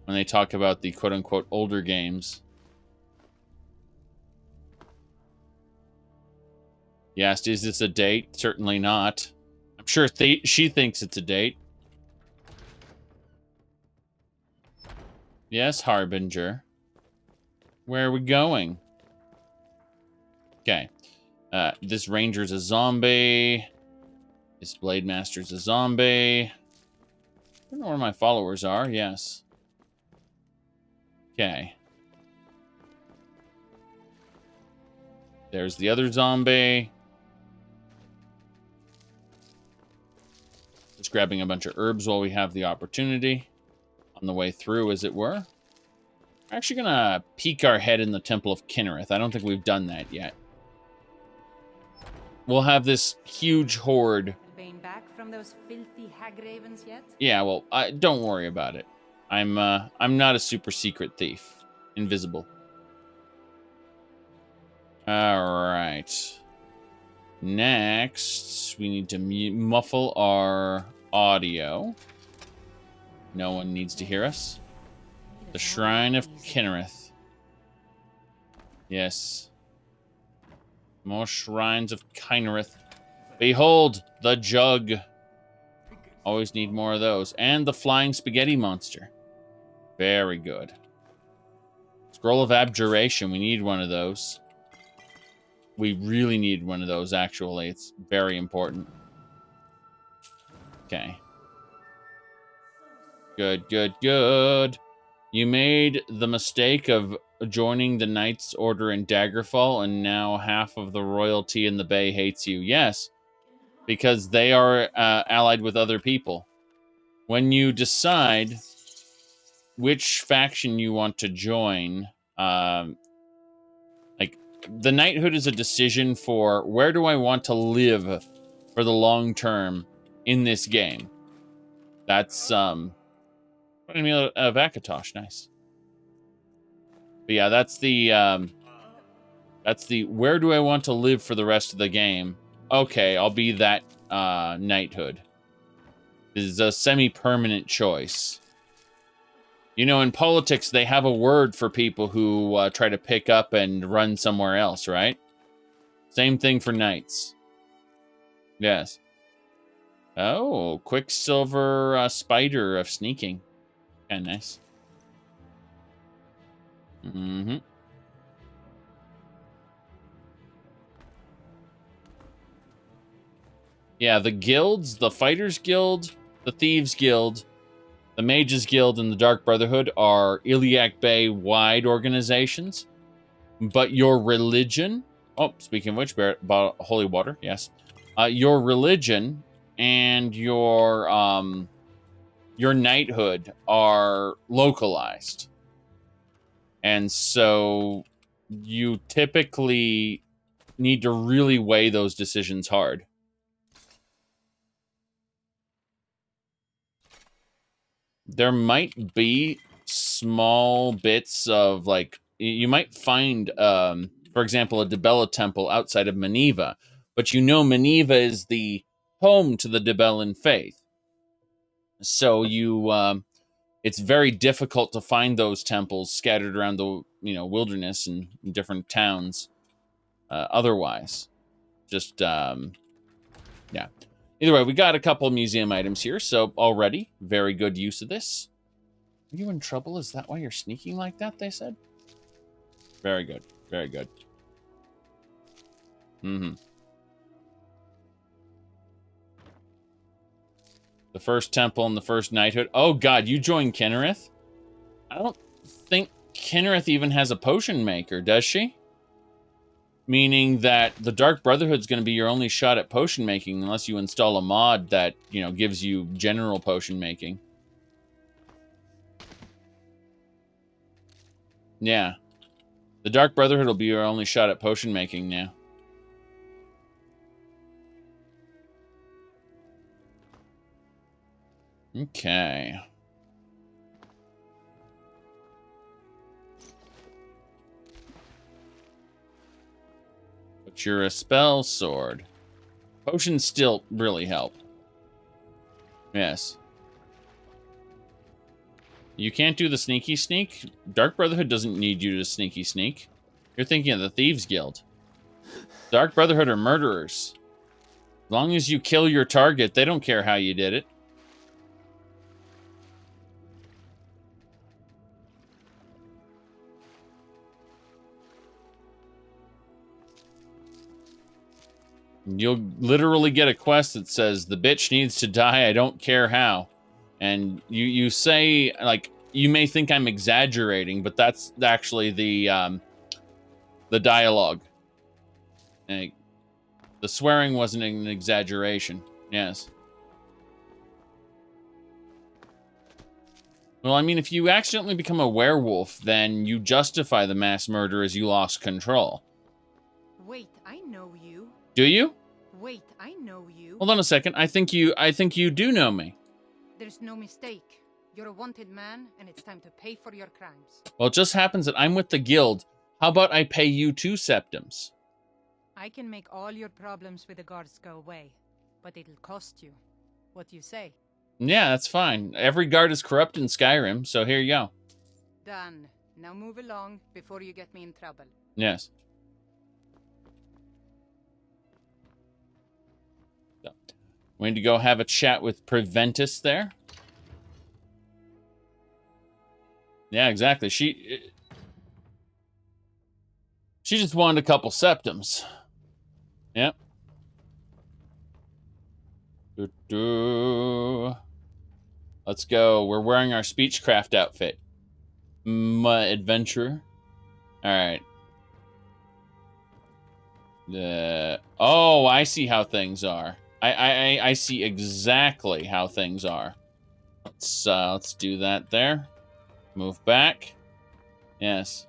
when they talk about the quote-unquote older games. Yes, is this a date? Certainly not. I'm sure she thinks it's a date. Yes, Harbinger. Where are we going? Okay. This ranger's a zombie. This blade master's a zombie. I don't know where my followers are. Yes. Okay. There's the other zombie. Just grabbing a bunch of herbs while we have the opportunity. On the way through, as it were. We're actually going to peek our head in the Temple of Kynareth. I don't think we've done that yet. We'll have this huge horde. Been back from those filthy hag ravens yet? Yeah, well, don't worry about it. I'm not a super secret thief. Invisible. All right. Next, we need to muffle our audio. No one needs to hear us. The Shrine of Kynareth. Yes. More shrines of Kynareth. Behold, the jug. Always need more of those. And the flying spaghetti monster. Very good. Scroll of Abjuration. We need one of those. We really need one of those, actually. It's very important. Okay. Good, good, good. You made the mistake of joining the Knights Order in Daggerfall, and now half of the royalty in the Bay hates you. Yes, because they are allied with other people. When you decide which faction you want to join, like, the knighthood is a decision for where do I want to live for the long term in this game. That's, Amulet of Akatosh, nice. But yeah, that's the where do I want to live for the rest of the game? Okay, I'll be that knighthood. This is a semi-permanent choice. You know, in politics, they have a word for people who try to pick up and run somewhere else, right? Same thing for knights. Yes. Oh, Quicksilver Spider of Sneaking. Kind of nice. Mm-hmm. Yeah, the guilds, the Fighters Guild, the Thieves Guild, the Mages Guild, and the Dark Brotherhood are Iliac Bay-wide organizations. But your religion... Oh, speaking of which, holy water, yes. Your religion and your knighthood are localized. And so you typically need to really weigh those decisions hard. There might be small bits of, like, you might find, for example, a Dibella temple outside of Maneva, but you know Maneva is the home to the Dibellan faith. So it's very difficult to find those temples scattered around the wilderness and different towns. Otherwise, just yeah. Either way, we got a couple museum items here, so already very good use of this. Are you in trouble? Is that why you're sneaking like that? They said. Very good. Very good. Mm-hmm. The first temple and the first knighthood. Oh, God, you joined Kynareth? I don't think Kynareth even has a potion maker, does she? Meaning that the Dark Brotherhood's going to be your only shot at potion making unless you install a mod that, gives you general potion making. Yeah. The Dark Brotherhood will be your only shot at potion making now. Okay. But you're a spell sword. Potions still really help. Yes. You can't do the sneaky sneak. Dark Brotherhood doesn't need you to sneaky sneak. You're thinking of the Thieves Guild. Dark Brotherhood are murderers. As long as you kill your target, they don't care how you did it. You'll literally get a quest that says, the bitch needs to die, I don't care how. And you say, like, you may think I'm exaggerating, but that's actually the dialogue. Like, the swearing wasn't an exaggeration. Yes. Well, I mean, if you accidentally become a werewolf, then you justify the mass murder as you lost control. Wait, I know you. Do you? Wait, I know you. Hold on a second. I think you do know me. There's no mistake. You're a wanted man, and it's time to pay for your crimes. Well, it just happens that I'm with the guild. How about I pay you 2 septums? I can make all your problems with the guards go away, but it'll cost you. What do you say? Yeah, that's fine. Every guard is corrupt in Skyrim, so here you go. Done. Now move along before you get me in trouble. Yes. So, we need to go have a chat with Preventus there. Yeah, exactly. She just wanted a couple septums. Yep. Let's go. We're wearing our Speechcraft outfit. Adventurer. Alright. Oh, I see how things are. I see exactly how things are. Let's do that there. Move back. Yes.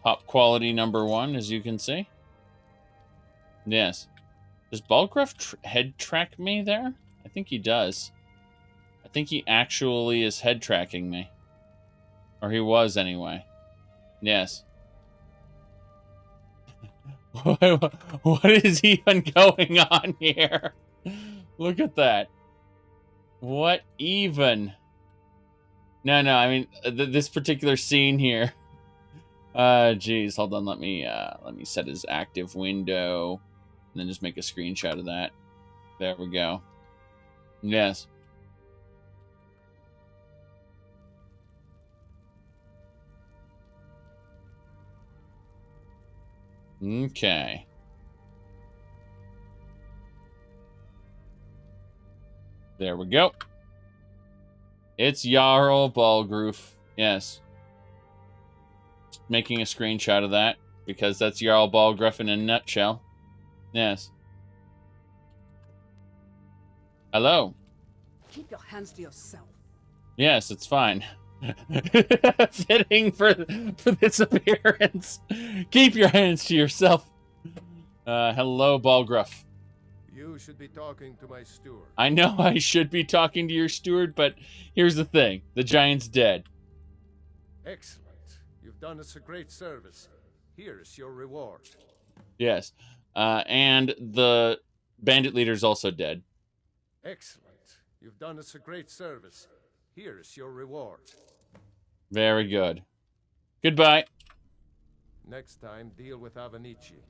Top quality #1, as you can see. Yes. Does Balgruff head track me there? I think he does. I think he actually is head tracking me. Or he was anyway. Yes. What is even going on here? Look at that. What even? No, I mean, this particular scene here. Geez, hold on, let me set his active window, and then just make a screenshot of that. There we go. Yes. Okay. There we go. It's Jarl Balgruuf. Yes. Just making a screenshot of that, because that's Jarl Balgruuf in a nutshell. Yes. Hello. Keep your hands to yourself. Yes, it's fine. Fitting for this appearance. Keep your hands to yourself. Hello, Balgruuf. You should be talking to my steward. I know I should be talking to your steward, but here's the thing. The giant's dead. Excellent. You've done us a great service. Here is your reward. Yes. And the bandit leader is also dead. Excellent. You've done us a great service. Here is your reward. Very good. Goodbye. Next time, deal with Avenici.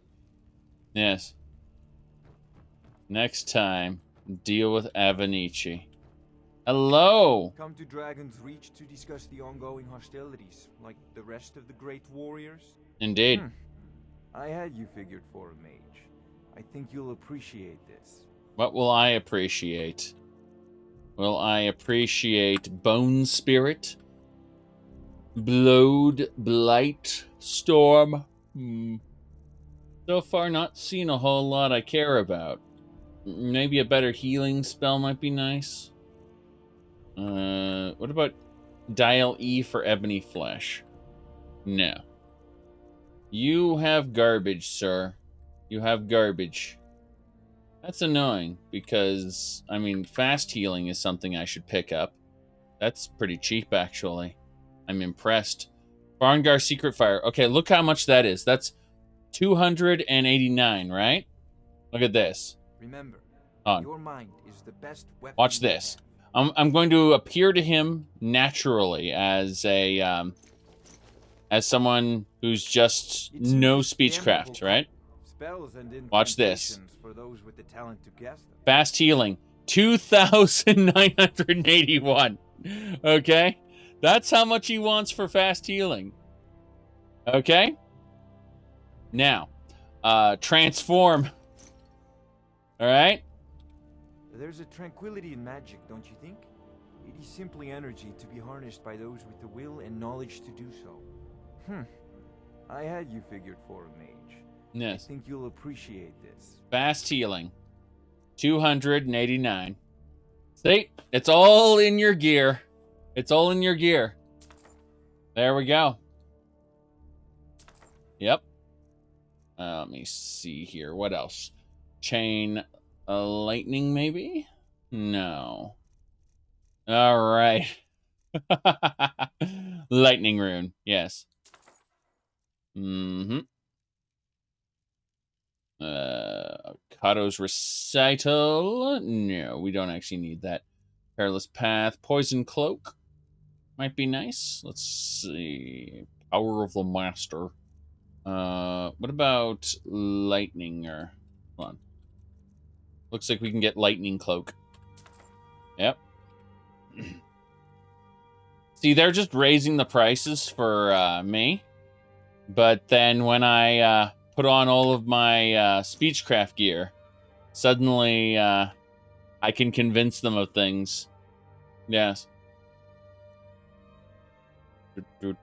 Yes. Next time, deal with Avenici. Hello! Come to Dragon's Reach to discuss the ongoing hostilities, like the rest of the great warriors? Indeed. I had you figured for a mage. I think you'll appreciate this. What will I appreciate? Will I appreciate Bone Spirit? Blowed Blight Storm? So far, not seen a whole lot I care about. Maybe a better healing spell might be nice. What about Dial E for Ebony Flesh? No. You have garbage, sir. You have garbage. That's annoying, because, I mean, fast healing is something I should pick up. That's pretty cheap, actually. I'm impressed. Barngar Secret Fire. Okay, look how much that is. That's 289, right? Look at this. Remember, On. your mind is the best weapon. Watch this. I'm going to appear to him naturally as a as someone who's just no speechcraft, right? Spells and Watch this. For those with the talent to guess them. Fast healing, 2,981. Okay, that's how much he wants for fast healing. Okay. Now, transform. All right. There's a tranquility in magic, don't you think? It is simply energy to be harnessed by those with the will and knowledge to do so. I had you figured for a mage. Yes. I think you'll appreciate this. Fast healing, 289. See, it's all in your gear. It's all in your gear. There we go. Yep. Let me see here. What else? Chain lightning, maybe? No. All right. Lightning rune. Yes. Kato's recital. No, we don't actually need that. Perilous path. Poison cloak. Might be nice. Let's see. Power of the master. What about lightning? Or hold on. Looks like we can get lightning cloak. Yep. See, they're just raising the prices for me. But then when I put on all of my speechcraft gear, suddenly I can convince them of things. Yes. Do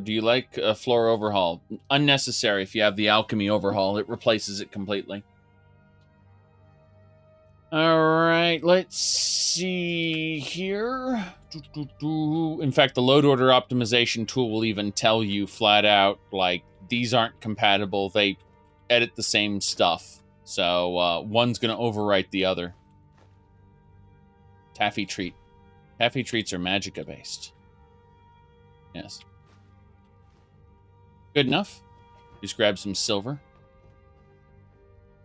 you like a floor overhaul? Unnecessary if you have the alchemy overhaul. It replaces it completely. Alright, let's see here. In fact, the load order optimization tool will even tell you flat out, like, these aren't compatible. They edit the same stuff. So, one's going to overwrite the other. Taffy treat. Taffy treats are magicka-based. Yes. Good enough. Just grab some silver.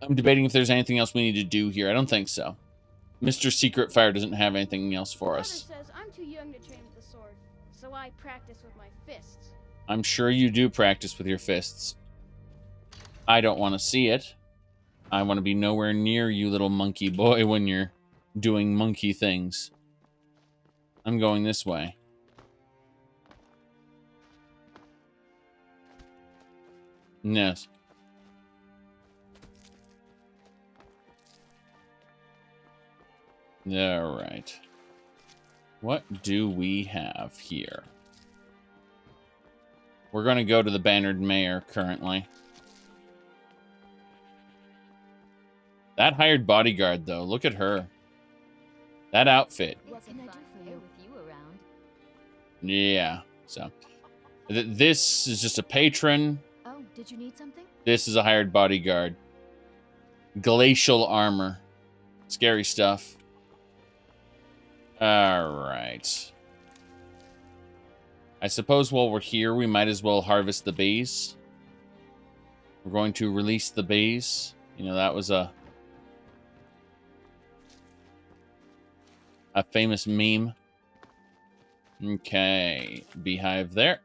I'm debating if there's anything else we need to do here. I don't think so. Mr. Secret Fire doesn't have anything else for us. Father says I'm too young to train with the sword, so I practice with my fists. I'm sure you do practice with your fists. I don't want to see it. I want to be nowhere near you, little monkey boy, when you're doing monkey things. I'm going this way. Yes. All right. What do we have here? We're going to go to the Bannered Mayor currently. That hired bodyguard, though, look at her. That outfit. What can I do for you with you around? Yeah, so. This is just a patron. Oh, did you need something? This is a hired bodyguard. Glacial armor. Scary stuff. All right. I suppose while we're here, we might as well harvest the bees. We're going to release the bees. You know, that was a famous meme. Okay, beehive there.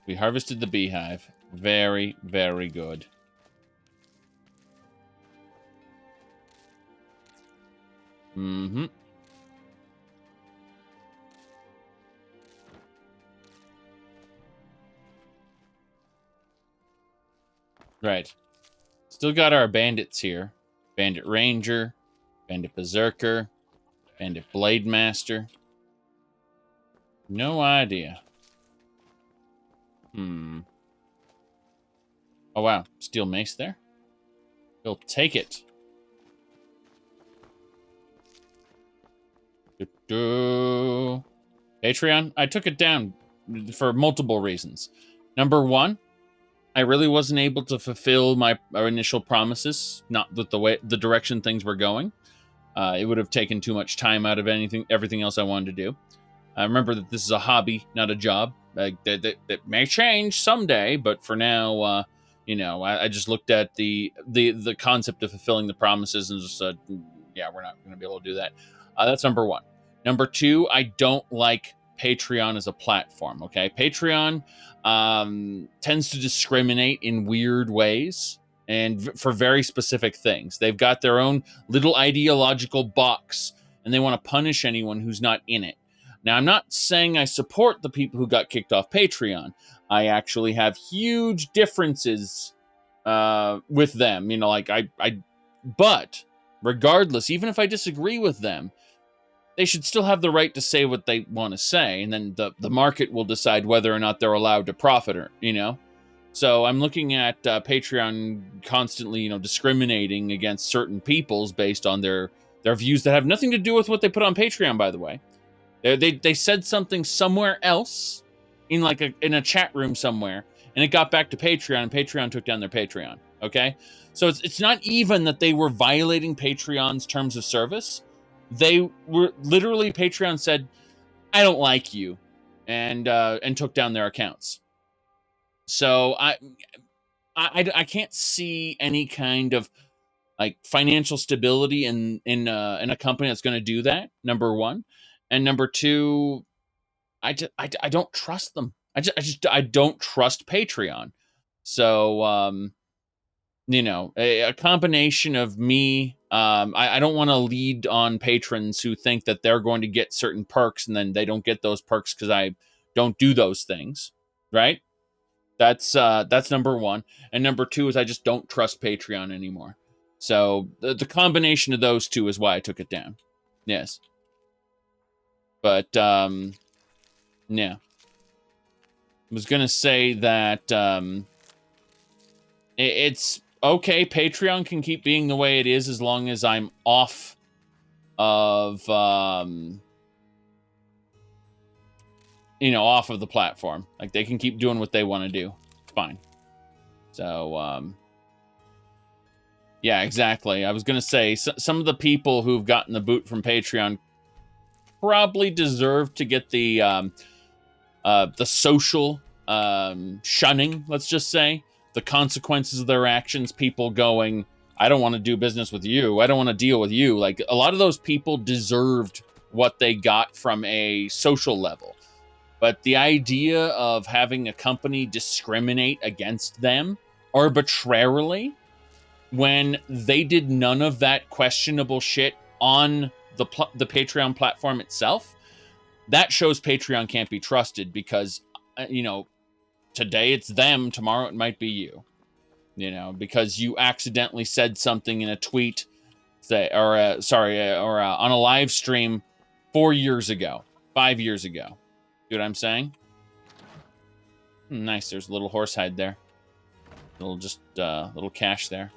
We harvested the beehive. Very, very good. Mm-hmm. Right. Still got our bandits here. Bandit Ranger, Bandit Berserker, Bandit Blade Master. No idea. Oh, wow. Steel mace there. We'll take it. Patreon, I took it down for multiple reasons. Number one, I really wasn't able to fulfill our initial promises, not with the direction things were going. It would have taken too much time out of everything else I wanted to do. I remember that this is a hobby, not a job. That may change someday, but for now, you know, I just looked at the concept of fulfilling the promises and just said, yeah, we're not going to be able to do that. That's number one. Number two, I don't like Patreon as a platform, okay? Patreon tends to discriminate in weird ways and for very specific things. They've got their own little ideological box, and they want to punish anyone who's not in it. Now, I'm not saying I support the people who got kicked off Patreon. I actually have huge differences with them. You know, like but regardless, even if I disagree with them, they should still have the right to say what they want to say, and then the market will decide whether or not they're allowed to profit, or, you know. So I'm looking at Patreon constantly, you know, discriminating against certain peoples based on their views that have nothing to do with what they put on Patreon, by the way. They said something somewhere else in a chat room somewhere, and it got back to Patreon, and Patreon took down their Patreon. Okay, so it's not even that they were violating Patreon's terms of service. They were literally, Patreon said, "I don't like you," and took down their accounts. So I can't see any kind of like financial stability in a company that's going to do that. Number one. And number two, I don't trust them. I don't trust Patreon. So, you know, a combination of me, I don't want to lead on patrons who think that they're going to get certain perks and then they don't get those perks because I don't do those things, right? That's number one. And number two is I just don't trust Patreon anymore. So the combination of those two is why I took it down. Yes. But, yeah. I was going to say that it's okay. Patreon can keep being the way it is as long as I'm off of, you know, off of the platform. Like, they can keep doing what they want to do. It's fine. So, yeah, exactly. I was going to say, some of the people who've gotten the boot from Patreon probably deserve to get the social shunning, let's just say. The consequences of their actions, people going, I don't want to do business with you. I don't want to deal with you. Like, a lot of those people deserved what they got from a social level. But the idea of having a company discriminate against them arbitrarily when they did none of that questionable shit on the Patreon platform itself, that shows Patreon can't be trusted because, you know, today it's them, tomorrow it might be you. You know, because you accidentally said something in a tweet, or on a live stream 4 years ago, 5 years ago. See what I'm saying? Nice, there's a little horsehide there. Little cash there.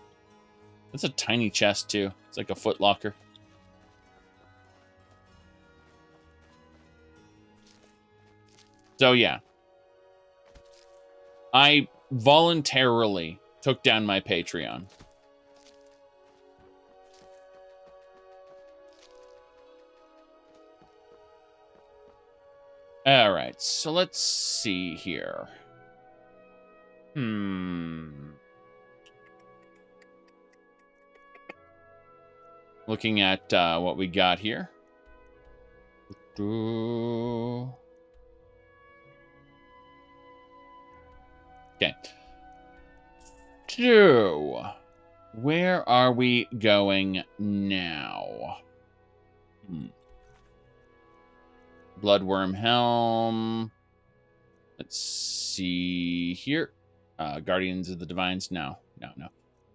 That's a tiny chest too. It's like a foot locker. So yeah, I voluntarily took down my Patreon. All right, so let's see here. Looking at what we got here. Okay. So, where are we going now? Bloodworm Helm. Let's see here. Guardians of the Divines. No.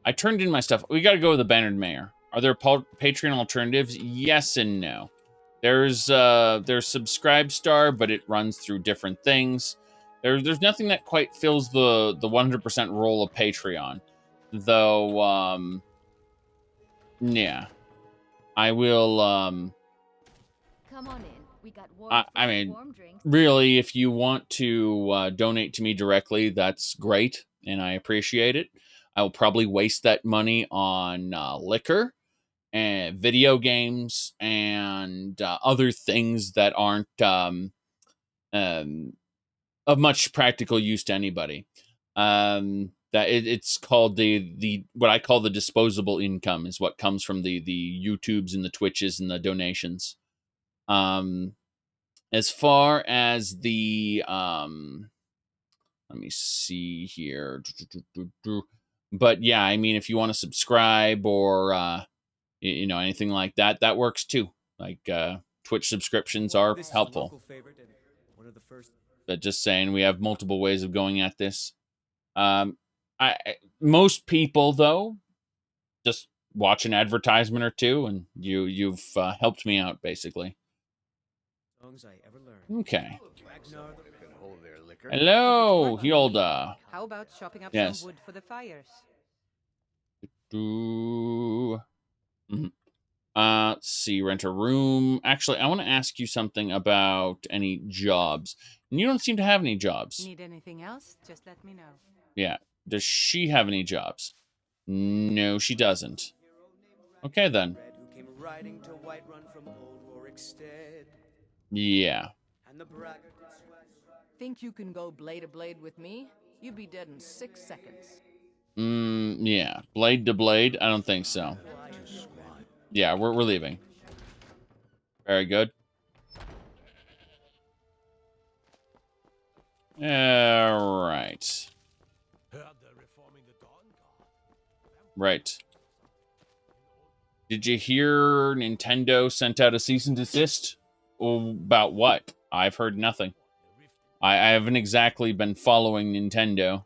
I turned in my stuff. We got to go with the Bannered Mayor. Are there Patreon alternatives? Yes and no. There's Subscribe Star, but it runs through different things. There's nothing that quite fills the 100% role of Patreon, though. Yeah, I will. Come on in. We got I mean, really, if you want to donate to me directly, that's great, and I appreciate it. I will probably waste that money on liquor and video games and other things that aren't of much practical use to anybody. It's called the what I call the disposable income is what comes from the YouTubes and the Twitches and the donations. As far as the let me see here. But yeah, I mean, if you want to subscribe or anything like that, that works too. Like Twitch subscriptions are helpful. But just saying, we have multiple ways of going at this. Most people though just watch an advertisement or two, and you've helped me out basically. Okay. Hello, Hilda. How about chopping up Yes. some wood for the fires? Let's see, rent a room. Actually, I want to ask you something about any jobs. And you don't seem to have any jobs. Need anything else? Just let me know. Yeah. Does she have any jobs? No, she doesn't. Okay, then. Yeah. Think you can go blade to blade with me? You'd be dead in 6 seconds. Yeah. Blade to blade? I don't think so. Yeah, we're leaving. Very good. All right. Right. Did you hear Nintendo sent out a cease and desist? About what? I've heard nothing. I haven't exactly been following Nintendo.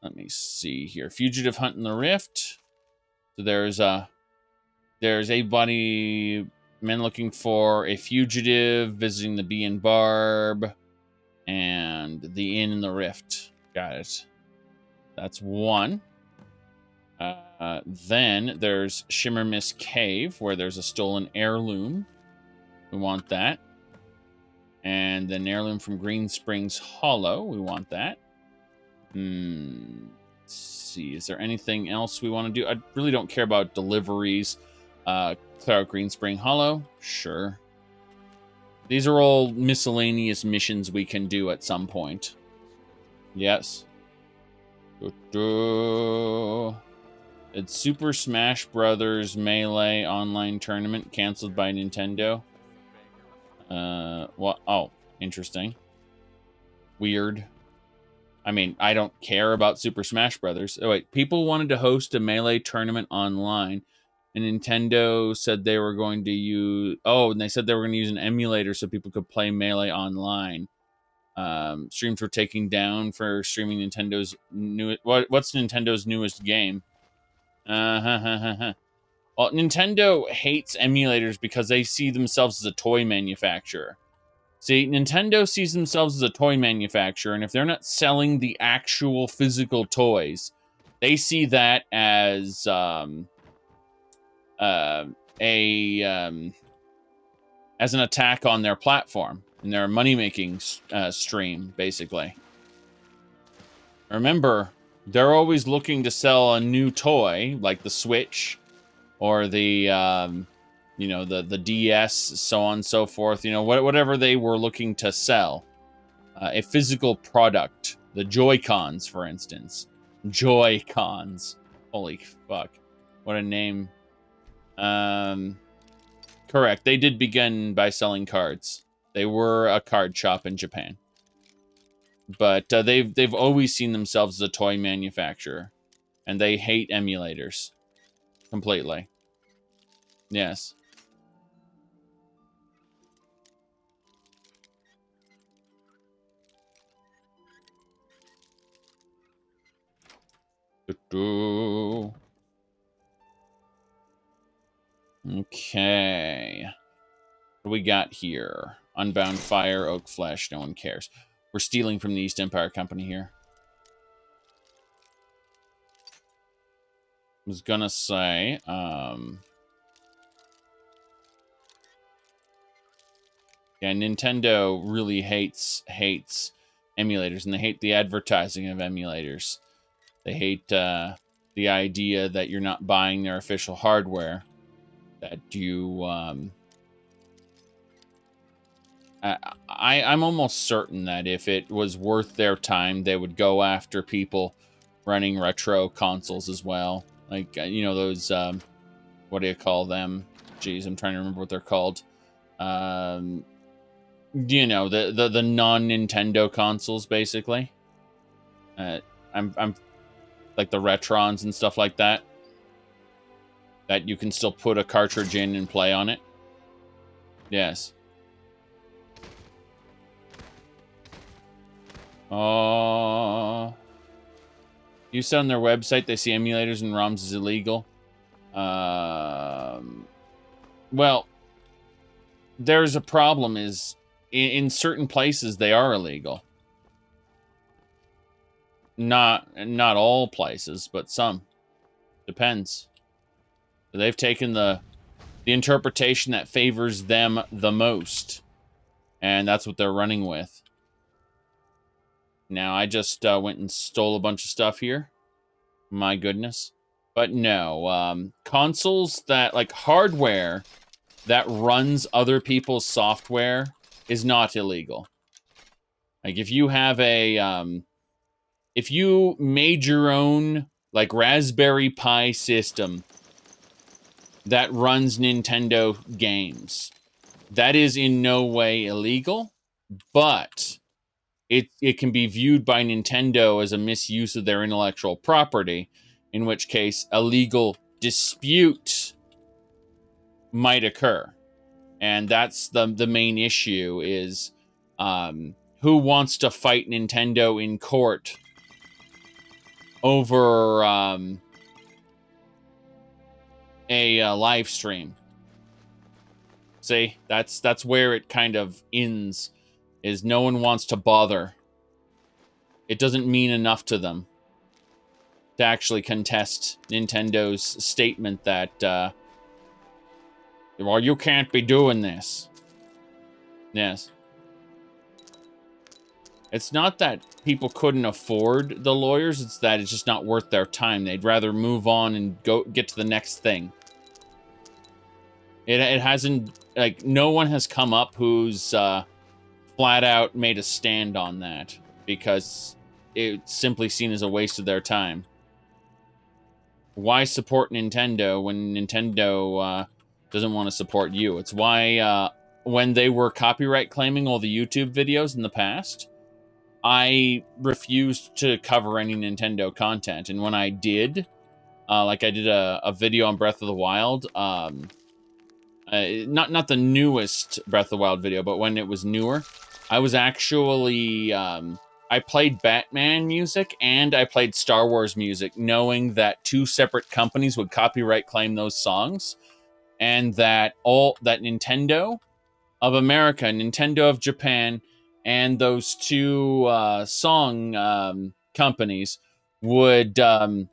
Let me see here. Fugitive Hunt in the Rift. So there's a buddy men looking for a fugitive, visiting the Bee and Barb, and the Inn in the Rift. Got it. That's one. Then there's Shimmer Mist Cave, where there's a stolen heirloom. We want that. And then heirloom from Green Springs Hollow. We want that. Let's see. Is there anything else we want to do? I really don't care about deliveries. Clear out Green Spring Hollow. Sure. These are all miscellaneous missions we can do at some point. Yes. It's Super Smash Brothers Melee online tournament canceled by Nintendo. What? Oh, interesting. Weird. I mean, I don't care about Super Smash Brothers. Oh, wait. People wanted to host a Melee tournament online, and Nintendo said they were going to use... Oh, and they said they were going to use an emulator so people could play Melee online. Streams were taken down for streaming Nintendo's new... What's Nintendo's newest game? Well, Nintendo hates emulators because they see themselves as a toy manufacturer. See, Nintendo sees themselves as a toy manufacturer, and if they're not selling the actual physical toys, they see that as as an attack on their platform and their money-making stream, basically. Remember, they're always looking to sell a new toy, like the Switch or the you know, the DS, so on and so forth, you know, whatever they were looking to sell. A physical product. The Joy-Cons, for instance. Joy-Cons. Holy fuck. What a name. Correct. They did begin by selling cards. They were a card shop in Japan. But they've always seen themselves as a toy manufacturer. And they hate emulators. Completely. Yes. Okay. What do we got here? Unbound Fire, Oak Flesh, no one cares. We're stealing from the East Empire Company here. I was gonna say, yeah, Nintendo really hates emulators, and they hate the advertising of emulators. They hate the idea that you're not buying their official hardware, that you I'm almost certain that if it was worth their time, they would go after people running retro consoles as well. Like, you know, those, what do you call them? Jeez, I'm trying to remember what they're called. You know, the non-Nintendo consoles, basically. I'm like the Retrons and stuff like that. That you can still put a cartridge in and play on it. Yes. Oh. You said on their website they see emulators and ROMs is illegal. Well, there's a problem is in certain places they are illegal. Not all places, but some. Depends. They've taken the interpretation that favors them the most, and that's what they're running with. Now, I just went and stole a bunch of stuff here. My goodness. But no, consoles that, like, hardware that runs other people's software is not illegal. Like, if you have a, if you made your own, like, Raspberry Pi system that runs Nintendo games, that is in no way illegal, but it can be viewed by Nintendo as a misuse of their intellectual property, in which case a legal dispute might occur. And that's the main issue is who wants to fight Nintendo in court over a live stream. See, that's where it kind of ends, is no one wants to bother. It doesn't mean enough to them to actually contest Nintendo's statement that, well, you can't be doing this. Yes. It's not that people couldn't afford the lawyers, it's that it's just not worth their time. They'd rather move on and go get to the next thing. It hasn't, like, no one has come up who's flat out made a stand on that, because it's simply seen as a waste of their time. Why support Nintendo when Nintendo doesn't want to support you? It's why when they were copyright claiming all the YouTube videos in the past, I refused to cover any Nintendo content. And when I did, like I did a video on Breath of the Wild, not the newest Breath of the Wild video, but when it was newer, I was actually, I played Batman music and I played Star Wars music, knowing that two separate companies would copyright claim those songs, and that Nintendo of America, Nintendo of Japan, and those two song companies would all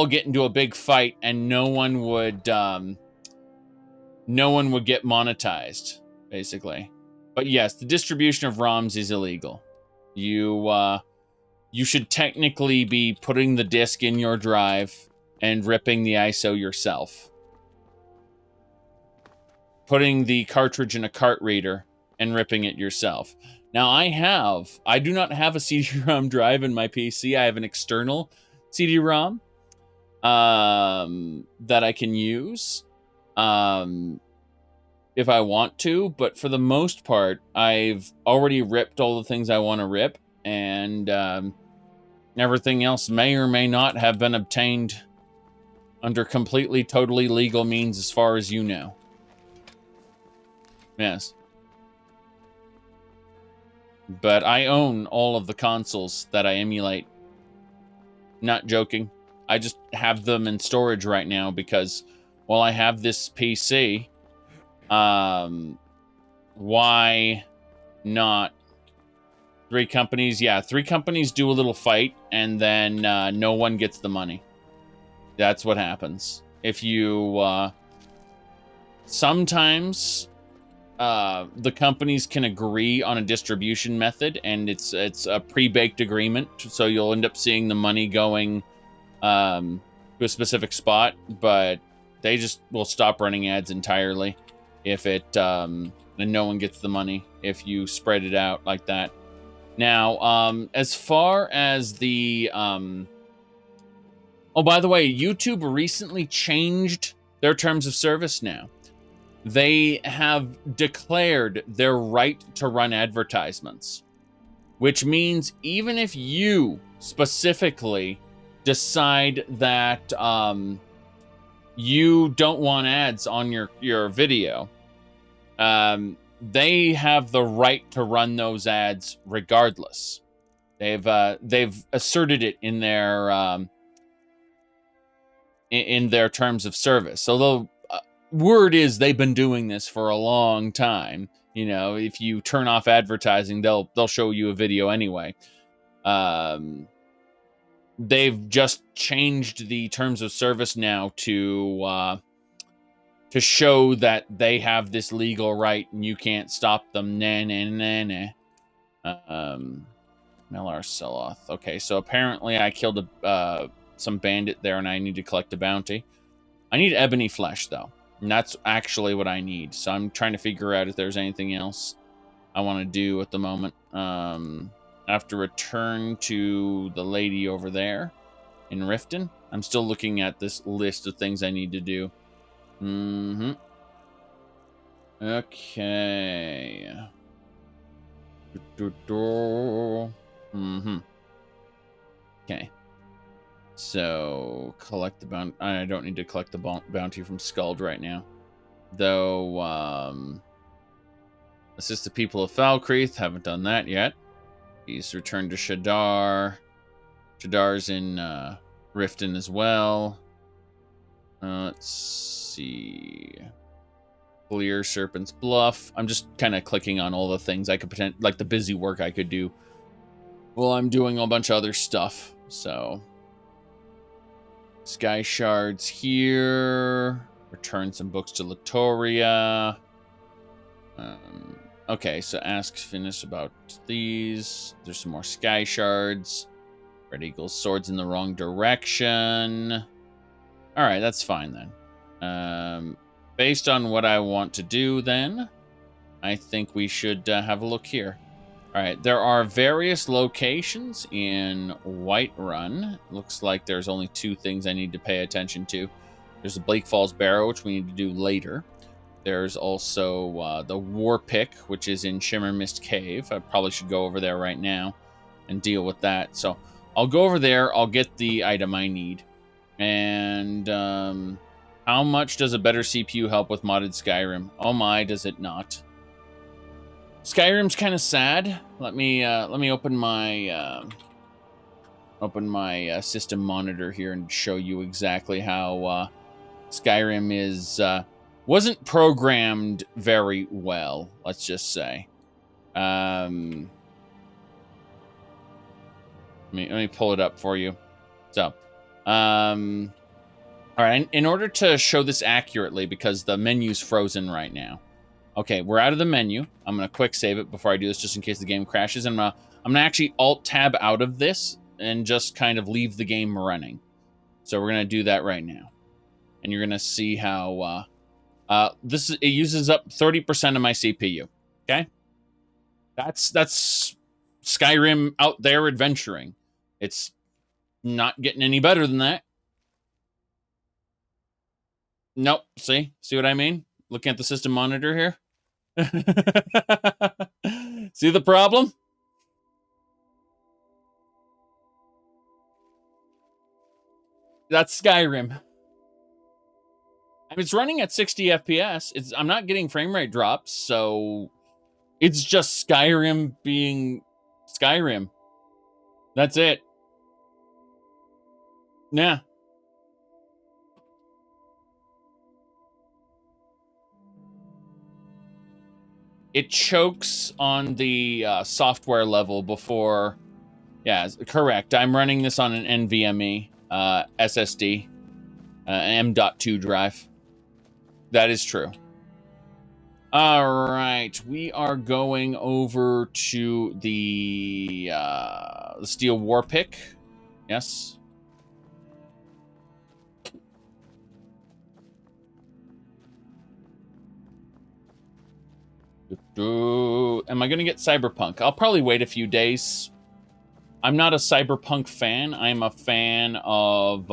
get into a big fight, and no one would get monetized, basically. But yes, the distribution of ROMs is illegal. You should technically be putting the disc in your drive and ripping the ISO yourself. putting the cartridge in a cart reader and ripping it yourself. Now, I do not have a CD-ROM drive in my PC. I have an external CD-ROM that I can use if I want to, but for the most part, I've already ripped all the things I want to rip, and everything else may or may not have been obtained under completely, totally legal means as far as you know. Yes. But I own all of the consoles that I emulate. Not joking. I just have them in storage right now because while I have this PC, why not? 3 companies? Yeah, 3 companies do a little fight and then no one gets the money. That's what happens. If you... sometimes... the companies can agree on a distribution method, and it's a pre-baked agreement, so you'll end up seeing the money going to a specific spot, but they just will stop running ads entirely if it and no one gets the money if you spread it out like that. Now, as far as the oh, by the way, YouTube recently changed their terms of service now. They have declared their right to run advertisements, which means even if you specifically decide that you don't want ads on your video, they have the right to run those ads regardless. They've asserted it in their terms of service. Although word is they've been doing this for a long time. You know, if you turn off advertising, they'll show you a video anyway. They've just changed the terms of service now to show that they have this legal right and you can't stop them. Melar Seloth. Okay, so apparently I killed some bandit there and I need to collect a bounty. I need ebony flesh though. And that's actually what I need. So I'm trying to figure out if there's anything else I want to do at the moment. I have to return to the lady over there in Riften. I'm still looking at this list of things I need to do. Okay. Okay. So, collect the bounty. I don't need to collect the bounty from Skuld right now. Though, assist the people of Falkreath. Haven't done that yet. He's returned to Shadar. Shadar's in Riften as well. Let's see. Clear Serpent's Bluff. I'm just kind of clicking on all the things I could pretend, like the busy work I could do while I'm doing a bunch of other stuff. So, Sky Shards here. Return some books to Latoria. Okay, so ask Finis about these. There's some more Sky Shards. Red Eagle's swords in the wrong direction. All right, that's fine then. Based on what I want to do then, I think we should have a look here. All right, there are various locations in Whiterun. Looks like there's only 2 things I need to pay attention to. There's the Blake Falls Barrow, which we need to do later. There's also the War Pick, which is in Shimmer Mist Cave. I probably should go over there right now and deal with that. So I'll go over there. I'll get the item I need. And how much does a better CPU help with modded Skyrim? Oh my, does it not? Skyrim's kind of sad. Let me open my system monitor here and show you exactly how Skyrim is wasn't programmed very well. Let's just say. Let me pull it up for you. So, all right. In order to show this accurately, because the menu's frozen right now. Okay, we're out of the menu. I'm going to quick save it before I do this, just in case the game crashes. And I'm going to actually Alt-Tab out of this and just kind of leave the game running. So we're going to do that right now. And you're going to see how It uses up 30% of my CPU. Okay, that's Skyrim out there adventuring. It's not getting any better than that. Nope. See what I mean? Looking at the system monitor here. See the problem? That's Skyrim. I mean, it's running at 60 FPS. I'm not getting frame rate drops, so it's just Skyrim being Skyrim. That's it. Yeah. It chokes on the software level before... Yeah, correct. I'm running this on an NVMe SSD, an M.2 drive. That is true. All right, we are going over to the Steel War Pick. Yes. Am I going to get Cyberpunk? I'll probably wait a few days. I'm not a Cyberpunk fan. I'm a fan of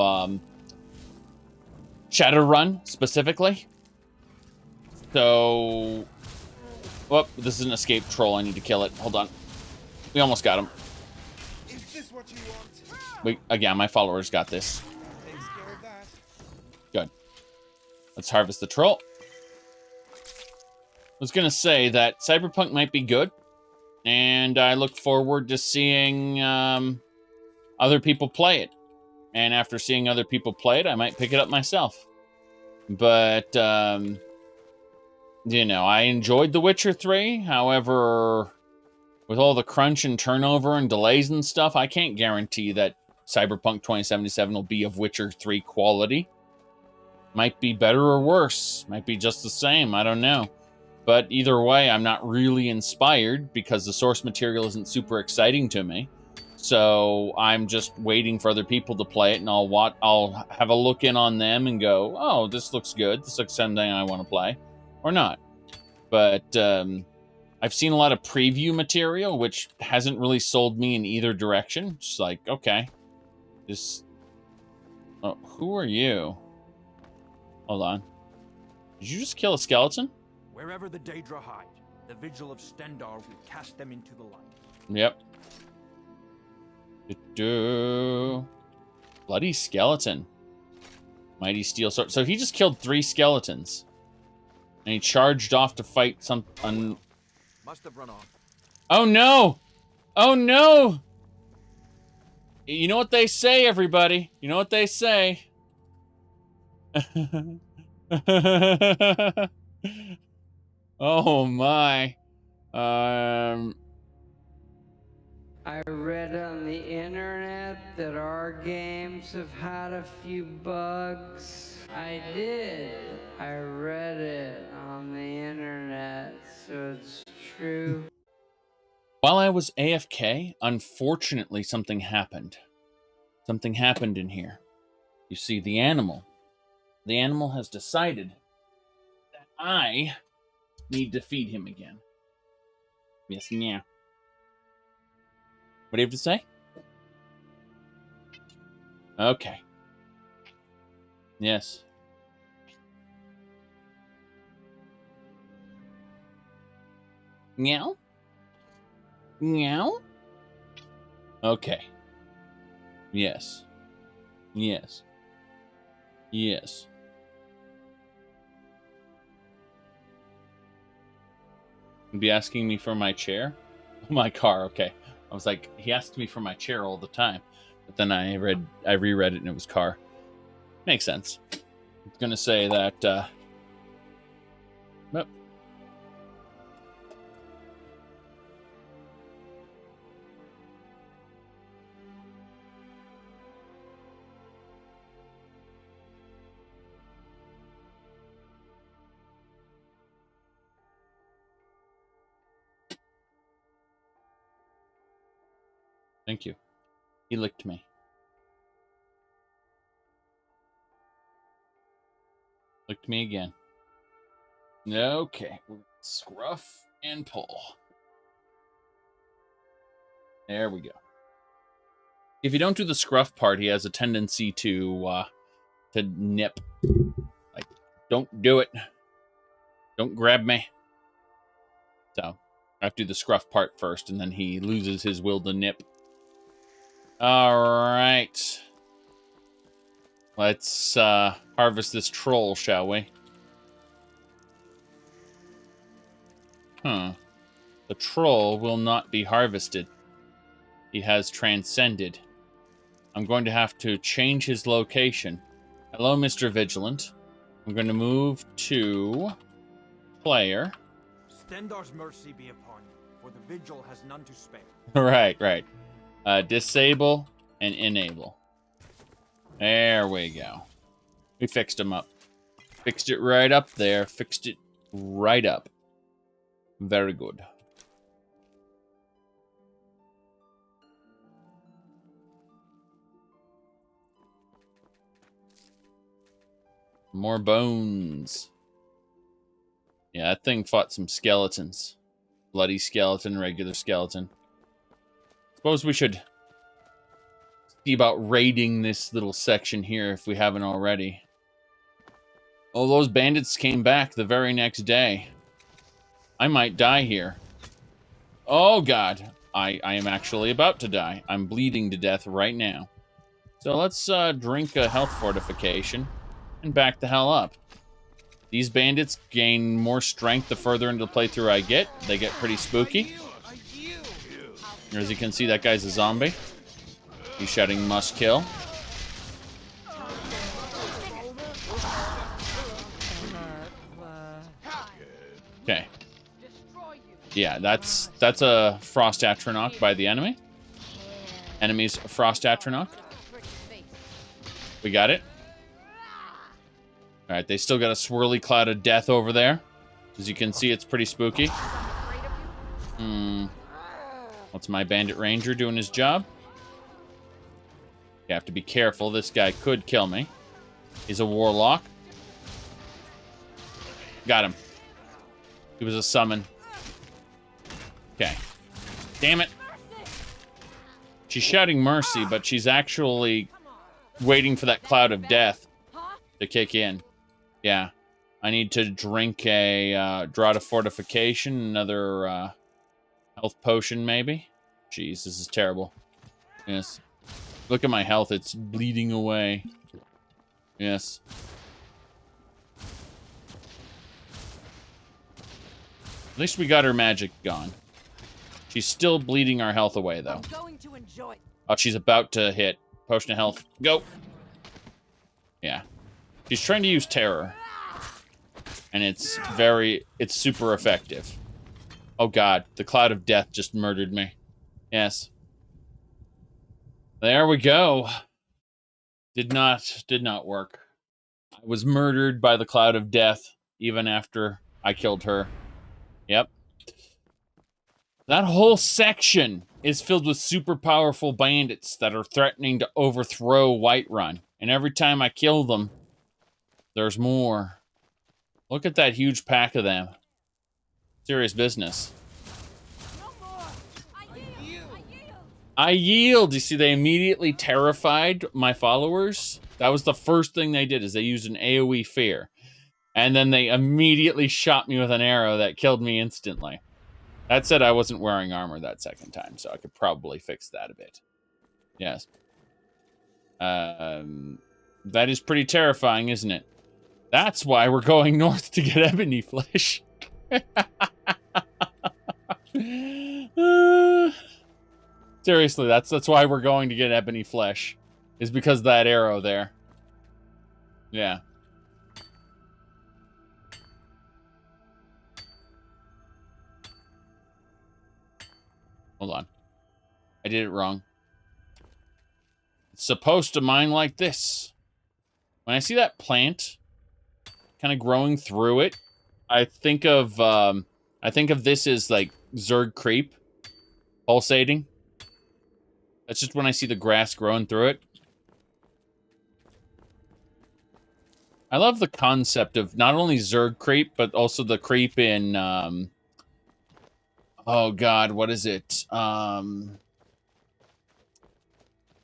Shadowrun, specifically. So... Whoop, this is an escape troll. I need to kill it. Hold on. We almost got him. Is this what you want? Again, my followers got this. Takes care of that. Good. Let's harvest the troll. I was going to say that Cyberpunk might be good. And I look forward to seeing other people play it. And after seeing other people play it, I might pick it up myself. But, you know, I enjoyed The Witcher 3. However, with all the crunch and turnover and delays and stuff, I can't guarantee that Cyberpunk 2077 will be of Witcher 3 quality. Might be better or worse. Might be just the same. I don't know. But either way, I'm not really inspired because the source material isn't super exciting to me. So I'm just waiting for other people to play it, and I'll have a look in on them and go, oh, this looks good. This looks something I want to play. Or not. But I've seen a lot of preview material, which hasn't really sold me in either direction. Just like, okay. Oh, who are you? Hold on. Did you just kill a skeleton? Wherever the Daedra hide, the Vigil of Stendarr will cast them into the light. Yep. Bloody skeleton. Mighty steel sword. So he just killed 3 skeletons. And he charged off to fight some... Must have run off. Oh no! Oh no! You know what they say, everybody. You know what they say. Oh my. I read on the internet that our games have had a few bugs. I did. I read it on the internet, so it's true. While I was AFK, unfortunately something happened. Something happened in here. You see, the animal has decided that I need to feed him again. Yes, yeah. What do you have to say? Okay. Yes. Meow? Meow? Okay. Yes. Yes. Yes. You'd be asking me for my chair? My car, okay. I was like, he asked me for my chair all the time. But then I reread it and it was car. Makes sense. I'm gonna say that, nope. Thank you. He licked me. Licked me again. Okay. Scruff and pull. There we go. If you don't do the scruff part, he has a tendency to nip. Like, don't do it. Don't grab me. So, I have to do the scruff part first, and then he loses his will to nip. Alright. Let's harvest this troll, shall we? Huh. The troll will not be harvested. He has transcended. I'm going to have to change his location. Hello, Mr. Vigilant. I'm going to move to player. Stendar's mercy be upon you, for the vigil has none to spare. Right. Disable and enable. There we go. We fixed him up. Fixed it right up there. Fixed it right up. Very good. More bones. Yeah, that thing fought some skeletons. Bloody skeleton, regular skeleton. Suppose we should see about raiding this little section here if we haven't already. Oh, those bandits came back the very next day. I might die here. Oh, God. I am actually about to die. I'm bleeding to death right now. So let's drink a health fortification and back the hell up. These bandits gain more strength the further into the playthrough I get. They get pretty spooky. As you can see, that guy's a zombie. He's shouting must kill. Okay. Yeah, that's a Frost Atronach by the enemy. Enemy's Frost Atronach. We got it. Alright, they still got a swirly cloud of death over there. As you can see, it's pretty spooky. What's my bandit ranger doing his job? You have to be careful. This guy could kill me. He's a warlock. Got him. He was a summon. Okay. Damn it. She's shouting mercy, but she's actually waiting for that cloud of death to kick in. Yeah. I need to drink a draught of fortification, another health potion, maybe. Jeez, this is terrible. Yes. Look at my health. It's bleeding away. Yes. At least we got her magic gone. She's still bleeding our health away, though. Oh, she's about to hit. Potion of health. Go! Yeah. She's trying to use terror. And it's super effective. Oh god, the cloud of death just murdered me. Yes. There we go. Did not work. I was murdered by the cloud of death even after I killed her. Yep. That whole section is filled with super powerful bandits that are threatening to overthrow Whiterun. And every time I kill them, there's more. Look at that huge pack of them. Serious business. I yield. You see, they immediately terrified my followers. That was the first thing they did, is they used an AoE fear. And then they immediately shot me with an arrow that killed me instantly. That said, I wasn't wearing armor that second time, so I could probably fix that a bit. Yes. That is pretty terrifying, isn't it? That's why we're going north to get ebony flesh. Seriously, that's why we're going to get ebony flesh. Is because of that arrow there. Yeah. Hold on. I did it wrong. It's supposed to mine like this. When I see that plant kind of growing through it, I think of this as like Zerg creep pulsating. That's just when I see the grass growing through it. I love the concept of not only Zerg creep, but also the creep in, oh god, what is it? I'm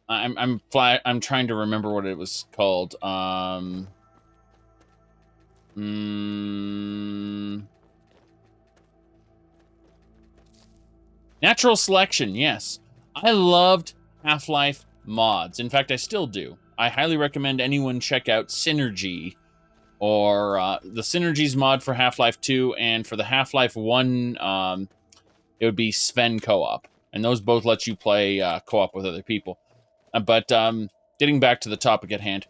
trying to remember what it was called. Natural selection, yes. I loved Half-Life mods. In fact, I still do. I highly recommend anyone check out Synergy, or the Synergies mod for Half-Life 2, and for the Half-Life 1, it would be Sven Co-op. And those both let you play co-op with other people. But getting back to the topic at hand,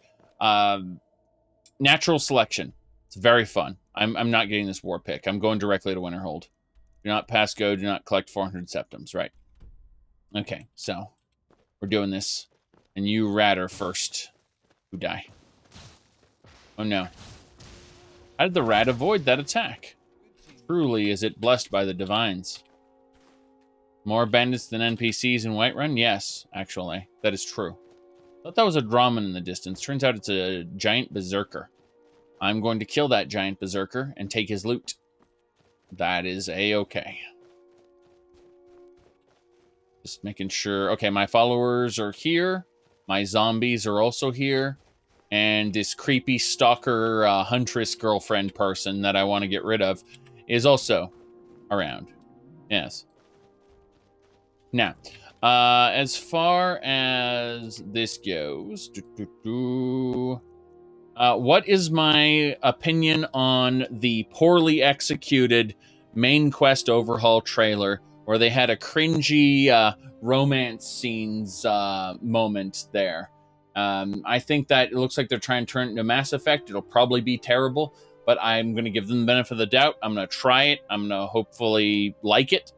natural selection. It's very fun. I'm not getting this war pick. I'm going directly to Winterhold. Do not pass go. Do not collect 400 septums. Right. Okay, so we're doing this. And you ratter first. Who die? Oh no. How did the rat avoid that attack? Truly is it blessed by the divines. More bandits than NPCs in Whiterun? Yes, actually. That is true. Thought that was a Drahman in the distance. Turns out it's a giant berserker. I'm going to kill that giant berserker and take his loot. That is a-okay. Just making sure. Okay, my followers are here. My zombies are also here. And this creepy stalker huntress girlfriend person that I want to get rid of is also around. Yes. Now, as far as this goes, what is my opinion on the poorly executed main quest overhaul trailer where they had a cringy romance scenes moment there? I think that it looks like they're trying to turn it into Mass Effect. It'll probably be terrible, but I'm going to give them the benefit of the doubt. I'm going to try it. I'm going to hopefully like it.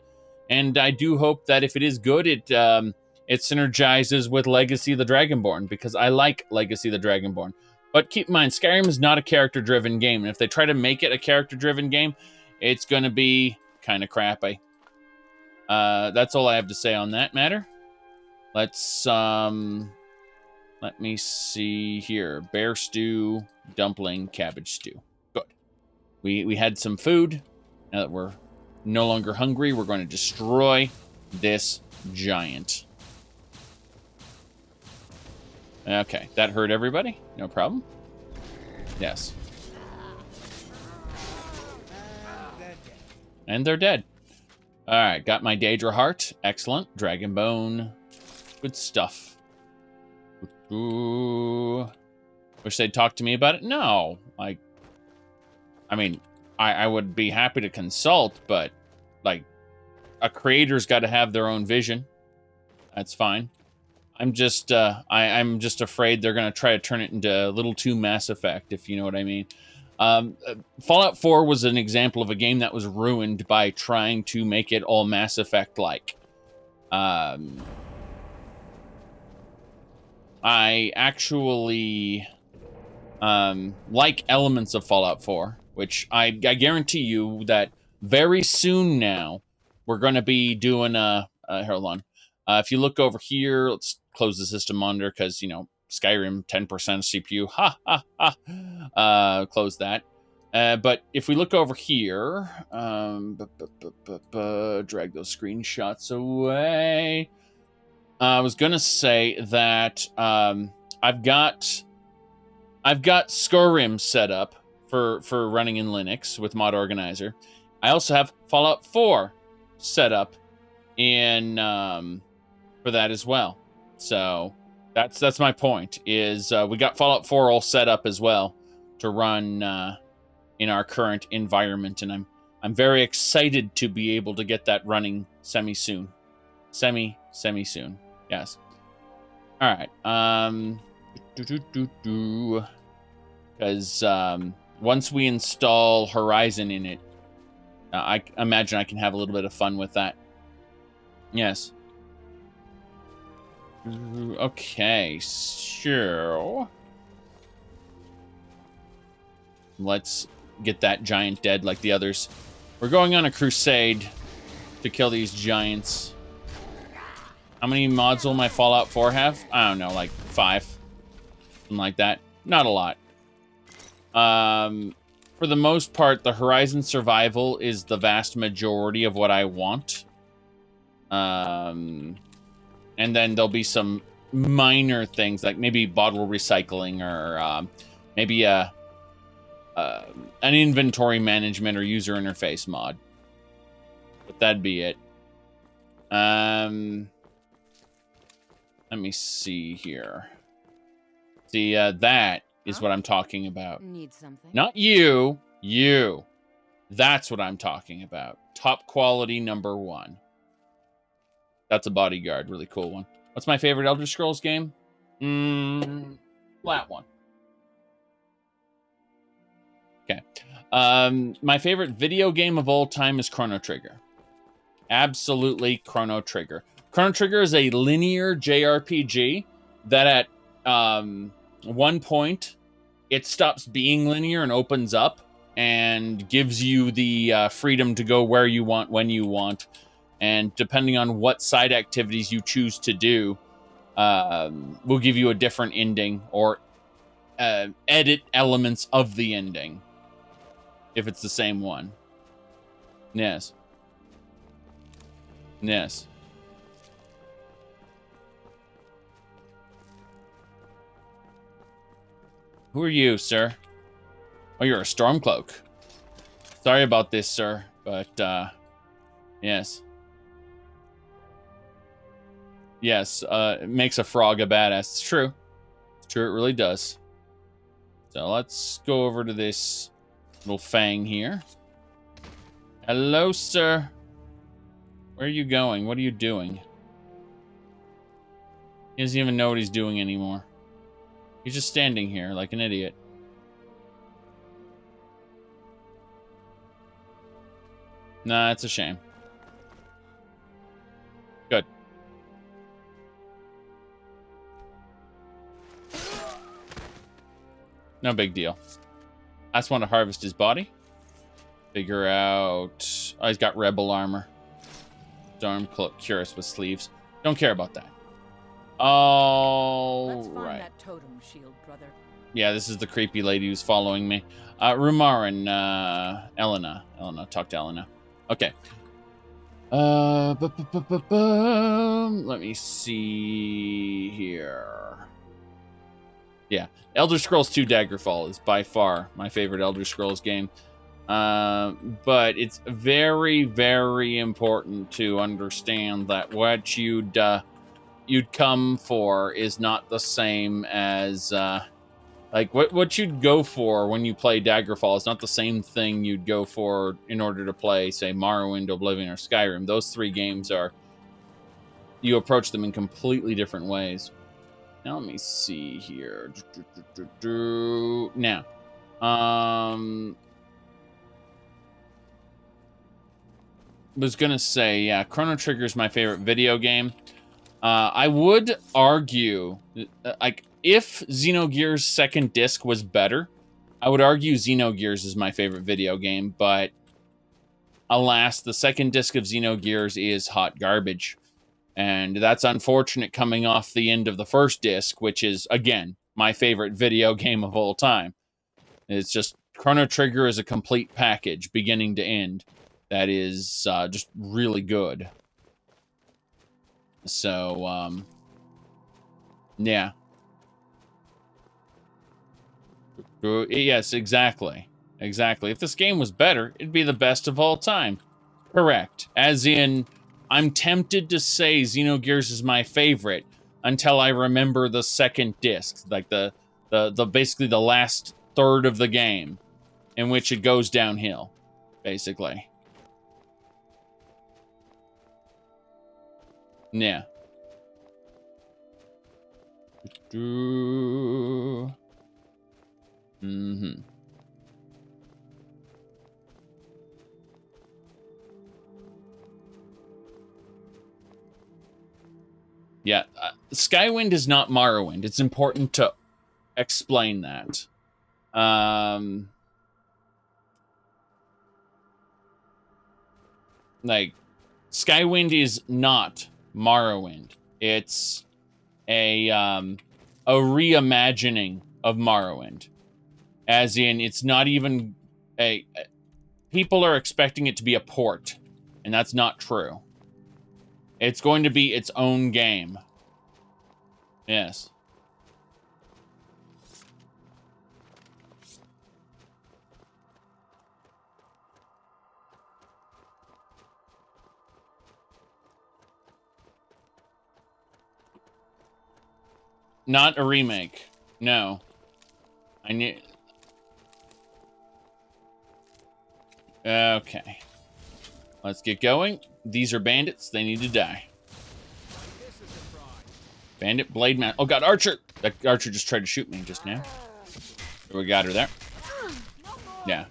And I do hope that if it is good, it synergizes with Legacy of the Dragonborn, because I like Legacy of the Dragonborn. But keep in mind, Skyrim is not a character-driven game, and if they try to make it a character-driven game, it's going to be kind of crappy. That's all I have to say on that matter. Let's, let me see here. Bear stew, dumpling, cabbage stew. Good. We had some food. Now that we're no longer hungry, we're going to destroy this giant. Okay, that hurt everybody. No problem. Yes. And they're dead. All right, got my Daedra heart. Excellent. Dragon bone. Good stuff. Ooh. Wish they'd talk to me about it? No. I mean, I would be happy to consult, but, like, a creator's got to have their own vision. That's fine. I'm just, I'm just afraid they're going to try to turn it into a little too Mass Effect, if you know what I mean. Fallout 4 was an example of a game that was ruined by trying to make it all Mass Effect-like. I actually like elements of Fallout 4, which I guarantee you that very soon now we're going to be doing hold on. If you look over here, let's close the system monitor because, you know, Skyrim 10% CPU. Ha ha ha. Close that. But if we look over here, drag those screenshots away. I was gonna say that I've got Skyrim set up for running in Linux with Mod Organizer. I also have Fallout 4 set up in for that as well. So that's my point. Is we got Fallout 4 all set up as well to run in our current environment, and I'm very excited to be able to get that running semi soon. Semi soon. Yes. All right. Because once we install Horizon in it, I imagine I can have a little bit of fun with that. Yes. Okay, so let's get that giant dead like the others. We're going on a crusade to kill these giants. How many mods will my Fallout 4 have? I don't know, like 5. Something like that. Not a lot. For the most part, the Horizon Survival is the vast majority of what I want. And then there'll be some minor things like maybe bottle recycling or maybe an inventory management or user interface mod. But that'd be it. Let me see here. See, that is what I'm talking about. Need something? Not you. You. That's what I'm talking about. Top quality #1. That's a bodyguard. Really cool one. What's my favorite Elder Scrolls game? That one. Okay. My favorite video game of all time is Chrono Trigger. Absolutely Chrono Trigger. Chrono Trigger is a linear JRPG that at one point it stops being linear and opens up and gives you the freedom to go where you want, when you want. And depending on what side activities you choose to do, will give you a different ending or edit elements of the ending if it's the same one. Yes. Yes. Who are you, sir? Oh, you're a Stormcloak. Sorry about this, sir, but, yes. Yes, it makes a frog a badass. It's true. It's true, it really does. So let's go over to this little fang here. Hello, sir. Where are you going? What are you doing? He doesn't even know what he's doing anymore. He's just standing here like an idiot. Nah, it's a shame. Good. No big deal. I just want to harvest his body. Figure out... Oh, he's got rebel armor. Stormcloak cuirass with sleeves. Don't care about that. Let's find that totem shield, brother. Yeah, this is the creepy lady who's following me. Rumarin, Elena. Talk to Elena. Okay. Let me see here. Yeah, Elder Scrolls 2 Daggerfall is by far my favorite Elder Scrolls game. But it's very, very important to understand that what you'd come for is not the same as like what you'd go for when you play Daggerfall is not the same thing you'd go for in order to play, say, Morrowind, Oblivion, or Skyrim. Those three games are, you approach them in completely different ways. Now let me see here. Now, was gonna say, yeah, Chrono Trigger is my favorite video game. I would argue, like, if Xenogears second disc was better, I would argue Xenogears is my favorite video game, but alas, the second disc of Xenogears is hot garbage. And that's unfortunate coming off the end of the first disc, which is, again, my favorite video game of all time. It's just, Chrono Trigger is a complete package, beginning to end, that is just really good. So, yeah. Yes, exactly. Exactly. If this game was better, it'd be the best of all time. Correct. As in, I'm tempted to say Xenogears is my favorite until I remember the second disc, like the basically the last third of the game, in which it goes downhill, basically. Yeah. Mm-hmm. Yeah, Skywind is not Morrowind. It's important to explain that. Like, Skywind is not Morrowind. It's a reimagining of Morrowind. As in, it's not even a... People are expecting it to be a port, and that's not true. It's going to be its own game. Yes. Not a remake. No. I need... Okay. Let's get going. These are bandits. They need to die. Bandit, blade man. Oh god, Archer! That Archer just tried to shoot me just now. We got her there. Yeah.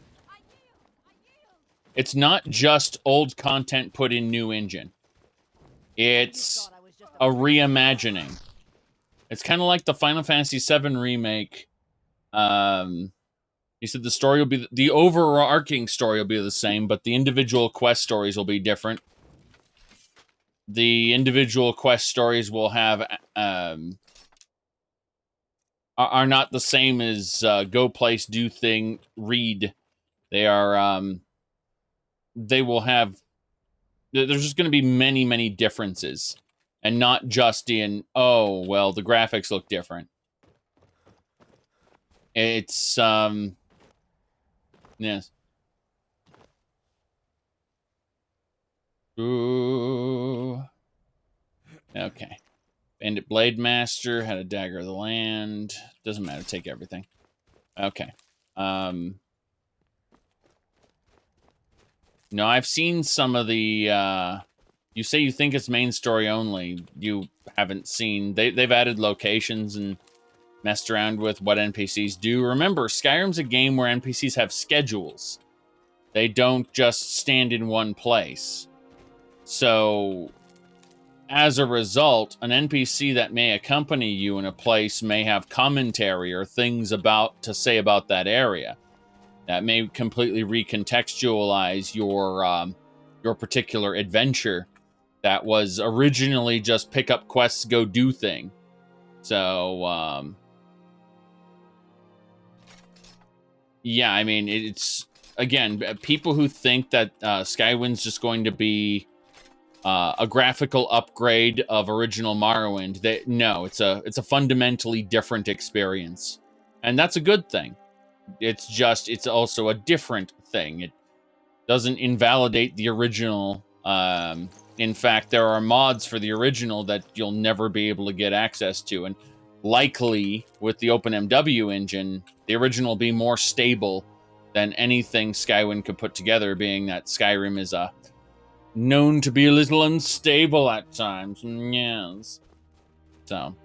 It's not just old content put in new engine. It's a reimagining. It's kind of like the Final Fantasy VII remake. He said the story will be... The overarching story will be the same, but the individual quest stories will be different. The individual quest stories will have... are not the same as go place, do thing, read. They are... they will have... There's just going to be many, many differences. And not just in, oh, well, the graphics look different. It's, yes. Ooh. Okay. Bandit Blade Master had a Dagger of the Land. Doesn't matter, take everything. Okay. No, I've seen some of the, you say you think it's main story only. You haven't seen... They've added locations and messed around with what NPCs do. Remember, Skyrim's a game where NPCs have schedules. They don't just stand in one place. So, as a result, an NPC that may accompany you in a place may have commentary or things to say about that area. That may completely recontextualize your particular adventure. That was originally just pick up quests, go do thing. So, yeah, I mean, it's, again, people who think that Skywind's just going to be a graphical upgrade of original Morrowind, no, it's a fundamentally different experience. And that's a good thing. It's also a different thing. It doesn't invalidate the original. In fact, there are mods for the original that you'll never be able to get access to. And likely, with the OpenMW engine, the original will be more stable than anything Skywind could put together, being that Skyrim is known to be a little unstable at times. Yes. So.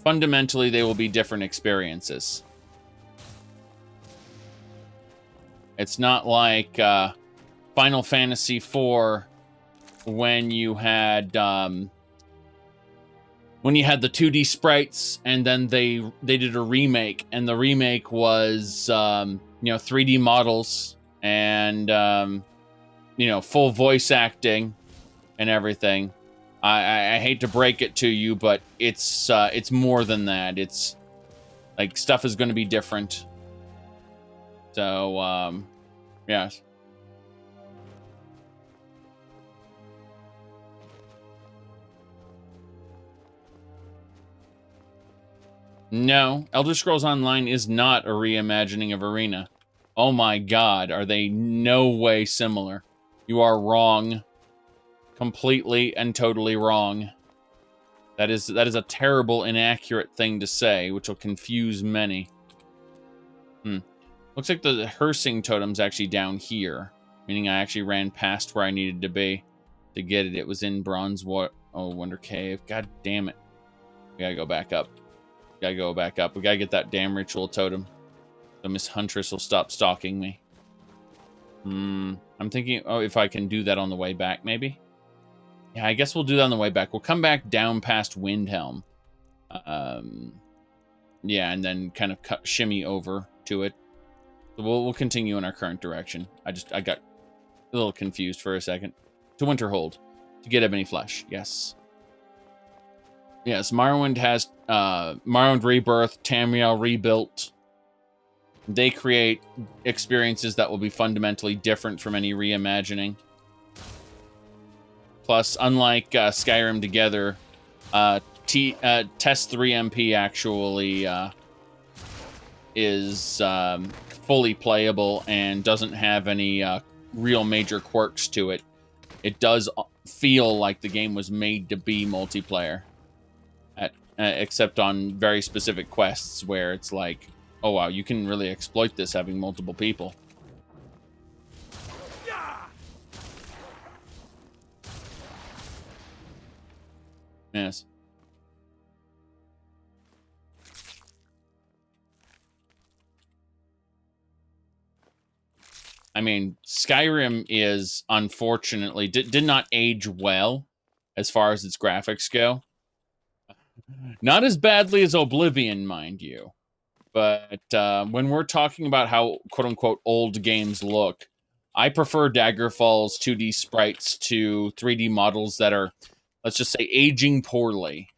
Fundamentally, they will be different experiences. It's not like Final Fantasy IV when you had the 2D sprites, and then they did a remake, and the remake was 3D models and full voice acting and everything. I hate to break it to you, but it's more than that. It's like stuff is going to be different. So, yes. No, Elder Scrolls Online is not a reimagining of Arena. Oh my god, are they no way similar? You are wrong. Completely and totally wrong. That is a terrible, inaccurate thing to say, which will confuse many. Looks like the Hersing totem's actually down here, meaning I actually ran past where I needed to be to get it. It was in Wonder Cave. God damn it. We gotta go back up. We gotta get that damn ritual totem. So Miss Huntress will stop stalking me. I'm thinking, if I can do that on the way back, maybe? Yeah, I guess we'll do that on the way back. We'll come back down past Windhelm. Yeah, and then kind of shimmy over to it. So we'll continue in our current direction. I got a little confused for a second. To Winterhold. To get Ebony Flesh, yes. Yes, Morrowind has Morrowind Rebirth, Tamriel Rebuilt. They create experiences that will be fundamentally different from any reimagining. Plus, unlike Skyrim Together, TES5 actually is fully playable and doesn't have any real major quirks to it. It does feel like the game was made to be multiplayer, except on very specific quests where it's like, oh wow, you can really exploit this having multiple people. Yes. I mean, Skyrim is, unfortunately, did not age well as far as its graphics go. Not as badly as Oblivion, mind you. But when we're talking about how, quote-unquote, old games look, I prefer Daggerfall's 2D sprites to 3D models that are, let's just say, aging poorly.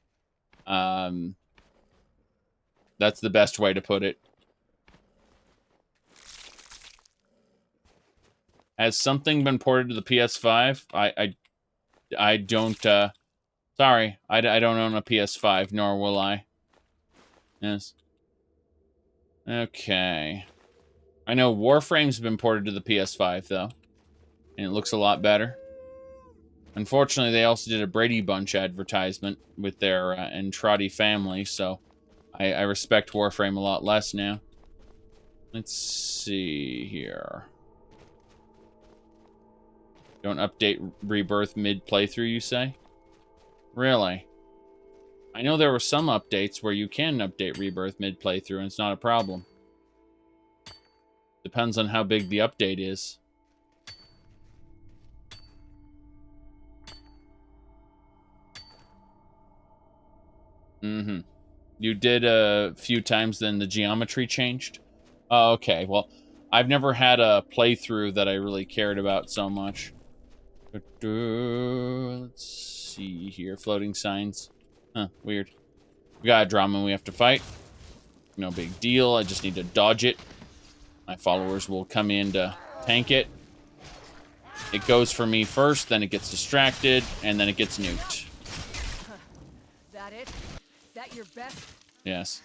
That's the best way to put it. Has something been ported to the PS5? I don't, sorry, I don't own a PS5, nor will I. Yes. Okay. I know Warframe's been ported to the PS5, though. And it looks a lot better. Unfortunately, they also did a Brady Bunch advertisement with their Entrati family, so I respect Warframe a lot less now. Let's see here. Don't update Rebirth mid-playthrough, you say? Really? I know there were some updates where you can update Rebirth mid-playthrough and it's not a problem. Depends on how big the update is. Mm-hmm. You did a few times, then the geometry changed? Oh, okay. Well, I've never had a playthrough that I really cared about so much. Let's see here. Floating signs. Huh, weird. We got a drama we have to fight. No big deal. I just need to dodge it. My followers will come in to tank it. It goes for me first, then it gets distracted, and then it gets nuked. That it? That your best? Yes.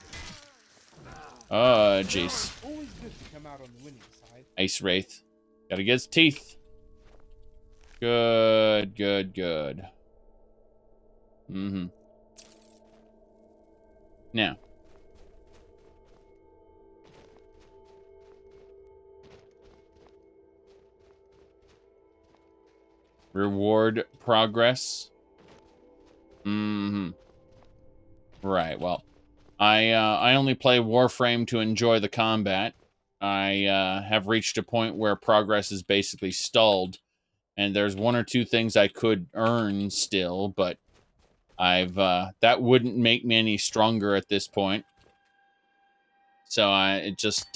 Oh, jeez. Always good to come out on the winning side. Ice Wraith. Gotta get his teeth. Good, good, good. Mm-hmm. Now. Reward progress. Mm-hmm. Right, well. I only play Warframe to enjoy the combat. I have reached a point where progress is basically stalled. And there's one or two things I could earn still, but I've that wouldn't make me any stronger at this point. So it just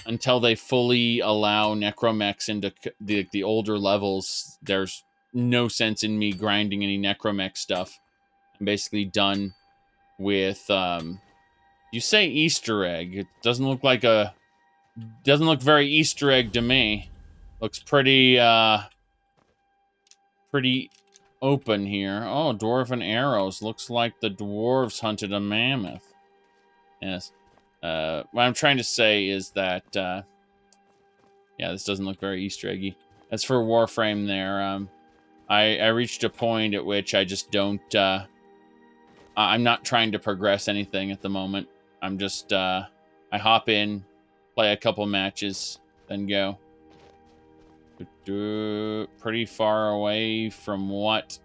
until they fully allow necromechs into the older levels, there's no sense in me grinding any necromech stuff. I'm basically done with you say Easter egg. It doesn't look very Easter egg to me. Looks pretty pretty open here. Oh, dwarven arrows. Looks like the dwarves hunted a mammoth. Yes. What I'm trying to say is that yeah, this doesn't look very Easter eggy. As for Warframe there, I reached a point at which I just don't I'm not trying to progress anything at the moment. I'm just I hop in, play a couple matches, then go. Pretty far away from what?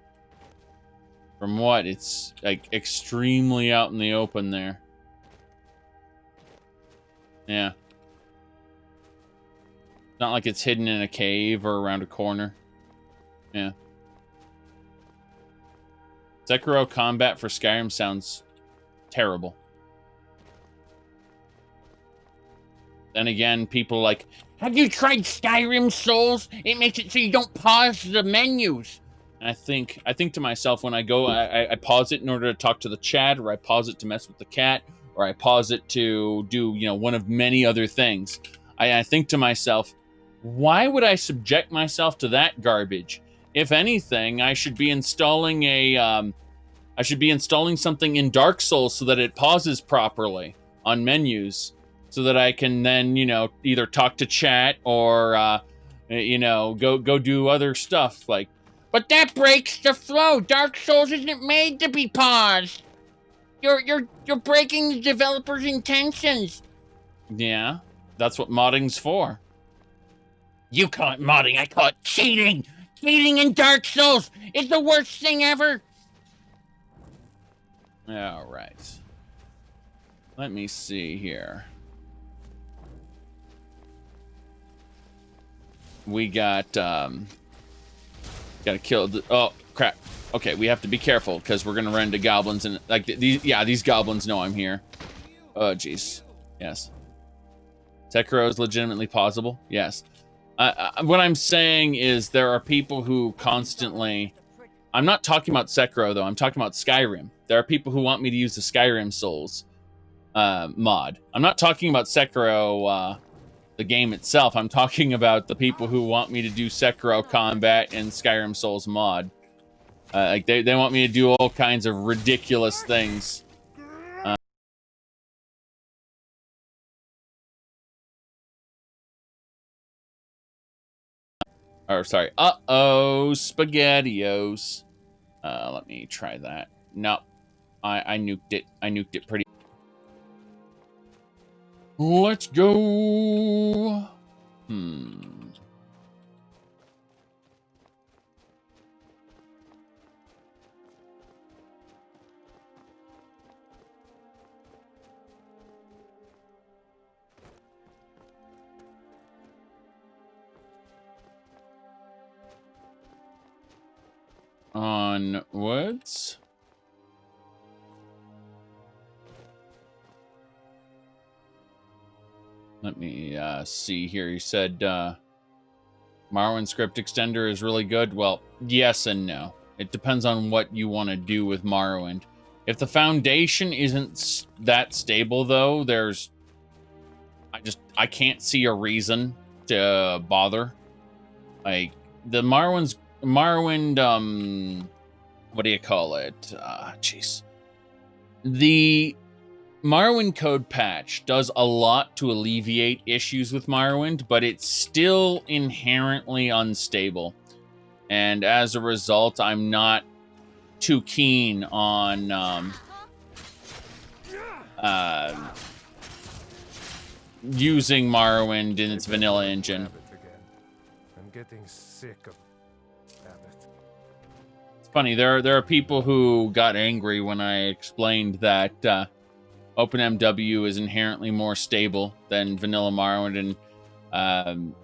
From what? It's like extremely out in the open there. Yeah. Not like it's hidden in a cave or around a corner. Yeah. Sekiro combat for Skyrim sounds terrible. Then again, people are like, have you tried Skyrim Souls? It makes it so you don't pause the menus. And I think to myself when I go, I pause it in order to talk to the chat, or I pause it to mess with the cat, or I pause it to do, you know, one of many other things. I think to myself, why would I subject myself to that garbage? If anything, I should be installing something in Dark Souls so that it pauses properly on menus, so that I can then, you know, either talk to chat or, you know, go do other stuff like. But that breaks the flow. Dark Souls isn't made to be paused. You're breaking the developer's intentions. Yeah, that's what modding's for. You call it modding, I call it cheating. Cheating in Dark Souls is the worst thing ever. All right. Let me see here. We got gotta kill the, oh crap. Okay, we have to be careful because we're gonna run into goblins and like these goblins know I'm here. Oh jeez. Yes. Sekiro is legitimately pausable. Yes. What I'm saying is there are people who constantly... I'm not talking about Sekiro, though. I'm talking about Skyrim. There are people who want me to use the Skyrim Souls mod. I'm not talking about Sekiro, the game itself. I'm talking about the people who want me to do Sekiro combat and Skyrim Souls mod. Like, they want me to do all kinds of ridiculous things. Or sorry, SpaghettiOs. Let me try that. No, I nuked it. I nuked it pretty. Let's go. Onwards. Let me see here. You said Morrowind script extender is really good. Well, yes and no. It depends on what you want to do with Morrowind. If the foundation isn't that stable, though, I can't see a reason to bother. Like the Morrowind, what do you call it? Jeez. The Morrowind code patch does a lot to alleviate issues with Morrowind, but it's still inherently unstable. And as a result, I'm not too keen on using Morrowind in its vanilla engine. I'm getting sick of Abbott. It's funny, there are people who got angry when I explained that OpenMW is inherently more stable than vanilla Morrowind, and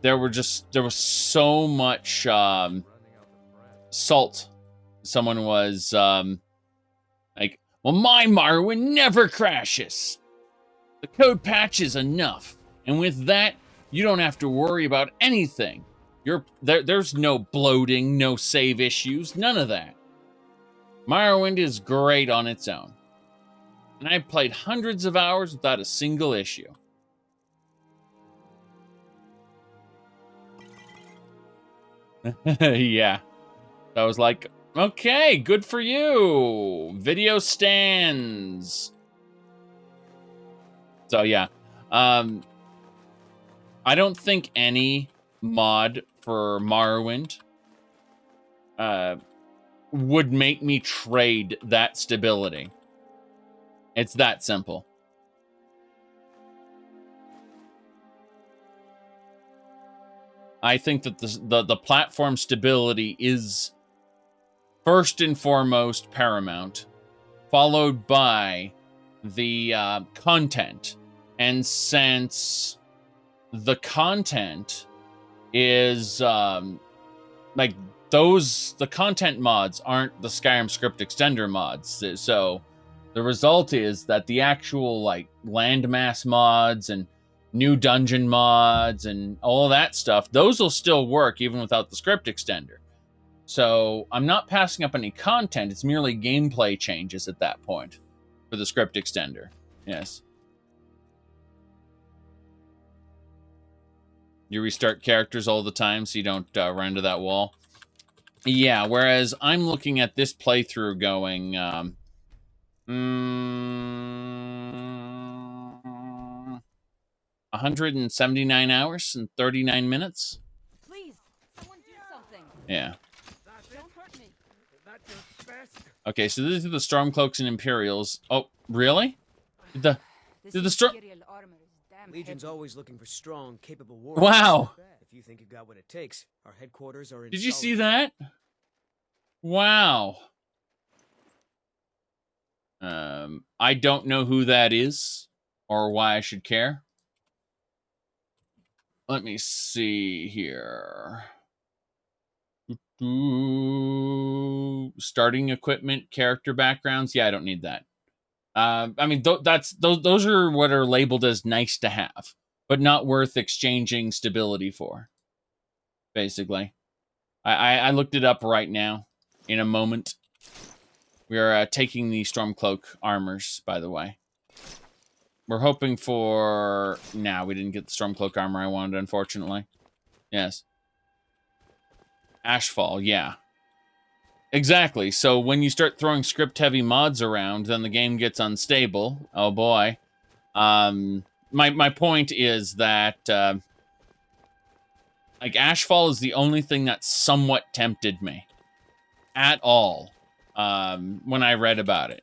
there was so much salt. Someone was like, well, my Morrowind never crashes. The code patch is enough. And with that, you don't have to worry about anything. There's no bloating, no save issues, none of that. Morrowind is great on its own. And I've played hundreds of hours without a single issue. Yeah. I was like, okay, good for you. Video stands. So yeah. I don't think any mod for Morrowind would make me trade that stability. It's that simple. I think that the platform stability is first and foremost paramount, followed by the content. And since the content is like the content mods aren't the Skyrim script extender mods, so the result is that the actual like landmass mods and new dungeon mods and all that stuff, those will still work even without the script extender. So I'm not passing up any content. It's merely gameplay changes at that point for the script extender. Yes. You restart characters all the time so you don't run into that wall. Yeah, whereas I'm looking at this playthrough going... 179 hours and 39 minutes. Please, someone do something. Yeah. Don't hurt me. Okay, so these are the Stormcloaks and Imperials. Oh, really? Did the Storm... Legion's always looking for strong, capable warriors. Wow. If you think you got what it takes, our headquarters are in. Did you see that? Wow. I don't know who that is or why I should care. Let me see here. Starting equipment, character backgrounds. Yeah, I don't need that. I mean, those are what are labeled as nice to have, but not worth exchanging stability for. Basically, I looked it up right now. In a moment, we are taking the Stormcloak armors. By the way, we're hoping for. Nah, we didn't get the Stormcloak armor I wanted, unfortunately. Yes. Ashfall, yeah. Exactly. So when you start throwing script-heavy mods around, then the game gets unstable. Oh boy. My point is that like Ashfall is the only thing that somewhat tempted me at all when I read about it.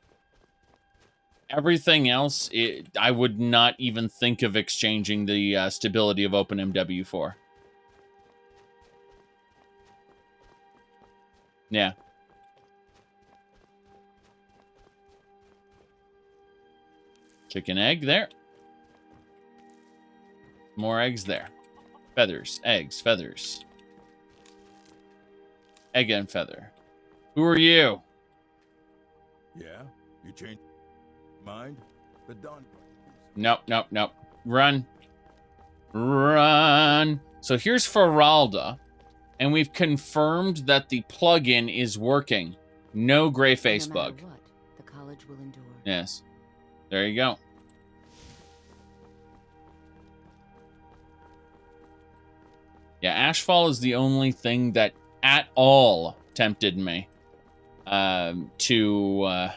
Everything else, I would not even think of exchanging the stability of OpenMW for. Yeah. Chicken egg there. More eggs there. Feathers, eggs, feathers. Egg and feather. Who are you? Yeah? You changed mind? The dawn. Nope, nope, nope. Run. Run. So here's Feralda. And we've confirmed that the plugin is working. No gray face bug. What, the college will endure. Yes. There you go. Yeah, Ashfall is the only thing that at all tempted me to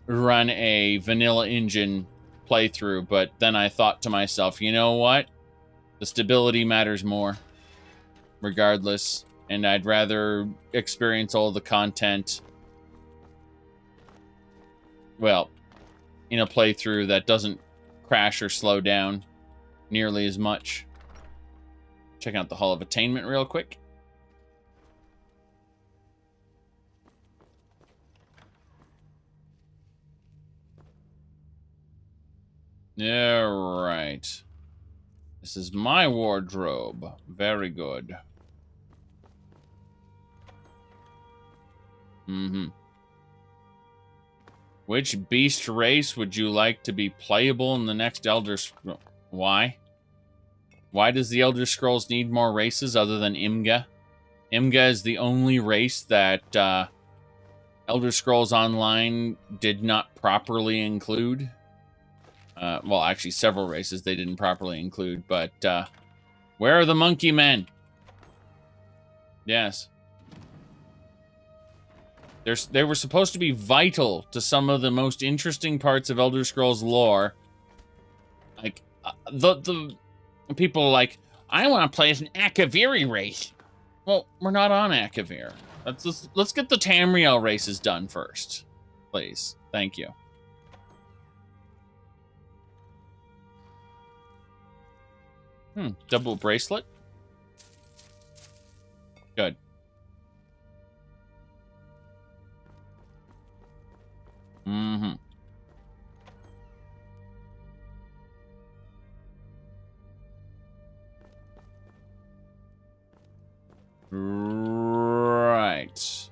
run a vanilla engine playthrough, but then I thought to myself, you know what? The stability matters more, regardless, and I'd rather experience all the content, well, in a playthrough that doesn't crash or slow down nearly as much. Checking out the Hall of Attainment real quick. All right. This is my wardrobe. Very good. Mm-hmm. Which beast race would you like to be playable in the next Elder Scrolls? Why? Why does the Elder Scrolls need more races other than Imga? Imga is the only race that Elder Scrolls Online did not properly include. Well, actually, several races they didn't properly include, but where are the monkey men? Yes. They were supposed to be vital to some of the most interesting parts of Elder Scrolls lore. Like, the people are like, I want to play as an Akaviri race. Well, we're not on Akavir. Let's get the Tamriel races done first. Please. Thank you. Double bracelet? Good. Mm-hmm. Right.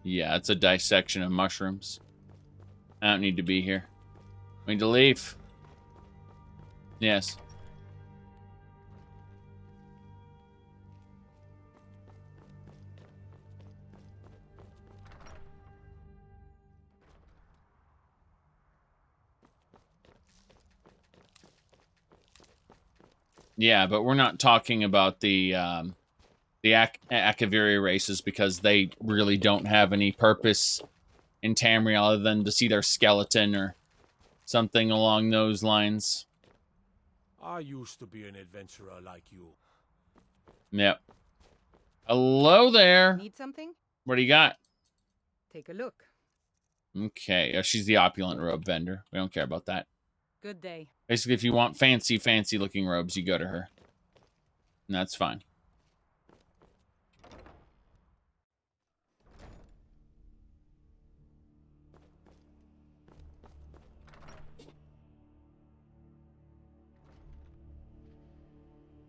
Yeah, it's a dissection of mushrooms. I don't need to be here. I need to leave. Yes. Yeah, but we're not talking about the Akaviri races because they really don't have any purpose in Tamriel other than to see their skeleton or something along those lines. I used to be an adventurer like you. Yep. Hello there. Need something? What do you got? Take a look. Okay, she's the opulent robe vendor. We don't care about that. Good day. Basically, if you want fancy looking robes, you go to her. And that's fine.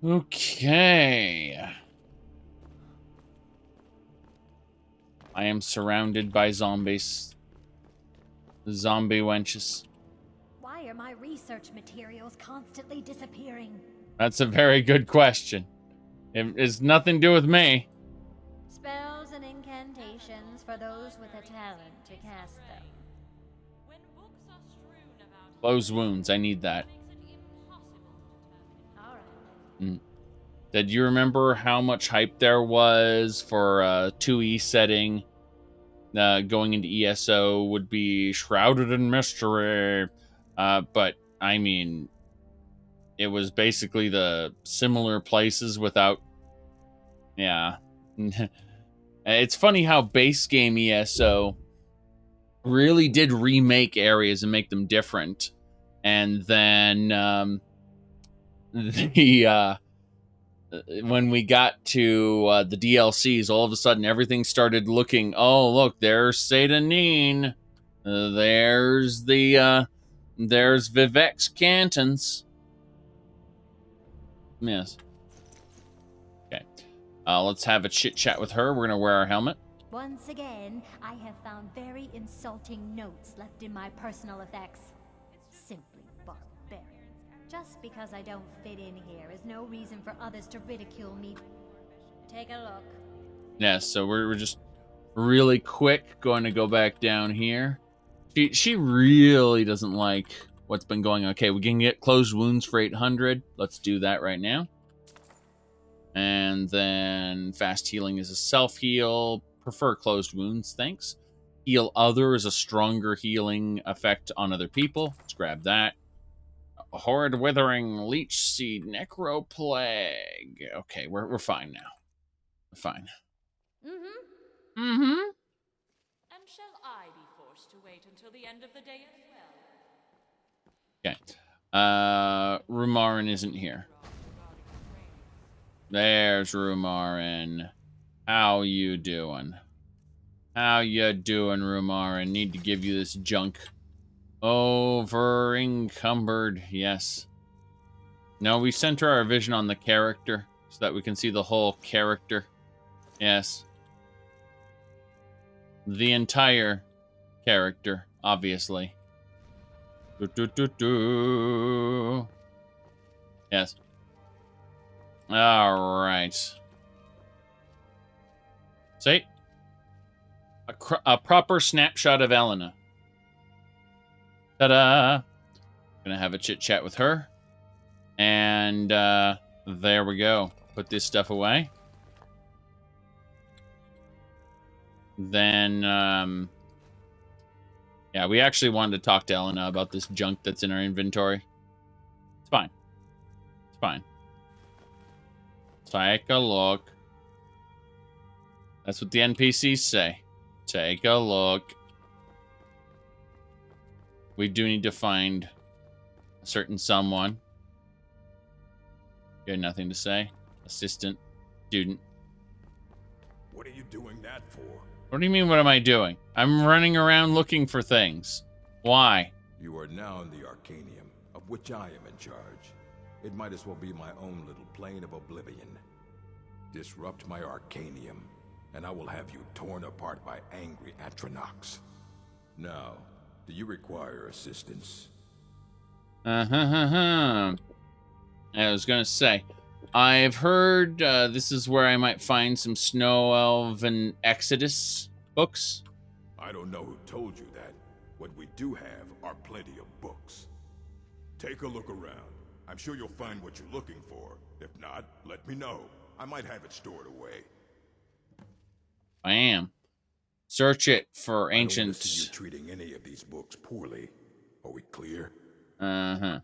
Okay. I am surrounded by zombies. Zombie wenches. Why are my research materials constantly disappearing? That's a very good question. It has nothing to do with me. Spells and incantations for those with a talent to cast them. Close wounds. I need that. Did you remember how much hype there was for 2E setting? Going into ESO would be shrouded in mystery. But, I mean, it was basically the similar places without... Yeah. It's funny how base game ESO really did remake areas and make them different. And then when we got to the DLCs, all of a sudden everything started looking, oh, look, there's Satanine. There's Vivek's Cantons. Yes. Okay. Let's have a chit-chat with her. We're going to wear our helmet. Once again, I have found very insulting notes left in my personal effects. Simply barbaric. Just because I don't fit in here is no reason for others to ridicule me. Take a look. Yeah, so we're just really quick going to go back down here. She really doesn't like what's been going on. Okay, we can get closed wounds for 800. Let's do that right now. And then fast healing is a self-heal. Prefer closed wounds, thanks. Heal other is a stronger healing effect on other people. Let's grab that. Horrid Withering, Leech Seed, Necroplague. Okay, we're fine now. We're fine. Mm-hmm. And shall I be forced to wait until the end of the day as Okay. well? Rumarin isn't here. There's Rumarin. How you doing? How you doing, Rumarin? Need to give you this junk. Over encumbered, yes. No, we center our vision on the character so that we can see the whole character. Yes. The entire character, obviously. Yes. All right. See? A proper snapshot of Elena. Ta-da! Gonna have a chit-chat with her. And, there we go. Put this stuff away. Then, yeah, we actually wanted to talk to Elena about this junk that's in our inventory. It's fine. It's fine. Take a look. That's what the NPCs say. Take a look. We do need to find a certain someone. You had nothing to say? Assistant. Student. What are you doing that for? What do you mean, what am I doing? I'm running around looking for things. Why? You are now in the Arcanium, of which I am in charge. It might as well be my own little plane of oblivion. Disrupt my Arcanium, and I will have you torn apart by angry Atronachs. Now, do you require assistance? I was going to say, I've heard this is where I might find some Snow Elf and Exodus books. I don't know who told you that. What we do have are plenty of books. Take a look around. I'm sure you'll find what you're looking for. If not, let me know. I might have it stored away. Bam. Search it for ancient... I don't want to see you treating any of these books poorly. Are we clear? Uh-huh.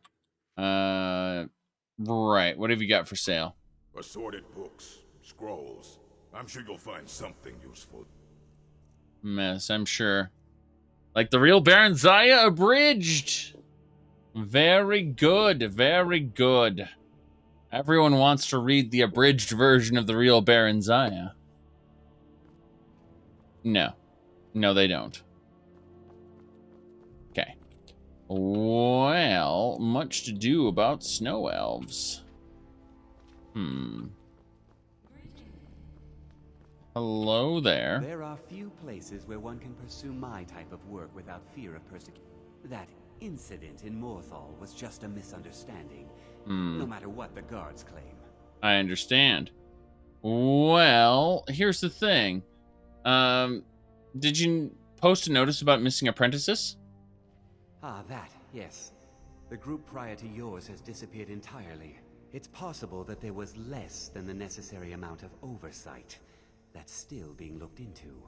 Right. What have you got for sale? Assorted books, scrolls. I'm sure you'll find something useful. Mess, I'm sure. Like the real Baron Zaya abridged. Very good. Very good. Everyone wants to read the abridged version of the real Baron Zaya. No. No, they don't. Okay. Well, much to do about snow elves. Hello there. There are few places where one can pursue my type of work without fear of persecution. That incident in Morthal was just a misunderstanding, no matter what the guards claim. I understand. Well, here's the thing. Did you post a notice about missing apprentices? Ah, that, yes. The group prior to yours has disappeared entirely. It's possible that there was less than the necessary amount of oversight. That's still being looked into.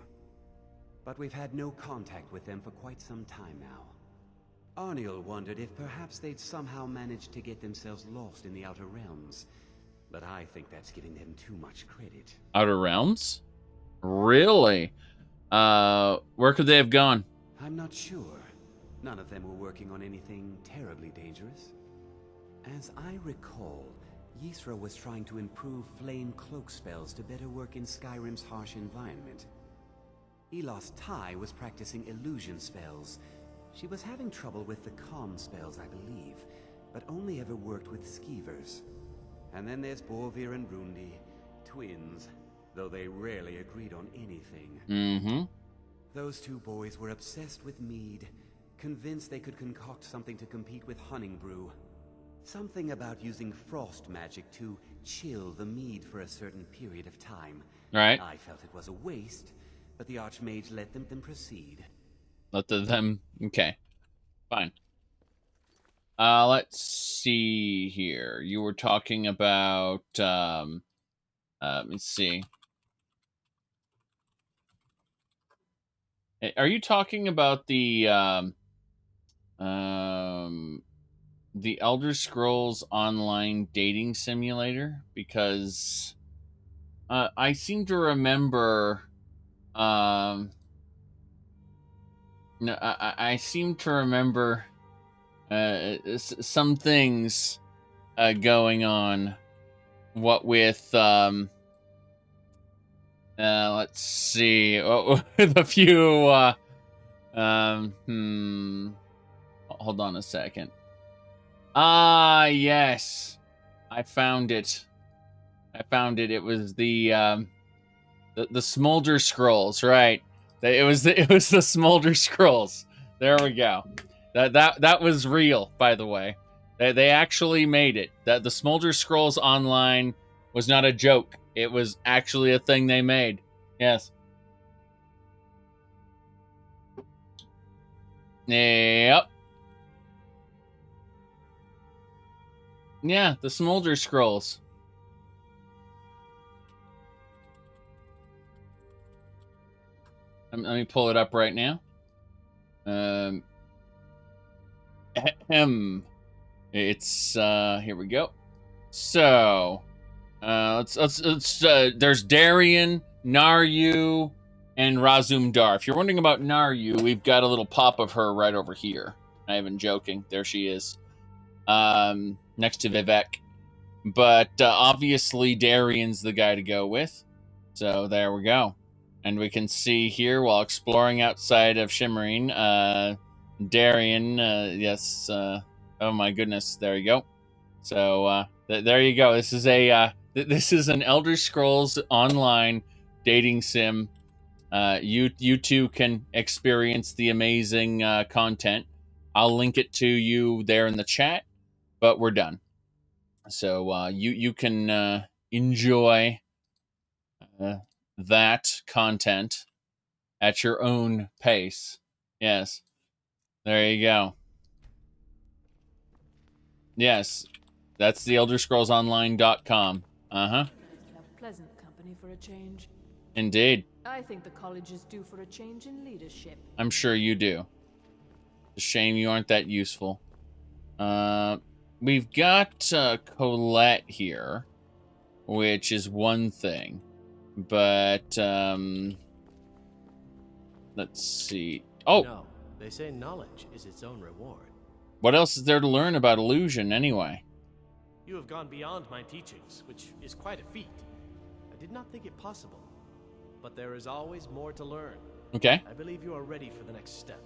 But we've had no contact with them for quite some time now. Arniel wondered if perhaps they'd somehow managed to get themselves lost in the Outer Realms. But I think that's giving them too much credit. Outer Realms? Really? Where could they have gone? I'm not sure. None of them were working on anything terribly dangerous. As I recall, Ysra was trying to improve flame cloak spells to better work in Skyrim's harsh environment. Elos Tai was practicing illusion spells. She was having trouble with the calm spells, I believe, but only ever worked with skeevers. And then there's Borvir and Rundi, twins, though they rarely agreed on anything. Those two boys were obsessed with mead, convinced they could concoct something to compete with Hunning Brew. Something about using frost magic to chill the mead for a certain period of time. Right. I felt it was a waste, but the Archmage let them proceed. Let them... Okay. Fine. Let's see here. You were talking about... let me see. Are you talking about the Elder Scrolls Online dating simulator? Because I seem to remember no, I seem to remember some things going on. What with let's see, with a few hold on a second. Ah, yes. I found it. It was the Smolder Scrolls, right? It was the Smolder Scrolls. There we go. That was real, by the way. They actually made it. That the Smolder Scrolls Online was not a joke. It was actually a thing they made. Yes. Yep. Yeah, the Smolder Scrolls. Let me pull it up right now. It's here we go. So let's there's Darien, Naryu, and Razumdar. If you're wondering about Naryu, we've got a little pop of her right over here. Not even joking. There she is. Next to Vivek. But obviously Darien's the guy to go with. So there we go. And we can see here while exploring outside of Shimmering, Darien, yes, oh my goodness, there you go. So there you go. This is a this is an Elder Scrolls Online dating sim. You too can experience the amazing content. I'll link it to you there in the chat, but we're done. So you can enjoy that content at your own pace. Yes. There you go. Yes. That's the ElderScrollsOnline.com. Uh-huh. Pleasant company for a change. Indeed. I think the college is due for a change in leadership. I'm sure you do. It's a shame you aren't that useful. We've got Colette here, which is one thing. But, let's see. Oh! No, they say knowledge is its own reward. What else is there to learn about illusion, anyway? You have gone beyond my teachings, which is quite a feat. I did not think it possible. But there is always more to learn. Okay. I believe you are ready for the next step.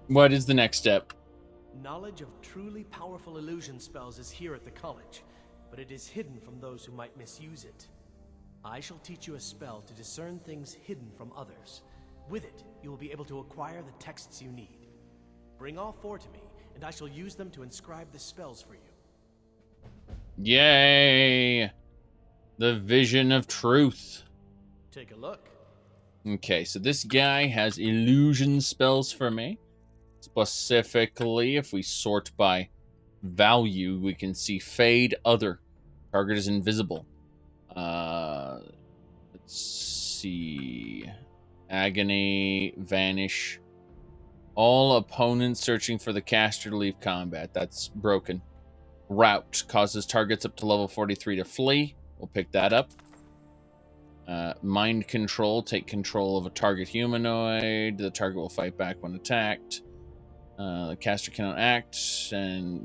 What is the next step? Knowledge of truly powerful illusion spells is here at the college, but it is hidden from those who might misuse it. I shall teach you a spell to discern things hidden from others. With it, you will be able to acquire the texts you need. Bring all 4 to me, and I shall use them to inscribe the spells for you. Yay! The vision of truth. Take a look. Okay, so this guy has illusion spells for me. Specifically, if we sort by value, we can see Fade Other. Target is invisible. Let's see. Agony, Vanish. All opponents searching for the caster to leave combat. That's broken. Rout causes targets up to level 43 to flee. We'll pick that up. Mind Control. Take control of a target humanoid. The target will fight back when attacked. The caster cannot act,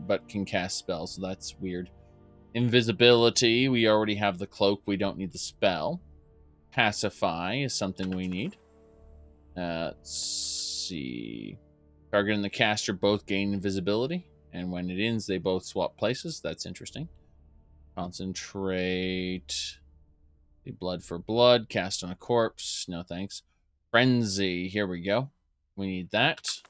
but can cast spells, so that's weird. Invisibility. We already have the cloak. We don't need the spell. Pacify is something we need. Let's see. Target and the caster both gain invisibility. And when it ends, they both swap places. That's interesting. Concentrate. The blood for blood. Cast on a corpse. No thanks. Frenzy. Here we go. We need that.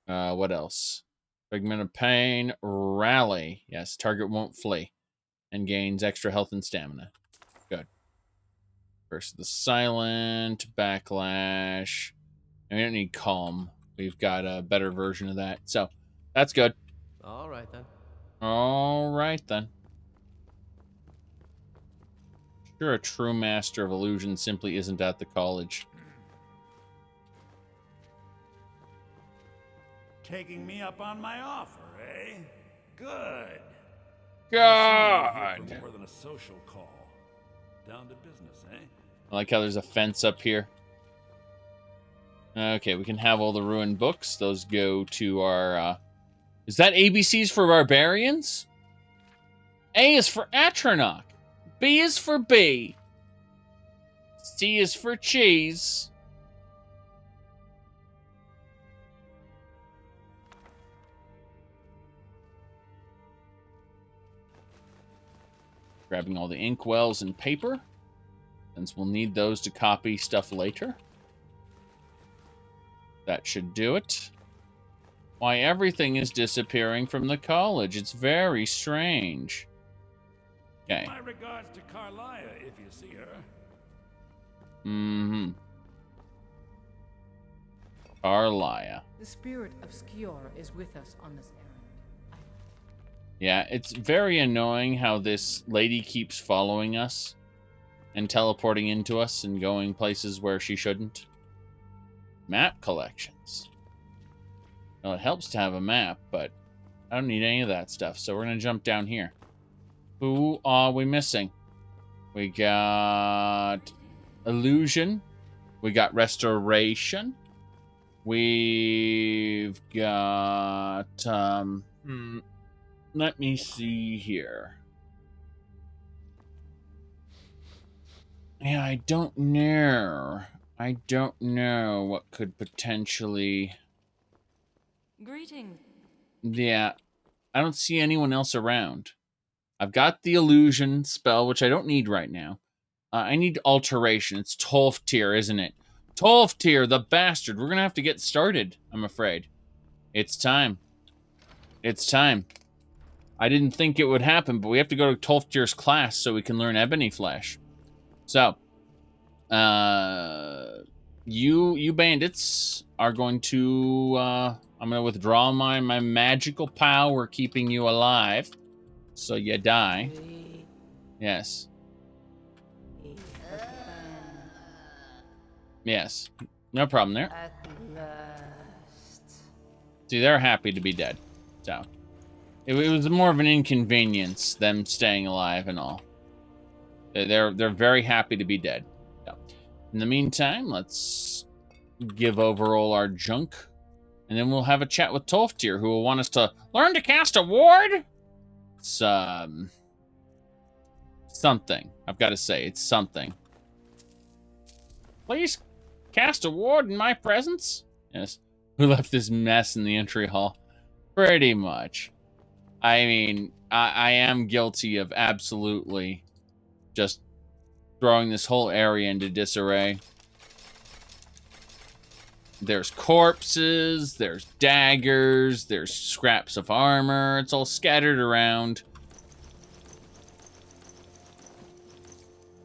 What else? Figment of Pain. Rally. Yes, target won't flee. And gains extra health and stamina. Good. Curse of the Silent. Backlash. And we don't need Calm. We've got a better version of that. So, that's good. All right, then. All right, then. Sure, a true master of illusion simply isn't at the college. Taking me up on my offer, eh? Good. God! More than a social call. Down to business, eh? I like how there's a fence up here. Okay, we can have all the ruined books. Those go to our... Is that ABCs for barbarians? A is for Atronach. B is for B. C is for cheese. Grabbing all the inkwells and paper, since we'll need those to copy stuff later. That should do it. Why, everything is disappearing from the college. It's very strange. Okay. My regards to Carlia, if you see her. Mm-hmm. Carlia. The spirit of Skior is with us on this errand. Yeah, it's very annoying how this lady keeps following us and teleporting into us and going places where she shouldn't. Map collections. Well, it helps to have a map, but I don't need any of that stuff, so we're going to jump down here. Who are we missing? We got Illusion. We got Restoration. We've got... let me see here. Yeah, I don't know. I don't know what could potentially... Greetings. Yeah, I don't see anyone else around. I've got the illusion spell, which I don't need right now. I need alteration. It's 12th tier, isn't it? 12th tier, the bastard. We're going to have to get started, I'm afraid. It's time. It's time. I didn't think it would happen, but we have to go to Tolftyr's class so we can learn Ebony Flesh. So, you bandits are going to, I'm going to withdraw my magical power keeping you alive. So you die. Yes. Yes. No problem there. See, they're happy to be dead. So, it was more of an inconvenience, them staying alive and all. They're very happy to be dead. So, in the meantime, let's give over all our junk. And then we'll have a chat with Tolftyr, who will want us to learn to cast a ward. It's, something. I've got to say, it's something. Please cast a ward in my presence? Yes. Who left this mess in the entry hall? Pretty much. I mean, I am guilty of absolutely just throwing this whole area into disarray. There's corpses, there's daggers, there's scraps of armor. It's all scattered around.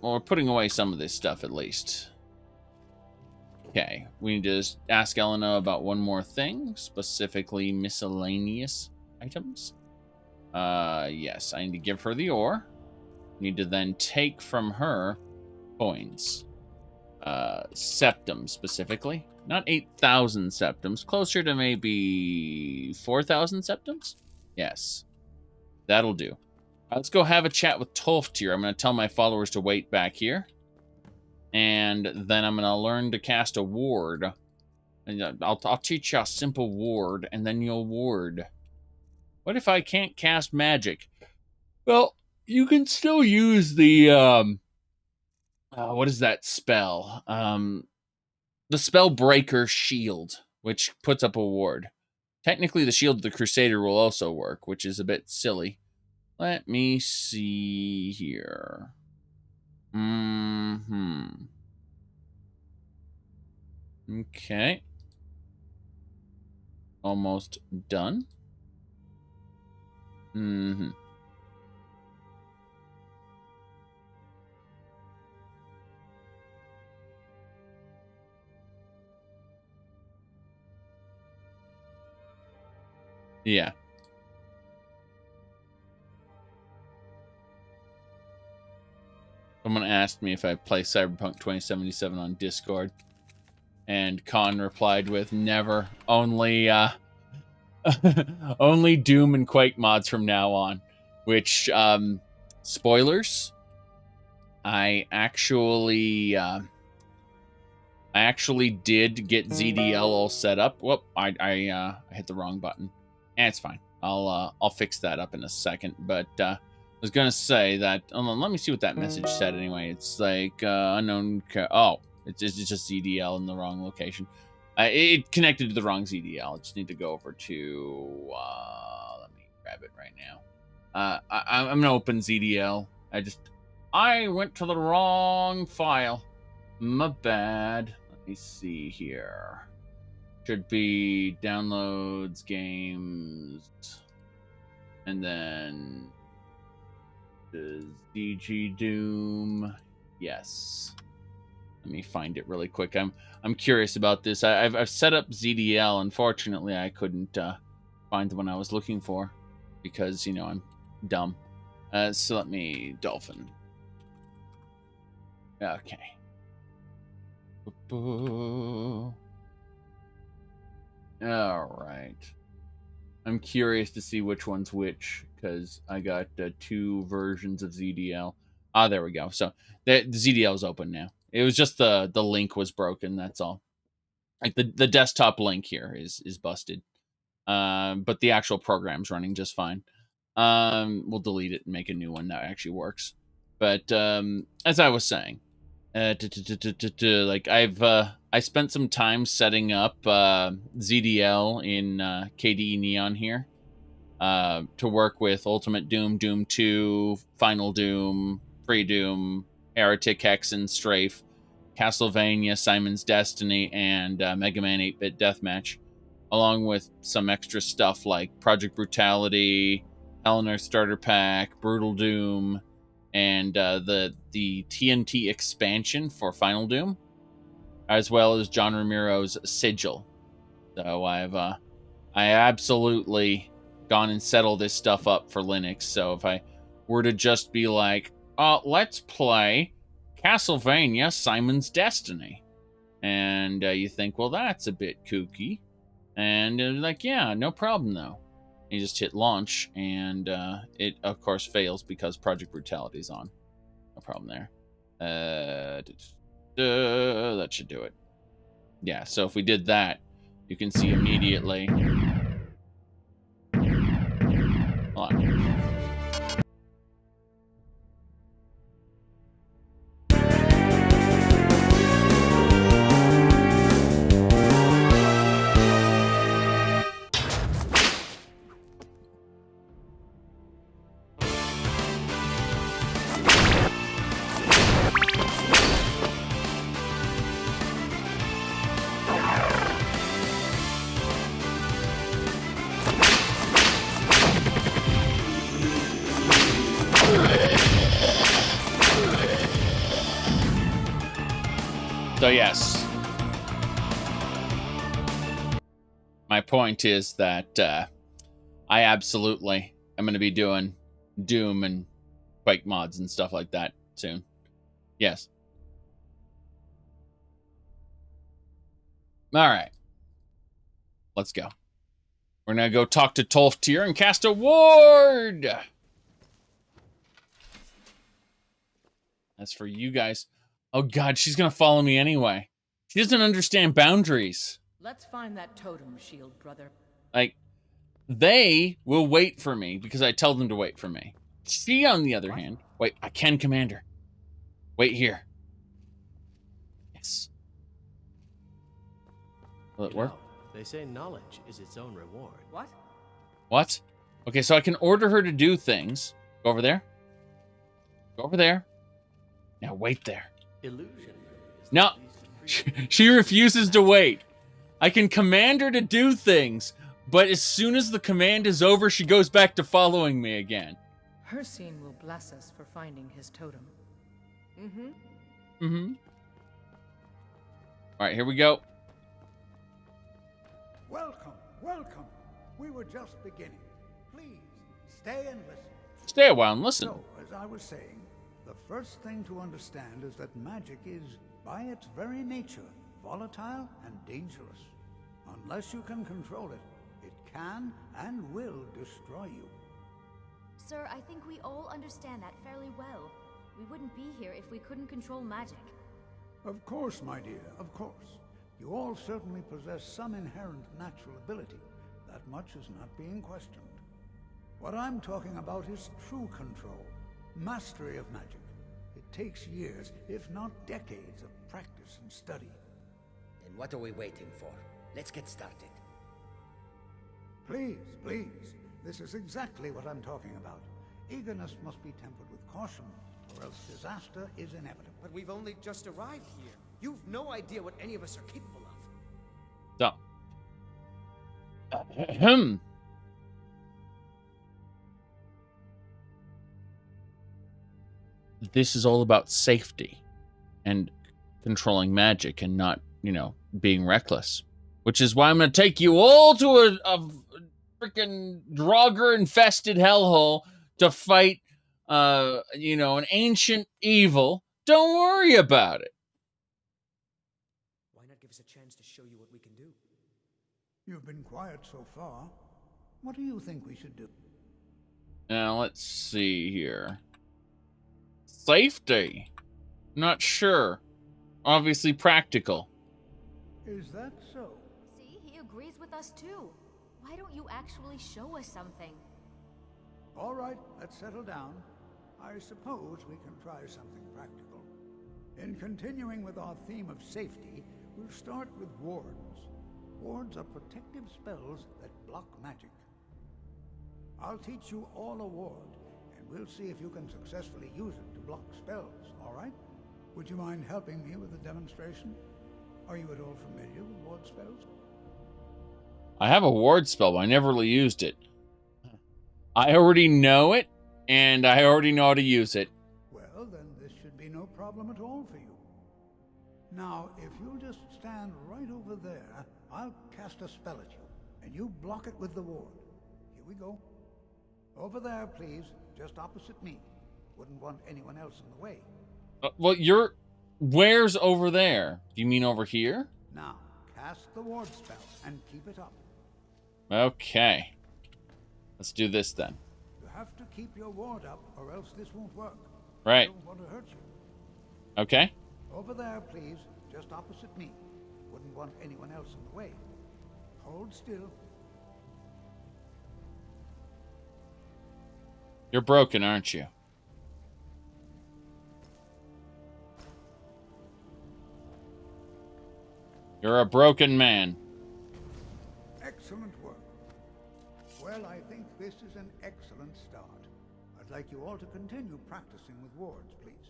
Well, we're putting away some of this stuff at least. Okay, we need to ask Elena about one more thing, specifically miscellaneous items. Yes, I need to give her the ore. Need to then take from her coins. Septums, specifically. Not 8,000 septums, closer to maybe 4,000 septums? Yes, that'll do. Let's go have a chat with Tolftyr. I'm going to tell my followers to wait back here. And then I'm going to learn to cast a ward. And I'll teach you a simple ward, and then you'll ward. What if I can't cast magic? Well, you can still use the, what is that spell? The Spellbreaker Shield, which puts up a ward. Technically, the Shield of the Crusader will also work, which is a bit silly. Let me see here. Okay. Almost done. Yeah. Someone asked me if I play Cyberpunk 2077 on Discord. And Khan replied with, never. Only, only Doom and Quake mods from now on. Which, spoilers. I actually did get ZDL all set up. Whoop, I hit the wrong button. It's fine. I'll fix that up in a second. But, I was gonna say that. Let me see what that message said. Anyway, it's like unknown. It's just ZDL in the wrong location. It connected to the wrong ZDL. I just need to go over to. Let me grab it right now. I'm gonna open ZDL. I went to the wrong file. My bad. Let me see here. Should be downloads, games, and then DG Doom. Yes. Let me find it really quick. I'm curious about this. I've set up ZDL. Unfortunately, I couldn't find the one I was looking for because, you know, I'm dumb. So let me dolphin. Okay. All right. I'm curious to see which one's which because I got two versions of ZDL. Ah, there we go. So the ZDL is open now. It was just the link was broken. That's all. Like the desktop link here is busted. But the actual program's running just fine. We'll delete it and make a new one that actually works. But as I was saying, like I spent some time setting up ZDL in KDE Neon here to work with Ultimate Doom, Doom 2, Final Doom, Free Doom, Heretic, Hexen, Strafe, Castlevania, Simon's Destiny, and Mega Man 8-Bit Deathmatch, along with some extra stuff like Project Brutality, Eleanor Starter Pack, Brutal Doom, and the TNT expansion for Final Doom, as well as John Ramiro's Sigil. So I absolutely gone and settled this stuff up for Linux. So if I were to just be like, let's play Castlevania Simon's Destiny, and you think, well, that's a bit kooky, and like, yeah, no problem though. You just hit launch, and it of course fails because Project Brutality is on. No problem there. That should do it. Yeah, so if we did that, you can see immediately. Hold on. So yes, my point is that I absolutely am going to be doing Doom and Quake mods and stuff like that soon. Yes. All right. Let's go. We're going to go talk to Tolftir and cast a ward. That's for you guys. Oh God, she's gonna follow me anyway. She doesn't understand boundaries. Let's find that totem shield, brother. Like, they will wait for me because I tell them to wait for me. She, on the other hand, wait, I can command her. Wait here. Yes. Will it work? They say knowledge is its own reward. What? What? Okay, so I can order her to do things. Go over there. Go over there. Now wait there. Illusion. No, she refuses to wait. I can command her to do things, but as soon as the command is over, she goes back to following me again. Her scene will bless us for finding his totem. All right, here we go. Welcome, welcome. We were just beginning. Please, stay and listen. Stay a while and listen. So, as I was saying, the first thing to understand is that magic is, by its very nature, volatile and dangerous. Unless you can control it, it can and will destroy you. Sir, I think we all understand that fairly well. We wouldn't be here if we couldn't control magic. Of course, my dear, of course. You all certainly possess some inherent natural ability. That much is not being questioned. What I'm talking about is true control. Mastery of magic. It takes years, if not decades, of practice and study. Then what are we waiting for? Let's get started. Please, please. This is exactly what I'm talking about. Eagerness must be tempered with caution, or else disaster is inevitable. But we've only just arrived here. You've no idea what any of us are capable of. So. This is all about safety and controlling magic and not, being reckless. Which is why I'm going to take you all to a freaking Draugr-infested hellhole to fight, an ancient evil. Don't worry about it. Why not give us a chance to show you what we can do? You've been quiet so far. What do you think we should do? Now, let's see here. Safety. Not sure. Obviously practical. Is that so? See, he agrees with us too. Why don't you actually show us something? All right, let's settle down. I suppose we can try something practical. In continuing with our theme of safety, we'll start with wards. Wards are protective spells that block magic. I'll teach you all a ward, and we'll see if you can successfully use it to block spells, all right? Would you mind helping me with the demonstration? Are you at all familiar with ward spells? I have a ward spell, but I never really used it. I already know it, and I already know how to use it. Well, then this should be no problem at all for you. Now, if you'll just stand right over there, I'll cast a spell at you, and you block it with the ward. Here we go. Over there, please, just opposite me. Wouldn't want anyone else in the way. Well, where's over there? Do you mean over here? Now, cast the ward spell and keep it up. Okay. Let's do this then. You have to keep your ward up, or else this won't work. Right. I don't want to hurt you. Okay. Over there, please, just opposite me. Wouldn't want anyone else in the way. Hold still. You're broken, aren't you? You're a broken man. Excellent work. Well, I think this is an excellent start. I'd like you all to continue practicing with wards, please.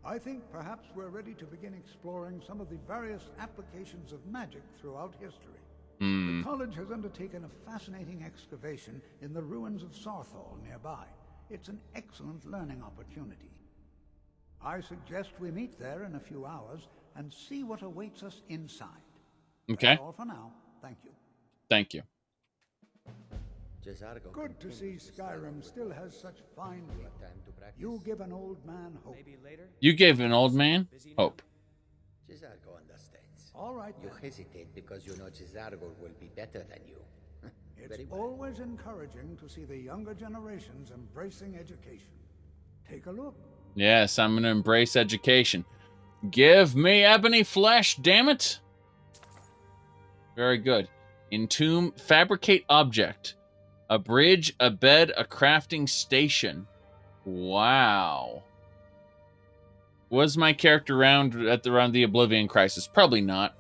I think perhaps we're ready to begin exploring some of the various applications of magic throughout history. The college has undertaken a fascinating excavation in the ruins of Sarthal nearby. It's an excellent learning opportunity. I suggest we meet there in a few hours and see what awaits us inside. Okay. That's all for now. Thank you. Thank you. Good to see Skyrim still has such fine people. You give an old man hope. You gave an old man hope. Cesargo understands. All right. You hesitate because you know Cesargo will be better than you. It's always encouraging to see the younger generations embracing education. Take a look. Yes, I'm going to embrace education. Give me ebony flesh, damn it. Very good. Entomb, fabricate object. A bridge, a bed, a crafting station. Wow. Was my character around the Oblivion Crisis? Probably not.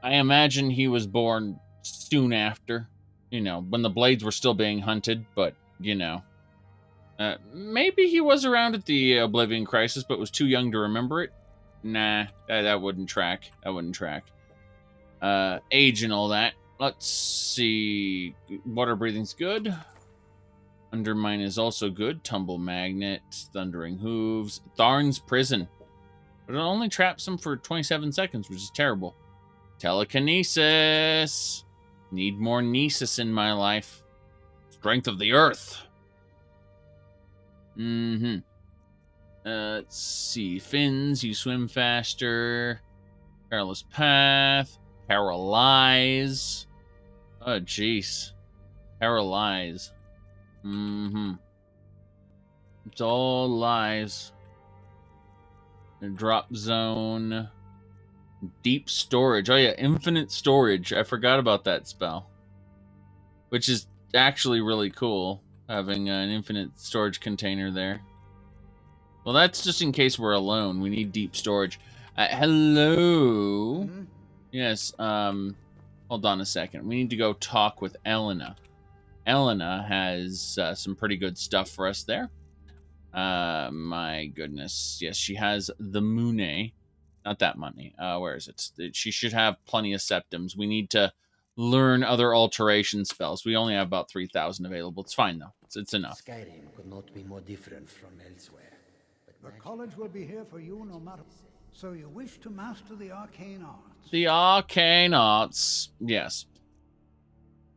I imagine he was born soon after. You know, when the blades were still being hunted, but, you know. Maybe he was around at the Oblivion Crisis, but was too young to remember it. Nah, that wouldn't track. That wouldn't track. Age and all that. Let's see. Water breathing's good. Undermine is also good. Tumble magnet. Thundering hooves. Tharn's prison. But it only traps him for 27 seconds, which is terrible. Telekinesis. Need more Nesis in my life. Strength of the earth. Let's see. Fins, you swim faster. Perilous path. Paralyze. Oh, jeez. Paralyze. It's all lies. A drop zone. Deep storage. Oh, yeah. Infinite storage. I forgot about that spell. Which is actually really cool. Having an infinite storage container there. Well, that's just in case we're alone. We need deep storage. Hello? Yes, hold on a second. We need to go talk with Elena. Elena has some pretty good stuff for us there. My goodness. Yes, she has the Mune. Not that money. Where is it? She should have plenty of septums. We need to learn other alteration spells. We only have about 3,000 available. It's fine, though. It's enough. Skyrim could not be more different from elsewhere. The college will be here for you no matter. So you wish to master the arcane arts? The arcane arts. Yes.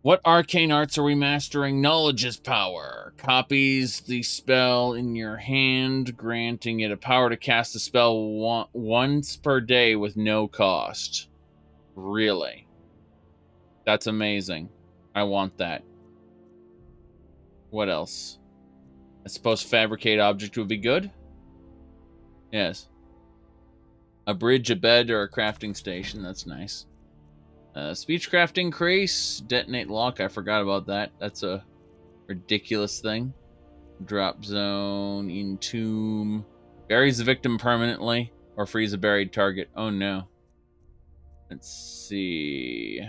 What arcane arts are we mastering? Knowledge is power. Copies the spell in your hand, granting it a power to cast a spell once per day with no cost. Really? That's amazing. I want that. What else? I suppose fabricate object would be good? Yes. A bridge, a bed, or a crafting station. That's nice. Speechcraft increase. Detonate lock. I forgot about that. That's a ridiculous thing. Drop zone. Entomb. Buries the victim permanently. Or freeze a buried target. Oh no. Let's see.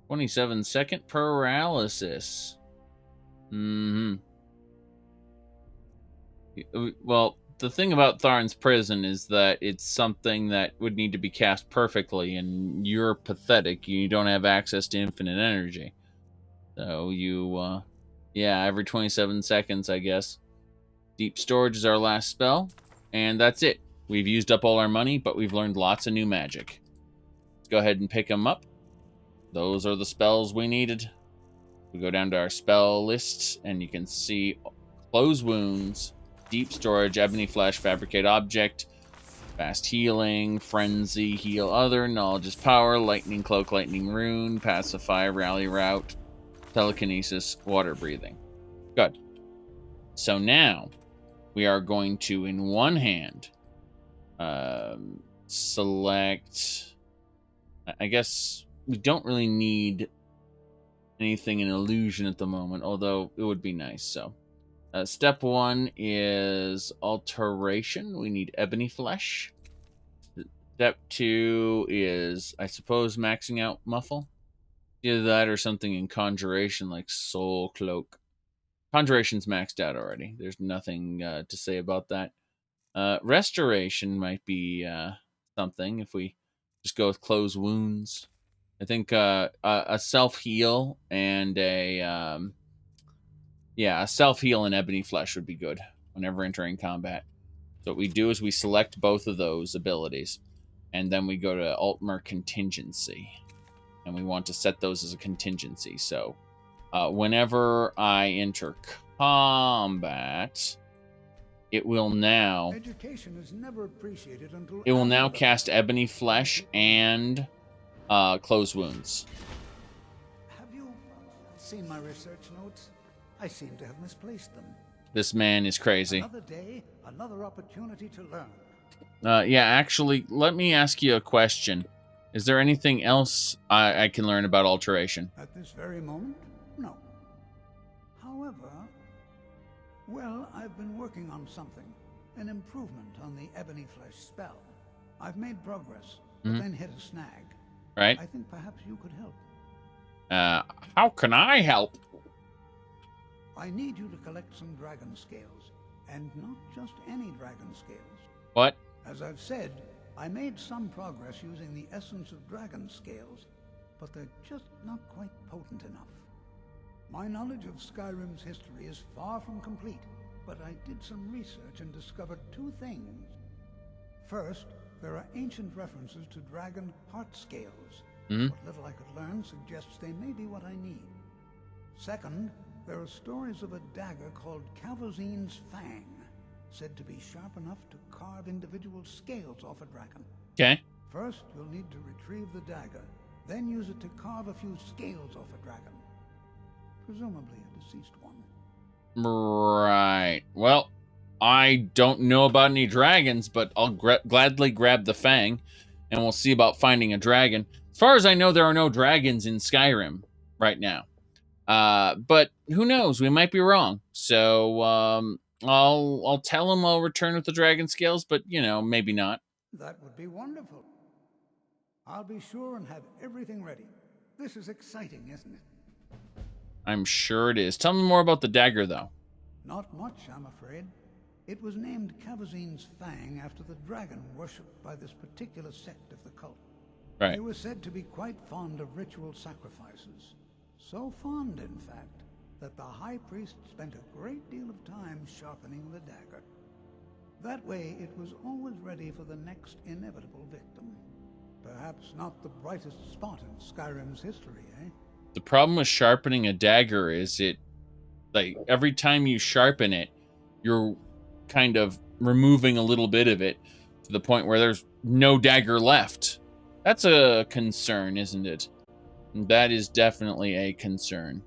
27-second paralysis. Well, the thing about Tharn's Prison is that it's something that would need to be cast perfectly, and you're pathetic. You don't have access to infinite energy. So you, yeah, every 27 seconds, I guess. Deep Storage is our last spell, and that's it. We've used up all our money, but we've learned lots of new magic. Let's go ahead and pick them up. Those are the spells we needed. We go down to our spell list, and you can see Close Wounds, Deep Storage, Ebony Flesh, Fabricate Object, Fast Healing, Frenzy, Heal Other, Knowledge is Power, Lightning Cloak, Lightning Rune, Pacify, Rally Route, Telekinesis, Water Breathing. Good. So now, we are going to, in one hand, select... I guess we don't really need anything in illusion at the moment, although it would be nice. So, step 1 is alteration. We need ebony flesh. Step 2 is, I suppose, maxing out muffle. Either that or something in conjuration like soul cloak. Conjuration's maxed out already. There's nothing to say about that. Restoration might be something if we just go with Close Wounds. I think a self-heal and a self-heal and ebony flesh would be good whenever entering combat. So what we do is we select both of those abilities, and then we go to Altmer Contingency, and we want to set those as a contingency. So whenever I enter combat, it will now Education is never appreciated until it will now cast ebony flesh and Close Wounds. Have you seen my research notes? I seem to have misplaced them. This man is crazy. Another day, another opportunity to learn. Yeah, actually, let me ask you a question. Is there anything else I can learn about alteration? At this very moment, no. However, well, I've been working on something. An improvement on the ebony flesh spell. I've made progress, but then hit a snag. Right. I think perhaps you could help. How can I help? I need you to collect some dragon scales, and not just any dragon scales. What? As I've said, I made some progress using the essence of dragon scales, but they're just not quite potent enough. My knowledge of Skyrim's history is far from complete, but I did some research and discovered two things. First, there are ancient references to dragon heart scales. What little I could learn suggests they may be what I need. Second, there are stories of a dagger called Calvozine's Fang, said to be sharp enough to carve individual scales off a dragon. Okay. First, you'll need to retrieve the dagger, then use it to carve a few scales off a dragon. Presumably a deceased one. Right. Well, I don't know about any dragons, but I'll gladly grab the Fang, and we'll see about finding a dragon. As far as I know, there are no dragons in Skyrim right now. But who knows? We might be wrong. So I'll tell him I'll return with the dragon scales, but, you know, maybe not. That would be wonderful. I'll be sure and have everything ready. This is exciting, isn't it? I'm sure it is. Tell me more about the dagger, though. Not much, I'm afraid. It was named Calvozine's Fang after the dragon worshipped by this particular sect of the cult. Right. They were said to be quite fond of ritual sacrifices. So fond, in fact, that the high priest spent a great deal of time sharpening the dagger. That way, it was always ready for the next inevitable victim. Perhaps not the brightest spot in Skyrim's history, eh? The problem with sharpening a dagger is like, every time you sharpen it, you're kind of removing a little bit of it to the point where there's no dagger left. That's a concern, isn't it? That is definitely a concern.